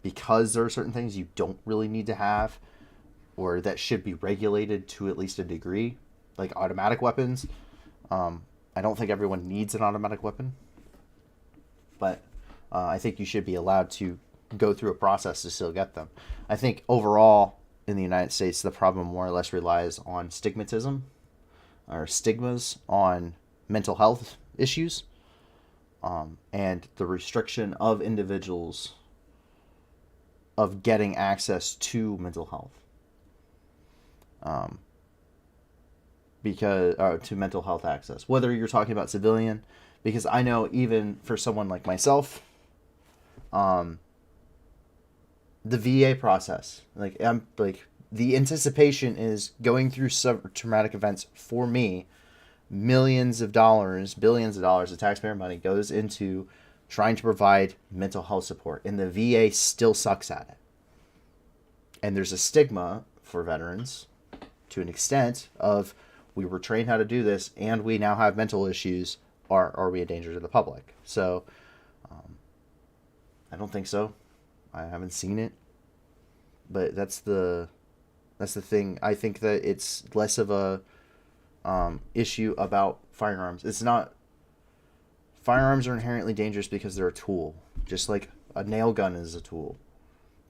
because there are certain things you don't really need to have, or that should be regulated to at least a degree, like automatic weapons. I don't think everyone needs an automatic weapon, but I think you should be allowed to go through a process to still get them. I think overall in the United States, the problem more or less relies on stigmatism or stigmas on mental health issues, and the restriction of individuals of getting access to mental health. To mental health access, whether you're talking about civilian, because I know even for someone like myself, the VA process, the anticipation is going through some traumatic events for me. Millions of dollars, billions of dollars of taxpayer money goes into trying to provide mental health support, and the VA still sucks at it. And there's a stigma for veterans to an extent of, we were trained how to do this and we now have mental issues. Are we a danger to the public? So I don't think so. I haven't seen it, but that's the thing. I think that it's less of a issue about firearms. It's not. Firearms are inherently dangerous because they're a tool, just like a nail gun is a tool,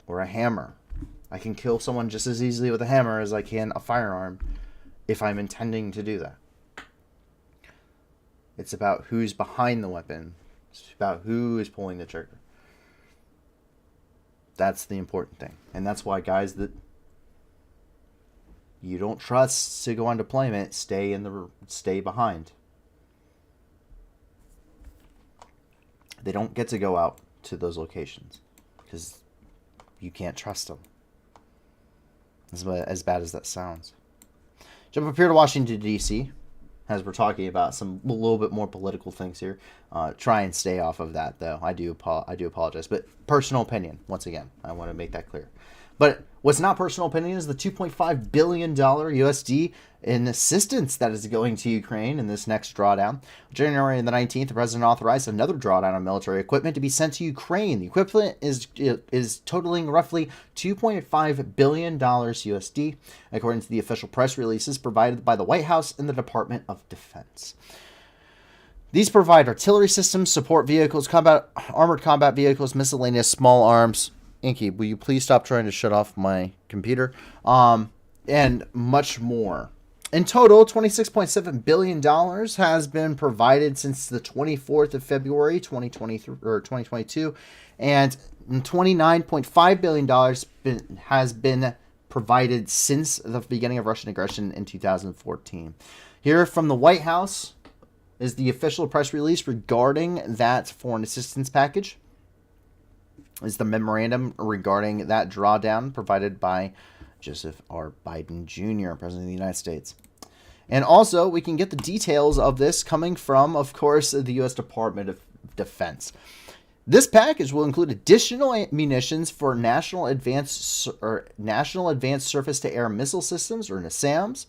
or a hammer. I can kill someone just as easily with a hammer as I can a firearm if I'm intending to do that. It's about who's behind the weapon. It's about who is pulling the trigger. That's the important thing. And that's why guys that you don't trust to go on deployment stay behind. They don't get to go out to those locations because you can't trust them. As bad as that sounds. Jump up here to Washington, D.C., as we're talking about a little bit more political things here. Try and stay off of that, though. I do apologize. But personal opinion, once again, I want to make that clear. But what's not personal opinion is the $2.5 billion USD in assistance that is going to Ukraine in this next drawdown. January the 19th, the president authorized another drawdown of military equipment to be sent to Ukraine. The equipment is totaling roughly $2.5 billion USD, according to the official press releases provided by the White House and the Department of Defense. These provide artillery systems, support vehicles, armored combat vehicles, miscellaneous small arms. Inky, will you please stop trying to shut off my computer? And much more. In total, $26.7 billion has been provided since the 24th of February, 2022, and $29.5 billion has been provided since the beginning of Russian aggression in 2014. Here from the White House is the official press release regarding that foreign assistance package. Is the memorandum regarding that drawdown provided by Joseph R. Biden Jr., President of the United States. And also, we can get the details of this coming from, of course, the U.S. Department of Defense. This package will include additional munitions for National Advanced Surface-to-Air Missile Systems, or NASAMS,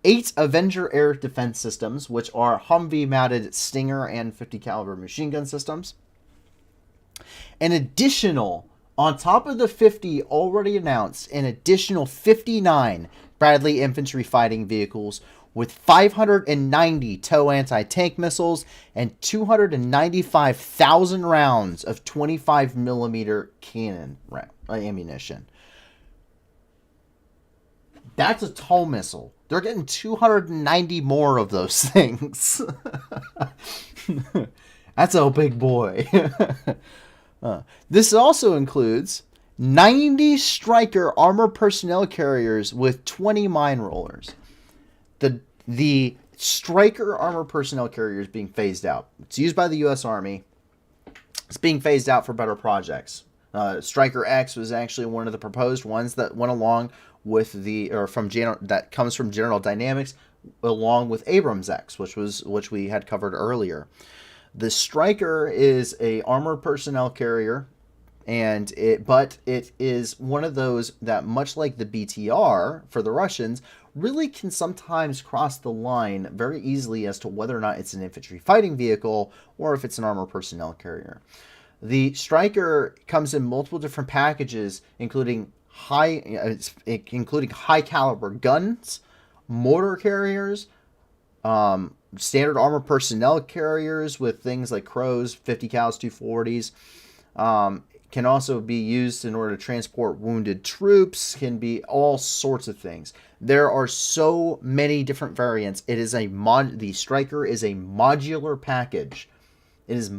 8 Avenger Air Defense Systems, which are Humvee-mounted Stinger and 50 caliber machine gun systems. An additional, on top of the 50 already announced, an additional 59 Bradley infantry fighting vehicles with 590 TOW anti-tank missiles and 295,000 rounds of 25 millimeter cannon ammunition. That's a TOW missile. They're getting 290 more of those things. That's a big boy. This also includes 90 Stryker armor personnel carriers with 20 mine rollers. The Stryker armor personnel carrier is being phased out. It's used by the U.S. Army. It's being phased out for better projects. Striker X was actually one of the proposed ones that went along with that comes from General Dynamics, along with Abrams X, which we had covered earlier. The Striker is a armored personnel carrier, but it is one of those that, much like the BTR for the Russians, really can sometimes cross the line very easily as to whether or not it's an infantry fighting vehicle or if it's an armored personnel carrier. The Striker comes in multiple different packages, including high caliber guns, mortar carriers, standard armored personnel carriers with things like Crows, 50 cals, 240s. Can also be used in order to transport wounded troops, can be all sorts of things. There are so many different variants. The Striker is a modular package. It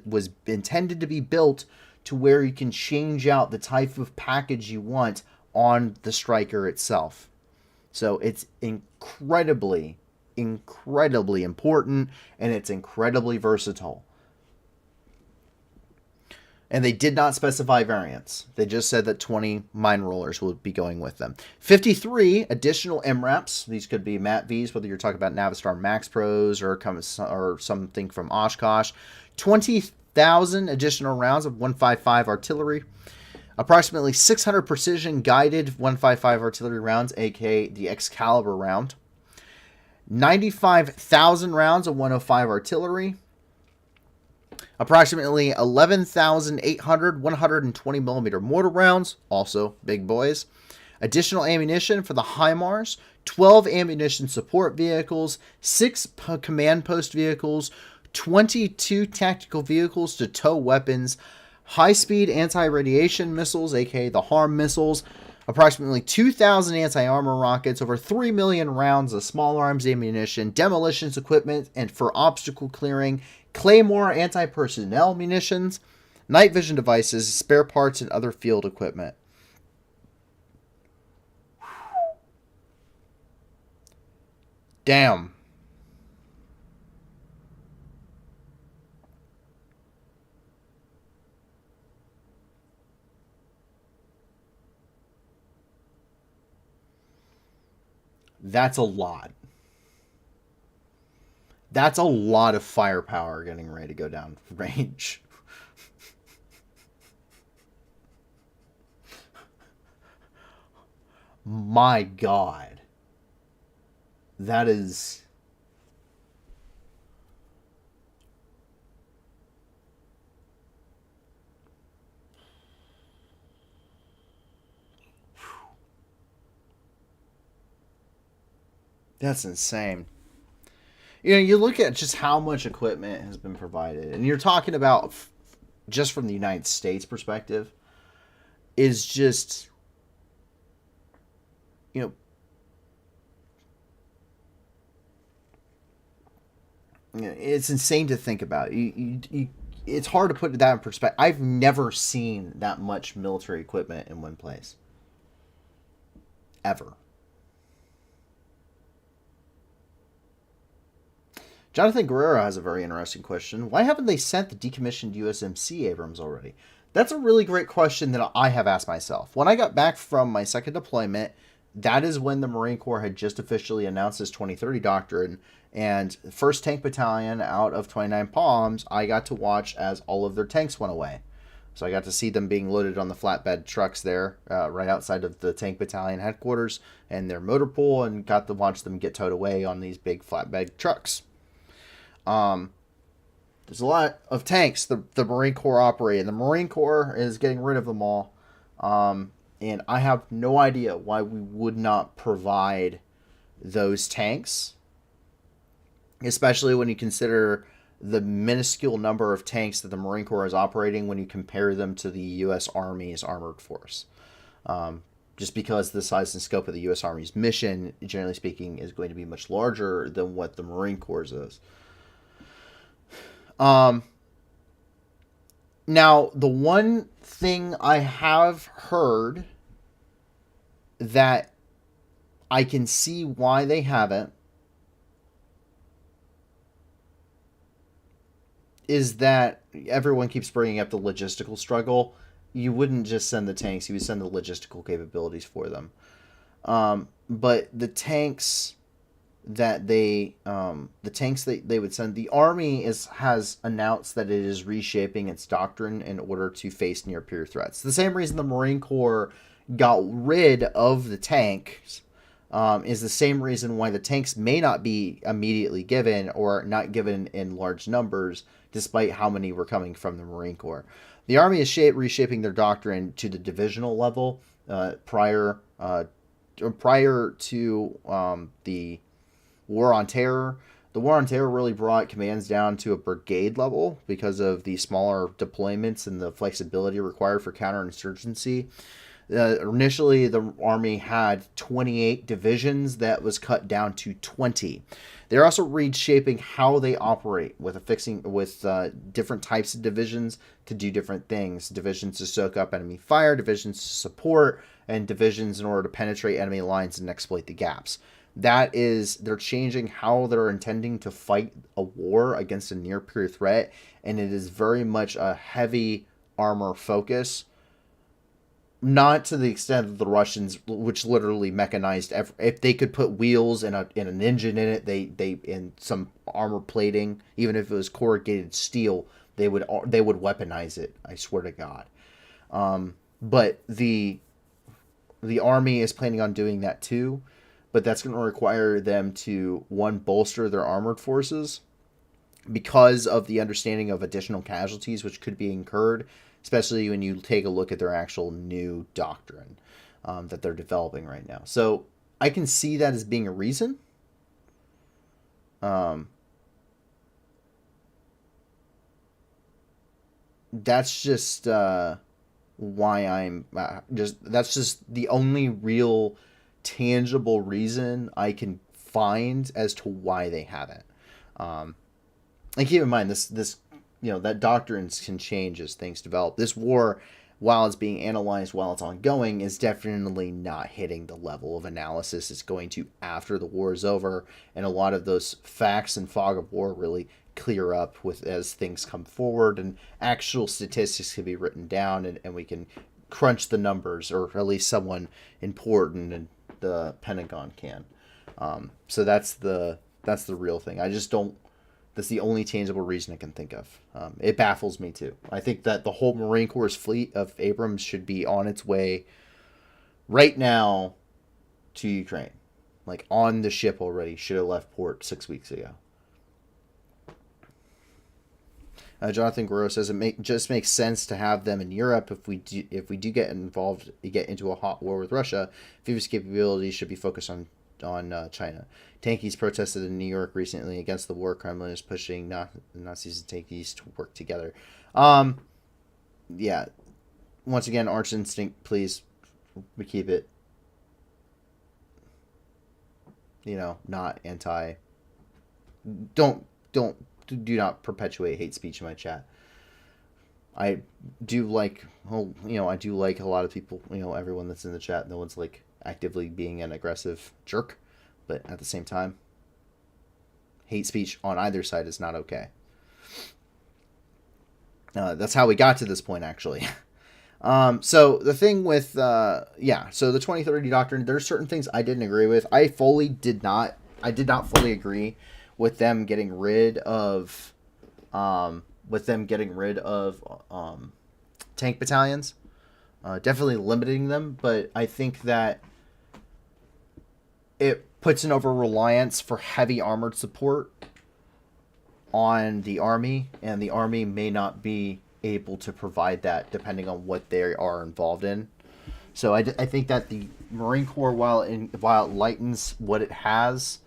was intended to be built to where you can change out the type of package you want on the Striker itself. So it's incredibly important, and it's incredibly versatile. And they did not specify variants. They just said that 20 mine rollers will be going with them. 53 additional MRAPs. These could be MAT-Vs, whether you're talking about Navistar Max Pros or something from Oshkosh. 20,000 additional rounds of 155 artillery. Approximately 600 precision-guided 155 artillery rounds, aka the Excalibur round. 95,000 rounds of 105 artillery. Approximately 11,800 120 millimeter mortar rounds, also big boys. Additional ammunition for the HIMARS, 12 ammunition support vehicles, 6 command post vehicles, 22 tactical vehicles to tow weapons, high-speed anti-radiation missiles, aka the HARM missiles, approximately 2,000 anti-armor rockets, over 3 million rounds of small arms ammunition, demolitions equipment, and for obstacle clearing, Claymore anti-personnel munitions, night vision devices, spare parts, and other field equipment. Damn. That's a lot. That's a lot of firepower getting ready to go down range. My God. That is... That's insane. You know, you look at just how much equipment has been provided, and you're talking about just from the United States perspective, is just, you know, it's insane to think about. It's hard to put that in perspective. I've never seen that much military equipment in one place. Ever. Jonathan Guerrero has a very interesting question. Why haven't they sent the decommissioned USMC Abrams already? That's a really great question that I have asked myself. When I got back from my second deployment, that is when the Marine Corps had just officially announced its 2030 doctrine, and 1st Tank Battalion out of 29 Palms, I got to watch as all of their tanks went away. So I got to see them being loaded on the flatbed trucks there, right outside of the Tank Battalion headquarters and their motor pool, and got to watch them get towed away on these big flatbed trucks. There's a lot of tanks the Marine Corps operate. The Marine Corps is getting rid of them all. And I have no idea why we would not provide those tanks, especially when you consider the minuscule number of tanks that the Marine Corps is operating when you compare them to the U.S. Army's armored force. Just because the size and scope of the U.S. Army's mission, generally speaking, is going to be much larger than what the Marine Corps is. Now, the one thing I have heard that I can see why they haven't is that everyone keeps bringing up the logistical struggle. you wouldn't just send the tanks, you would send the logistical capabilities for them. But the tanks that they would send, the Army has announced that it is reshaping its doctrine in order to face near peer threats. The same reason the Marine Corps got rid of the tanks is the same reason why the tanks may not be immediately given, or not given in large numbers, despite how many were coming from the Marine Corps. The Army is reshaping their doctrine to the divisional level prior to the War on Terror. The War on Terror really brought commands down to a brigade level because of the smaller deployments and the flexibility required for counterinsurgency. Initially, the Army had 28 divisions. That was cut down to 20. They're also reshaping how they operate with different types of divisions to do different things. Divisions to soak up enemy fire, divisions to support, and divisions in order to penetrate enemy lines and exploit the gaps. They're changing how they're intending to fight a war against a near peer threat, and it is very much a heavy armor focus. Not to the extent of the Russians, which literally mechanized. If they could put wheels and an engine in it, they in some armor plating, even if it was corrugated steel, they would weaponize it. I swear to God. But the Army is planning on doing that too, but that's going to require them to, one, bolster their armored forces because of the understanding of additional casualties which could be incurred, especially when you take a look at their actual new doctrine that they're developing right now. So I can see that as being a reason. That's just why I'm that's just the only real tangible reason I can find as to why they haven't. And keep in mind, this that doctrines can change as things develop. This war, while it's being analyzed, while it's ongoing, is definitely not hitting the level of analysis it's going to after the war is over, and a lot of those facts and fog of war really clear up as things come forward, and actual statistics can be written down, and we can crunch the numbers, or at least someone important in the Pentagon can. So that's the real thing. I just don't. That's the only tangible reason I can think of. It baffles me too. I think that the whole Marine Corps' fleet of Abrams should be on its way right now to Ukraine. Like on the ship already. Should have left port 6 weeks ago. Jonathan Guerrero says it just makes sense to have them in Europe if we do get into a hot war with Russia. Phoebus capabilities should be focused on China. Tankies protested in New York recently against the war. Kremlin is pushing Nazis and tankies to work together. Yeah. Once again, Arch Instinct, please, we keep it, not anti. Do not perpetuate hate speech in my chat. I do like, I do like a lot of people, everyone that's in the chat. No one's like actively being an aggressive jerk, but at the same time, hate speech on either side is not okay. That's how we got to this point, actually. So the thing with, so the 2030 doctrine, there's certain things I didn't agree with. I did not fully agree with them getting rid of, tank battalions. Definitely limiting them, but I think that it puts an over-reliance for heavy armored support on the Army, and the Army may not be able to provide that depending on what they are involved in. So I think that the Marine Corps, while it lightens what it has,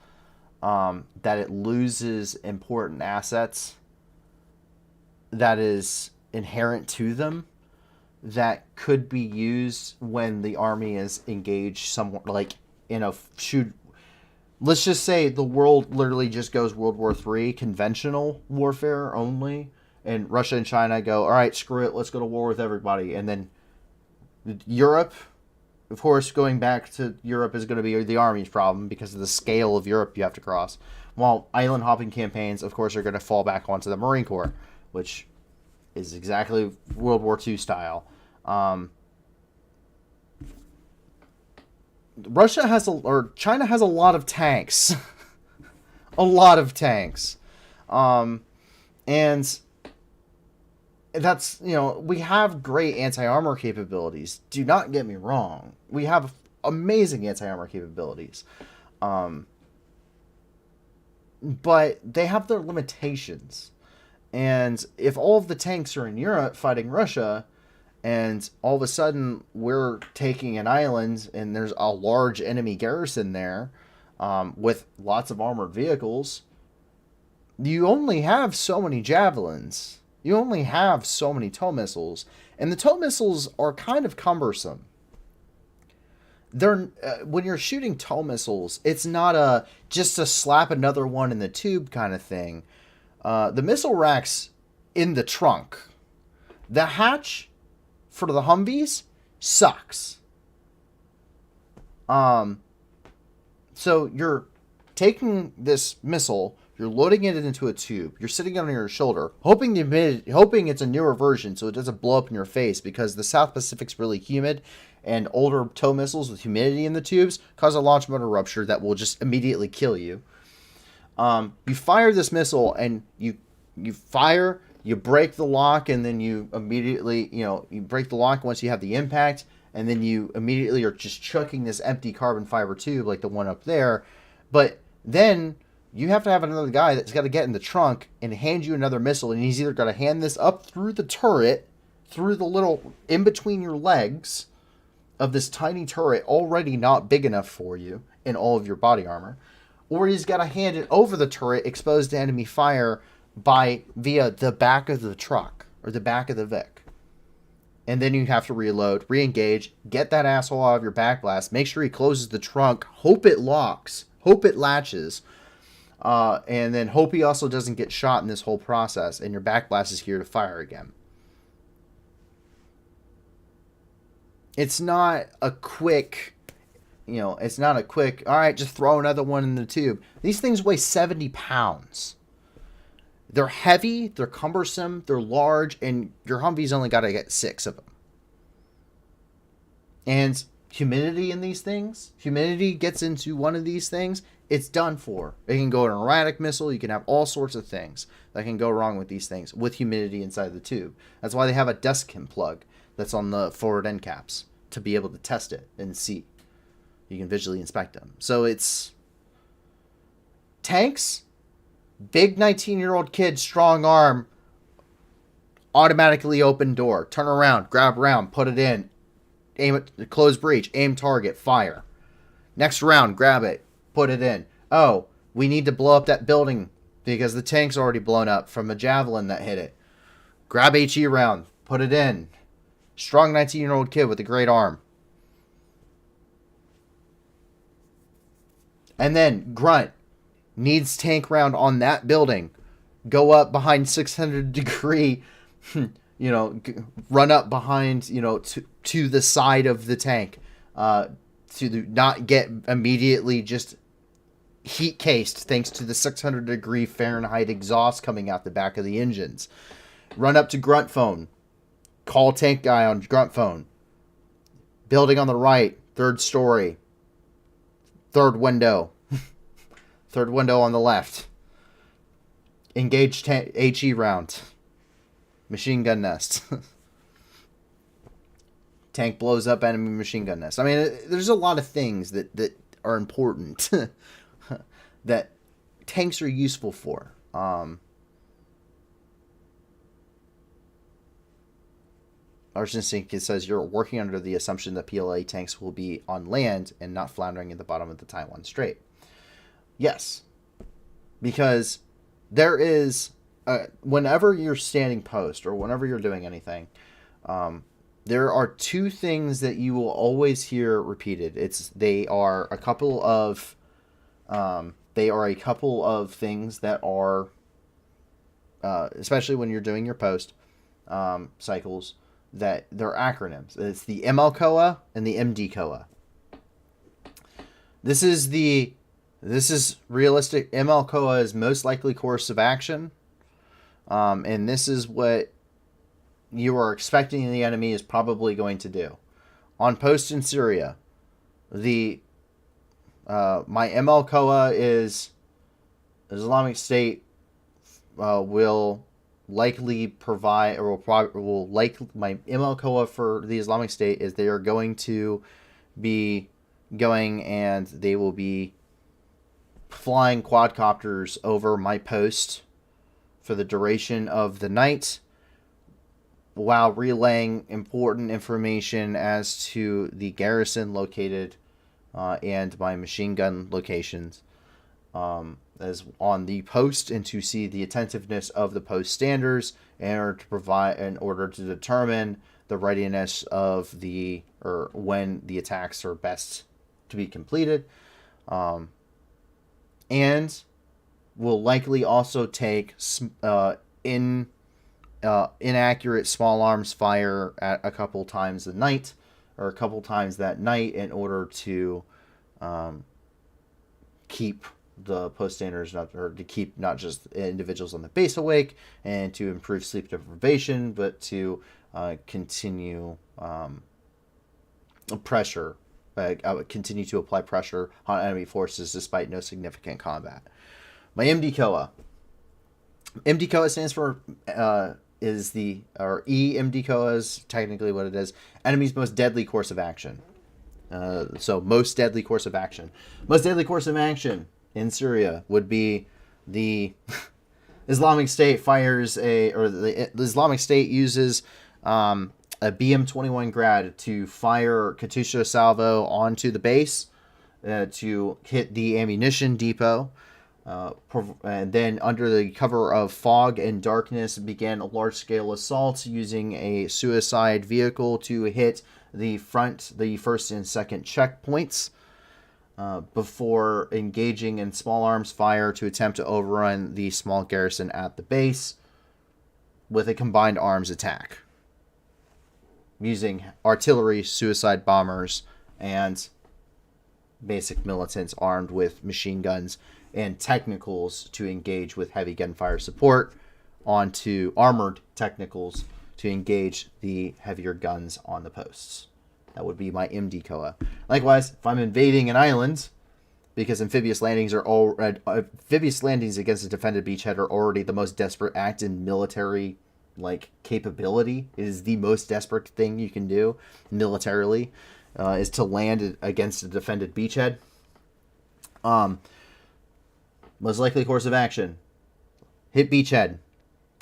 that it loses important assets that is inherent to them that could be used when the Army is engaged somewhere, like in a shoot. Let's just say the world literally just goes World War III, conventional warfare only, and Russia and China go, all right, screw it, let's go to war with everybody. And then Europe, of course, going back to Europe is going to be the Army's problem because of the scale of Europe you have to cross. While island hopping campaigns, of course, are going to fall back onto the Marine Corps, which is exactly World War II style. China has a lot of tanks. A lot of tanks. And that's, we have great anti-armor capabilities. Do not get me wrong. We have amazing anti-armor capabilities. But they have their limitations. And if all of the tanks are in Europe fighting Russia, and all of a sudden we're taking an island and there's a large enemy garrison there, with lots of armored vehicles, you only have so many javelins. You only have so many tow missiles. And the tow missiles are kind of cumbersome. They're when you're shooting tow missiles, it's not just to slap another one in the tube kind of thing. The missile rack's in the trunk. The hatch for the Humvees sucks. So you're taking this missile, you're loading it into a tube, you're sitting on your shoulder, hoping it's a newer version so it doesn't blow up in your face, because the South Pacific's really humid, and older tow missiles with humidity in the tubes cause a launch motor rupture that will just immediately kill you. You fire this missile, and you fire, you break the lock, and then you immediately, you break the lock once you have the impact, and then you immediately are just chucking this empty carbon fiber tube like the one up there. But then you have to have another guy that's got to get in the trunk and hand you another missile, and he's either got to hand this up through the turret, through the little in between your legs of this tiny turret already not big enough for you in all of your body armor, or he's got to hand it over the turret exposed to enemy fire via the back of the truck or the back of the Vic. And then you have to reload, re-engage, get that asshole out of your backblast, make sure he closes the trunk, hope it locks, hope it latches, and then hope he also doesn't get shot in this whole process, and your backblast is here to fire again. It's not a quick, all right, just throw another one in the tube. These things weigh 70 pounds. They're heavy, they're cumbersome, they're large, and your Humvee's only got to get 6 of them. And humidity in these things, humidity gets into one of these things, it's done for. It can go an erratic missile, you can have all sorts of things that can go wrong with these things with humidity inside the tube. That's why they have a desiccant plug that's on the forward end caps to be able to test it and see. You can visually inspect them. So it's tanks. Big 19-year-old kid, strong arm, automatically open door. Turn around, grab round, put it in, aim it, close breech, aim target, fire. Next round, grab it, put it in. Oh, we need to blow up that building because the tank's already blown up from a javelin that hit it. Grab HE round, put it in. Strong 19-year-old kid with a great arm. And then, grunt. Needs tank round on that building. Go up behind 600 degree, run up behind, to the side of the tank, to not get immediately just heat cased thanks to the 600 degree Fahrenheit exhaust coming out the back of the engines. Run up to grunt phone. Call tank guy on grunt phone. Building on the right, 3rd story. 3rd window. 3rd window on the left. Engage HE round. Machine gun nest. Tank blows up enemy machine gun nest. I mean, there's a lot of things that are important that tanks are useful for. Argentine says you're working under the assumption that PLA tanks will be on land and not floundering at the bottom of the Taiwan Strait. Yes, because there is, whenever you're standing post or whenever you're doing anything, there are 2 things that you will always hear repeated. They are a couple of things that are, especially when you're doing your post cycles, that they're acronyms. It's the MLCOA and the MDCOA. This is realistic. MLCOA is most likely course of action. And this is what you are expecting the enemy is probably going to do. On post in Syria, my ML-COA is Islamic State will likely provide, or my ML-COA for the Islamic State is they are going to be going and they will be flying quadcopters over my post for the duration of the night, while relaying important information as to the garrison located and my machine gun locations as on the post, and to see the attentiveness of the post standers in order to determine the readiness of or when the attacks are best to be completed, and will likely also take inaccurate small arms fire at a couple times a night, or a couple times that night, in order to keep the post standers to keep not just individuals on the base awake and to improve sleep deprivation, but to continue continue to apply pressure on enemy forces despite no significant combat. My MD-COA. MD-COA stands for EMD-COA is technically what it is. Enemy's most deadly course of action. So most deadly course of action. Most deadly course of action in Syria would be the Islamic State the Islamic State uses a BM-21 Grad to fire Katyusha salvo onto the base to hit the ammunition depot. And then under the cover of fog and darkness began a large-scale assault using a suicide vehicle to hit the first and second checkpoints before engaging in small arms fire to attempt to overrun the small garrison at the base with a combined arms attack using artillery, suicide bombers, and basic militants armed with machine guns and technicals to engage with heavy gunfire support onto armored technicals to engage the heavier guns on the posts. That would be my MD-COA. Likewise, if I'm invading an island, because amphibious landings against a defended beachhead are already the most desperate act in military capability. It is the most desperate thing you can do militarily, is to land against a defended beachhead. Most likely course of action: hit beachhead,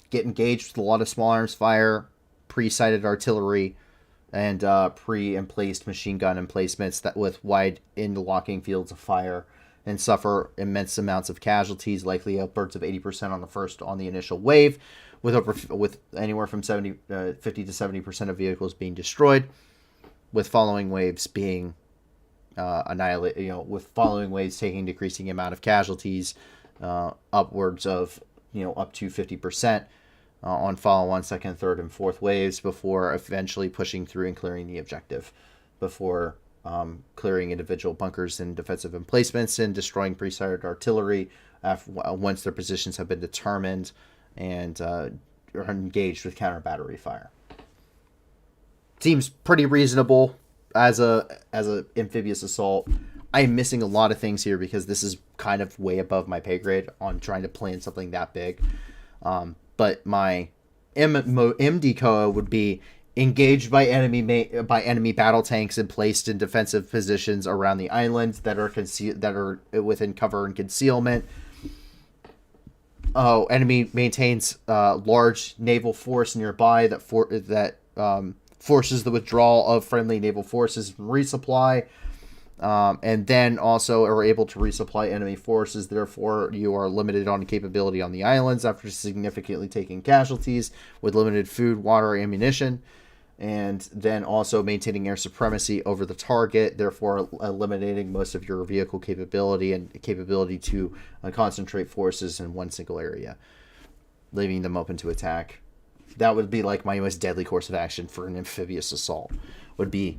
get engaged with a lot of small arms fire, pre-sighted artillery, and pre and placed machine gun emplacements that with wide interlocking fields of fire, and suffer immense amounts of casualties, likely upwards of 80% on the initial wave, with anywhere from 50 to 70% of vehicles being destroyed, with following waves being annihilated. With following waves taking decreasing amount of casualties, upwards of up to 50%. On follow-on, second, third, and fourth waves, before eventually pushing through and clearing the objective, before clearing individual bunkers and defensive emplacements and destroying pre-sighted artillery once their positions have been determined and are engaged with counter-battery fire. Seems pretty reasonable as a amphibious assault. I'm missing a lot of things here because this is kind of way above my pay grade on trying to plan something that big. But my MD-COA would be engaged by enemy battle tanks and placed in defensive positions around the island that are within cover and concealment. Enemy maintains large naval force nearby that forces the withdrawal of friendly naval forces and resupply. And then also are able to resupply enemy forces. Therefore, you are limited on capability on the islands after significantly taking casualties, with limited food, water, ammunition, and then also maintaining air supremacy over the target, therefore eliminating most of your vehicle capability and capability to concentrate forces in one single area, leaving them open to attack. That would be like my most deadly course of action for an amphibious assault. Would be,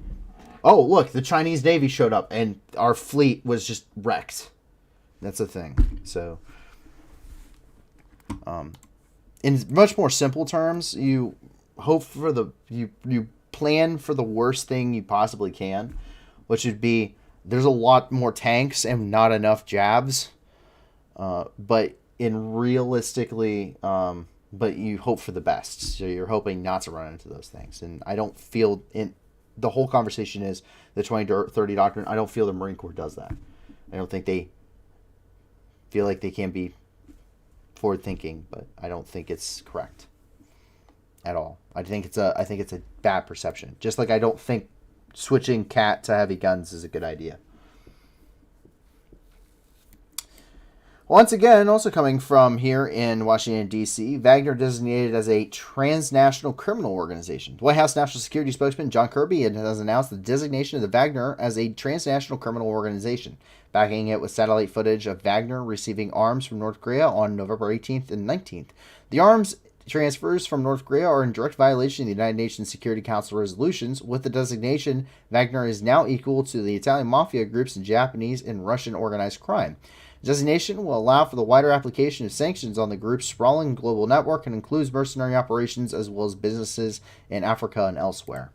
oh, look, the Chinese Navy showed up and our fleet was just wrecked. That's a thing. So, in much more simple terms, hope for you plan for the worst thing you possibly can, which would be there's a lot more tanks and not enough jabs. But you hope for the best. So you're hoping not to run into those things. And I don't feel the whole conversation is the 2030 doctrine. I don't feel the Marine Corps does that. I don't think they feel like they can be forward thinking, but I don't think it's correct at all. I think it's a bad perception. Just like I don't think switching CAT to heavy guns is a good idea. Once again, also coming from here in Washington, D.C., Wagner designated as a transnational criminal organization. The White House National Security spokesman John Kirby has announced the designation of the Wagner as a transnational criminal organization, backing it with satellite footage of Wagner receiving arms from North Korea on November 18th and 19th. The arms transfers from North Korea are in direct violation of the United Nations Security Council resolutions. With the designation, Wagner is now equal to the Italian mafia groups and Japanese and Russian organized crime. Designation will allow for the wider application of sanctions on the group's sprawling global network and includes mercenary operations as well as businesses in Africa and elsewhere.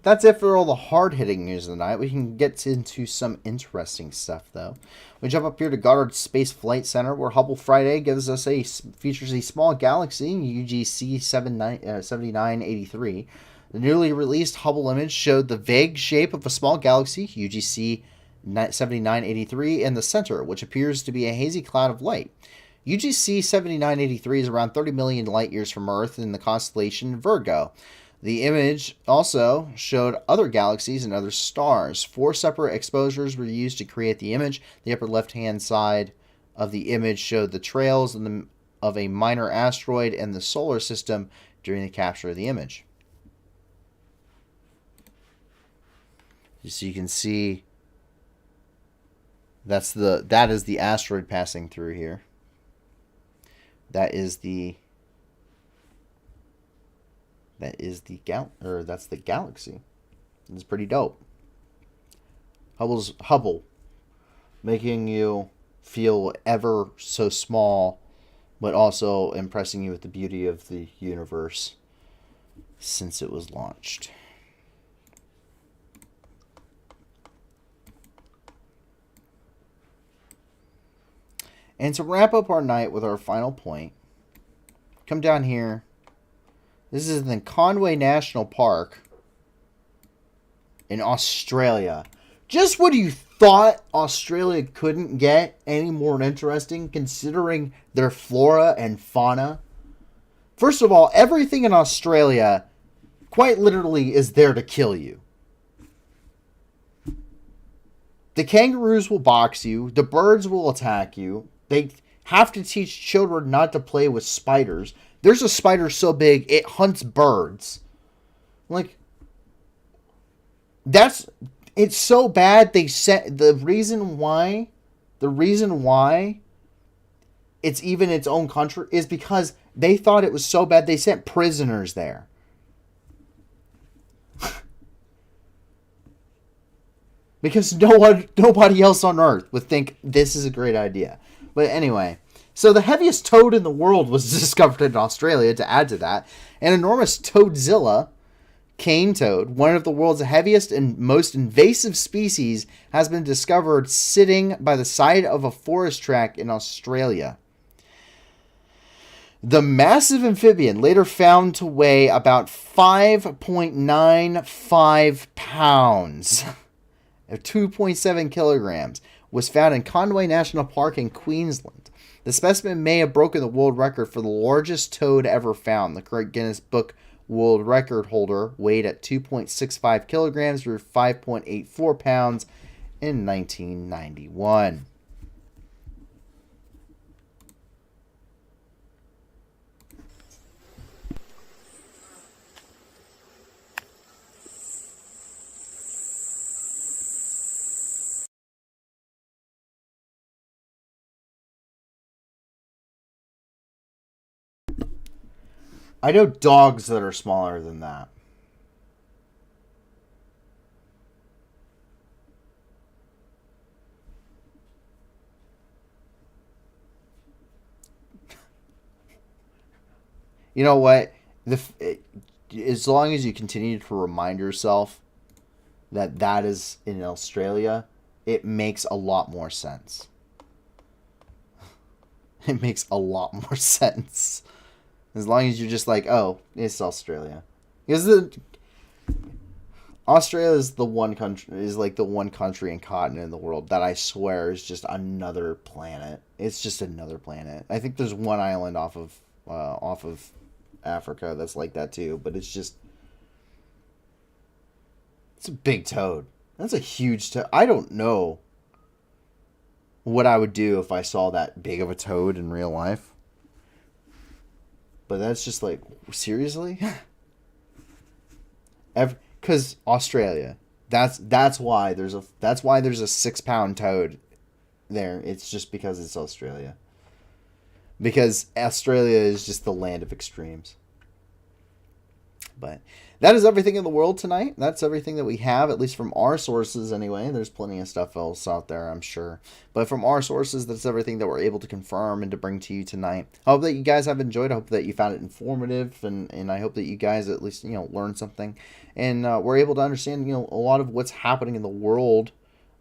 That's it for all the hard-hitting news of the night. We can get into some interesting stuff, though. We jump up here to Goddard Space Flight Center, where Hubble Friday features a small galaxy, UGC 7983. The newly released Hubble image showed the vague shape of a small galaxy, UGC 7983, in the center, which appears to be a hazy cloud of light. UGC 7983 is around 30 million light-years from Earth in the constellation Virgo. The image also showed other galaxies and other stars. 4 separate exposures were used to create the image. The upper left-hand side of the image showed the trails of a minor asteroid in the solar system during the capture of the image. So you can see that is the asteroid passing through here. That's the galaxy. It's pretty dope. Hubble, making you feel ever so small, but also impressing you with the beauty of the universe since it was launched. And to wrap up our night with our final point, come down here. This is in Conway National Park in Australia. Just when you thought Australia couldn't get any more interesting considering their flora and fauna. First of all, everything in Australia quite literally is there to kill you. The kangaroos will box you. The birds will attack you. They have to teach children not to play with spiders. There's a spider so big, it hunts birds. Like, it's so bad they said the reason why it's even its own country is because they thought it was so bad they sent prisoners there. Because nobody else on Earth would think this is a great idea. But anyway, so the heaviest toad in the world was discovered in Australia. To add to that, an enormous toadzilla, cane toad, one of the world's heaviest and most invasive species, has been discovered sitting by the side of a forest track in Australia. The massive amphibian, later found to weigh about 5.95 pounds, 2.7 kilograms, was found in Conway National Park in Queensland. The specimen may have broken the world record for the largest toad ever found. The current Guinness Book World Record holder weighed at 2.65 kilograms or 5.84 pounds in 1991. I know dogs that are smaller than that. You know what? As long as you continue to remind yourself that that is in Australia, it makes a lot more sense. It makes a lot more sense. As long as you're just like, oh, it's Australia. Because Australia is the one country, is like the one country and continent in the world that I swear is just another planet. It's just another planet. I think there's one island off of Africa that's like that too, but it's a big toad. That's a huge toad. I don't know what I would do if I saw that big of a toad in real life. But that's just like, seriously? Because Australia, that's why there's a 6-pound toad there. It's just because it's Australia. Because Australia is just the land of extremes. But that is everything in the world tonight. That's everything that we have, at least from our sources anyway. There's plenty of stuff else out there, I'm sure. But from our sources, that's everything that we're able to confirm and to bring to you tonight. I hope that you guys have enjoyed. I hope that you found it informative. And I hope that you guys at least, learned something. And we're able to understand, a lot of what's happening in the world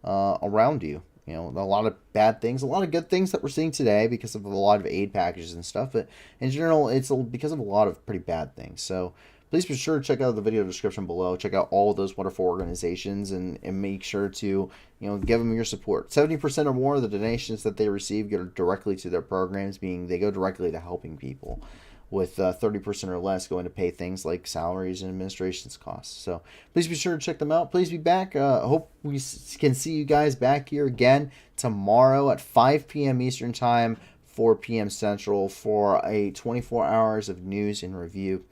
around you. A lot of bad things, a lot of good things that we're seeing today because of a lot of aid packages and stuff. But in general, it's because of a lot of pretty bad things. So please be sure to check out the video description below. Check out all of those wonderful organizations and make sure to, give them your support. 70% or more of the donations that they receive go directly to their programs, meaning they go directly to helping people, with 30% or less going to pay things like salaries and administration's costs. So please be sure to check them out. Please be back. I hope we can see you guys back here again tomorrow at 5 p.m. Eastern Time, 4 p.m. Central for a 24 hours of news and review.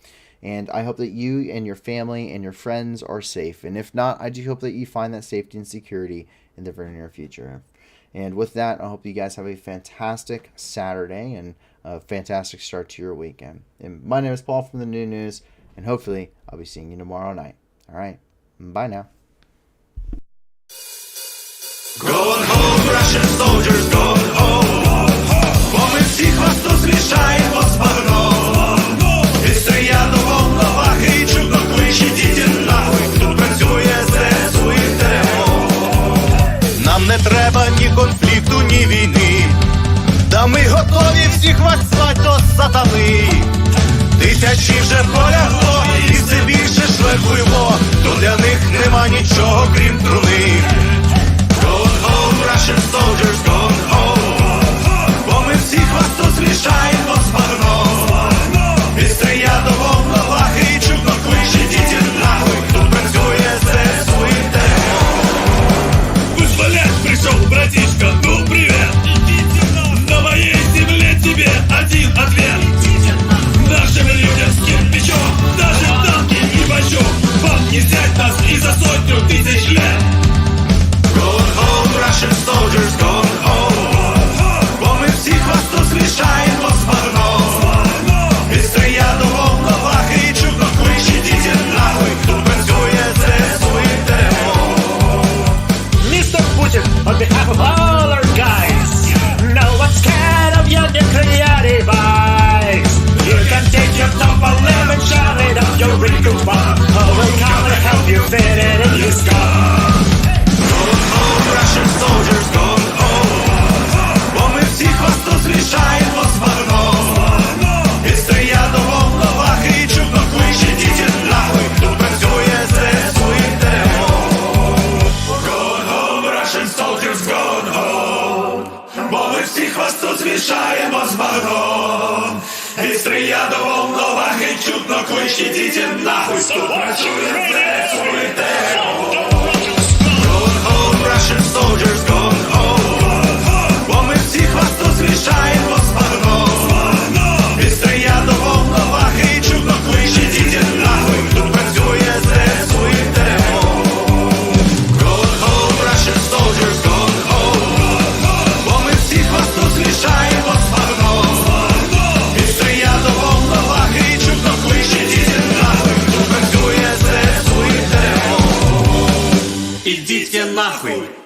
And I hope that you and your family and your friends are safe. And if not, I do hope that you find that safety and security in the very near future. And with that, I hope you guys have a fantastic Saturday and a fantastic start to your weekend. And my name is Paul from the New News, and hopefully I'll be seeing you tomorrow night. All right, bye now. Going home, Russian soldiers, going home. Бо ми всіх вас тут змішаємо з багном. І стоять до волноваги, і чудно кличе діти нахуй. Тут працює ЗСУ і ТМО. Нам не треба ні конфлікту, ні війни. Та ми готові всіх вас звать до сатани. Тисячі вже полягло, і все більше шлейфуйло. То для них нема нічого, крім труни. Going home, Russian soldiers, going home. Бо ми всіх вас тут змішаємо з багном. І стоять до волноваги, і чудно кличе діти нахуй. Тут працює ЗСУ і ТМО. Вызволять пришел, братишка, ну привет. На моей земле тебе один ответ. Нашим людям с кирпичом, даже танки и бочок. Вам не взять нас и за 100 тысяч лет. Going home, Russian soldiers, going home. Бо ми всіх вас тут змішаємо з багном. І стоять до волноваги, і чудно кличе діти нахуй. Тут працює ЗСУ і ТМО. Mr. Putin, on behalf of all our guys, no one's scared of your nuclear device. You can take your Tompa lemon, shove it up your wrinkled bum. Oh, we'll come to help you fit it in your skull. Going home, Russian soldiers, going home. Бо ми всіх вас тут змішаємо з багном. І стоять до волноваги, і чудно кличе діти нахуй. Тут працює ЗСУ і ТМО. Going home, Russian soldiers, going home. Бо ми всіх вас тут змішаємо з багном. І стріля до волноваги, чутно кличе діти нахуй. Тут працює ЗСУ і ТМО. Going home, Russian soldiers, going home. Бо ми всіх вас тут змішаємо з багном. І стріля до волноваги, чутно кличе діти нахуй. Тут працює ЗСУ і ТМО. Going home, Russian soldiers, going home. Бо ми всіх вас тут змішаємо з багном. І стріля до волноваги, чутно кличе идите нахуй!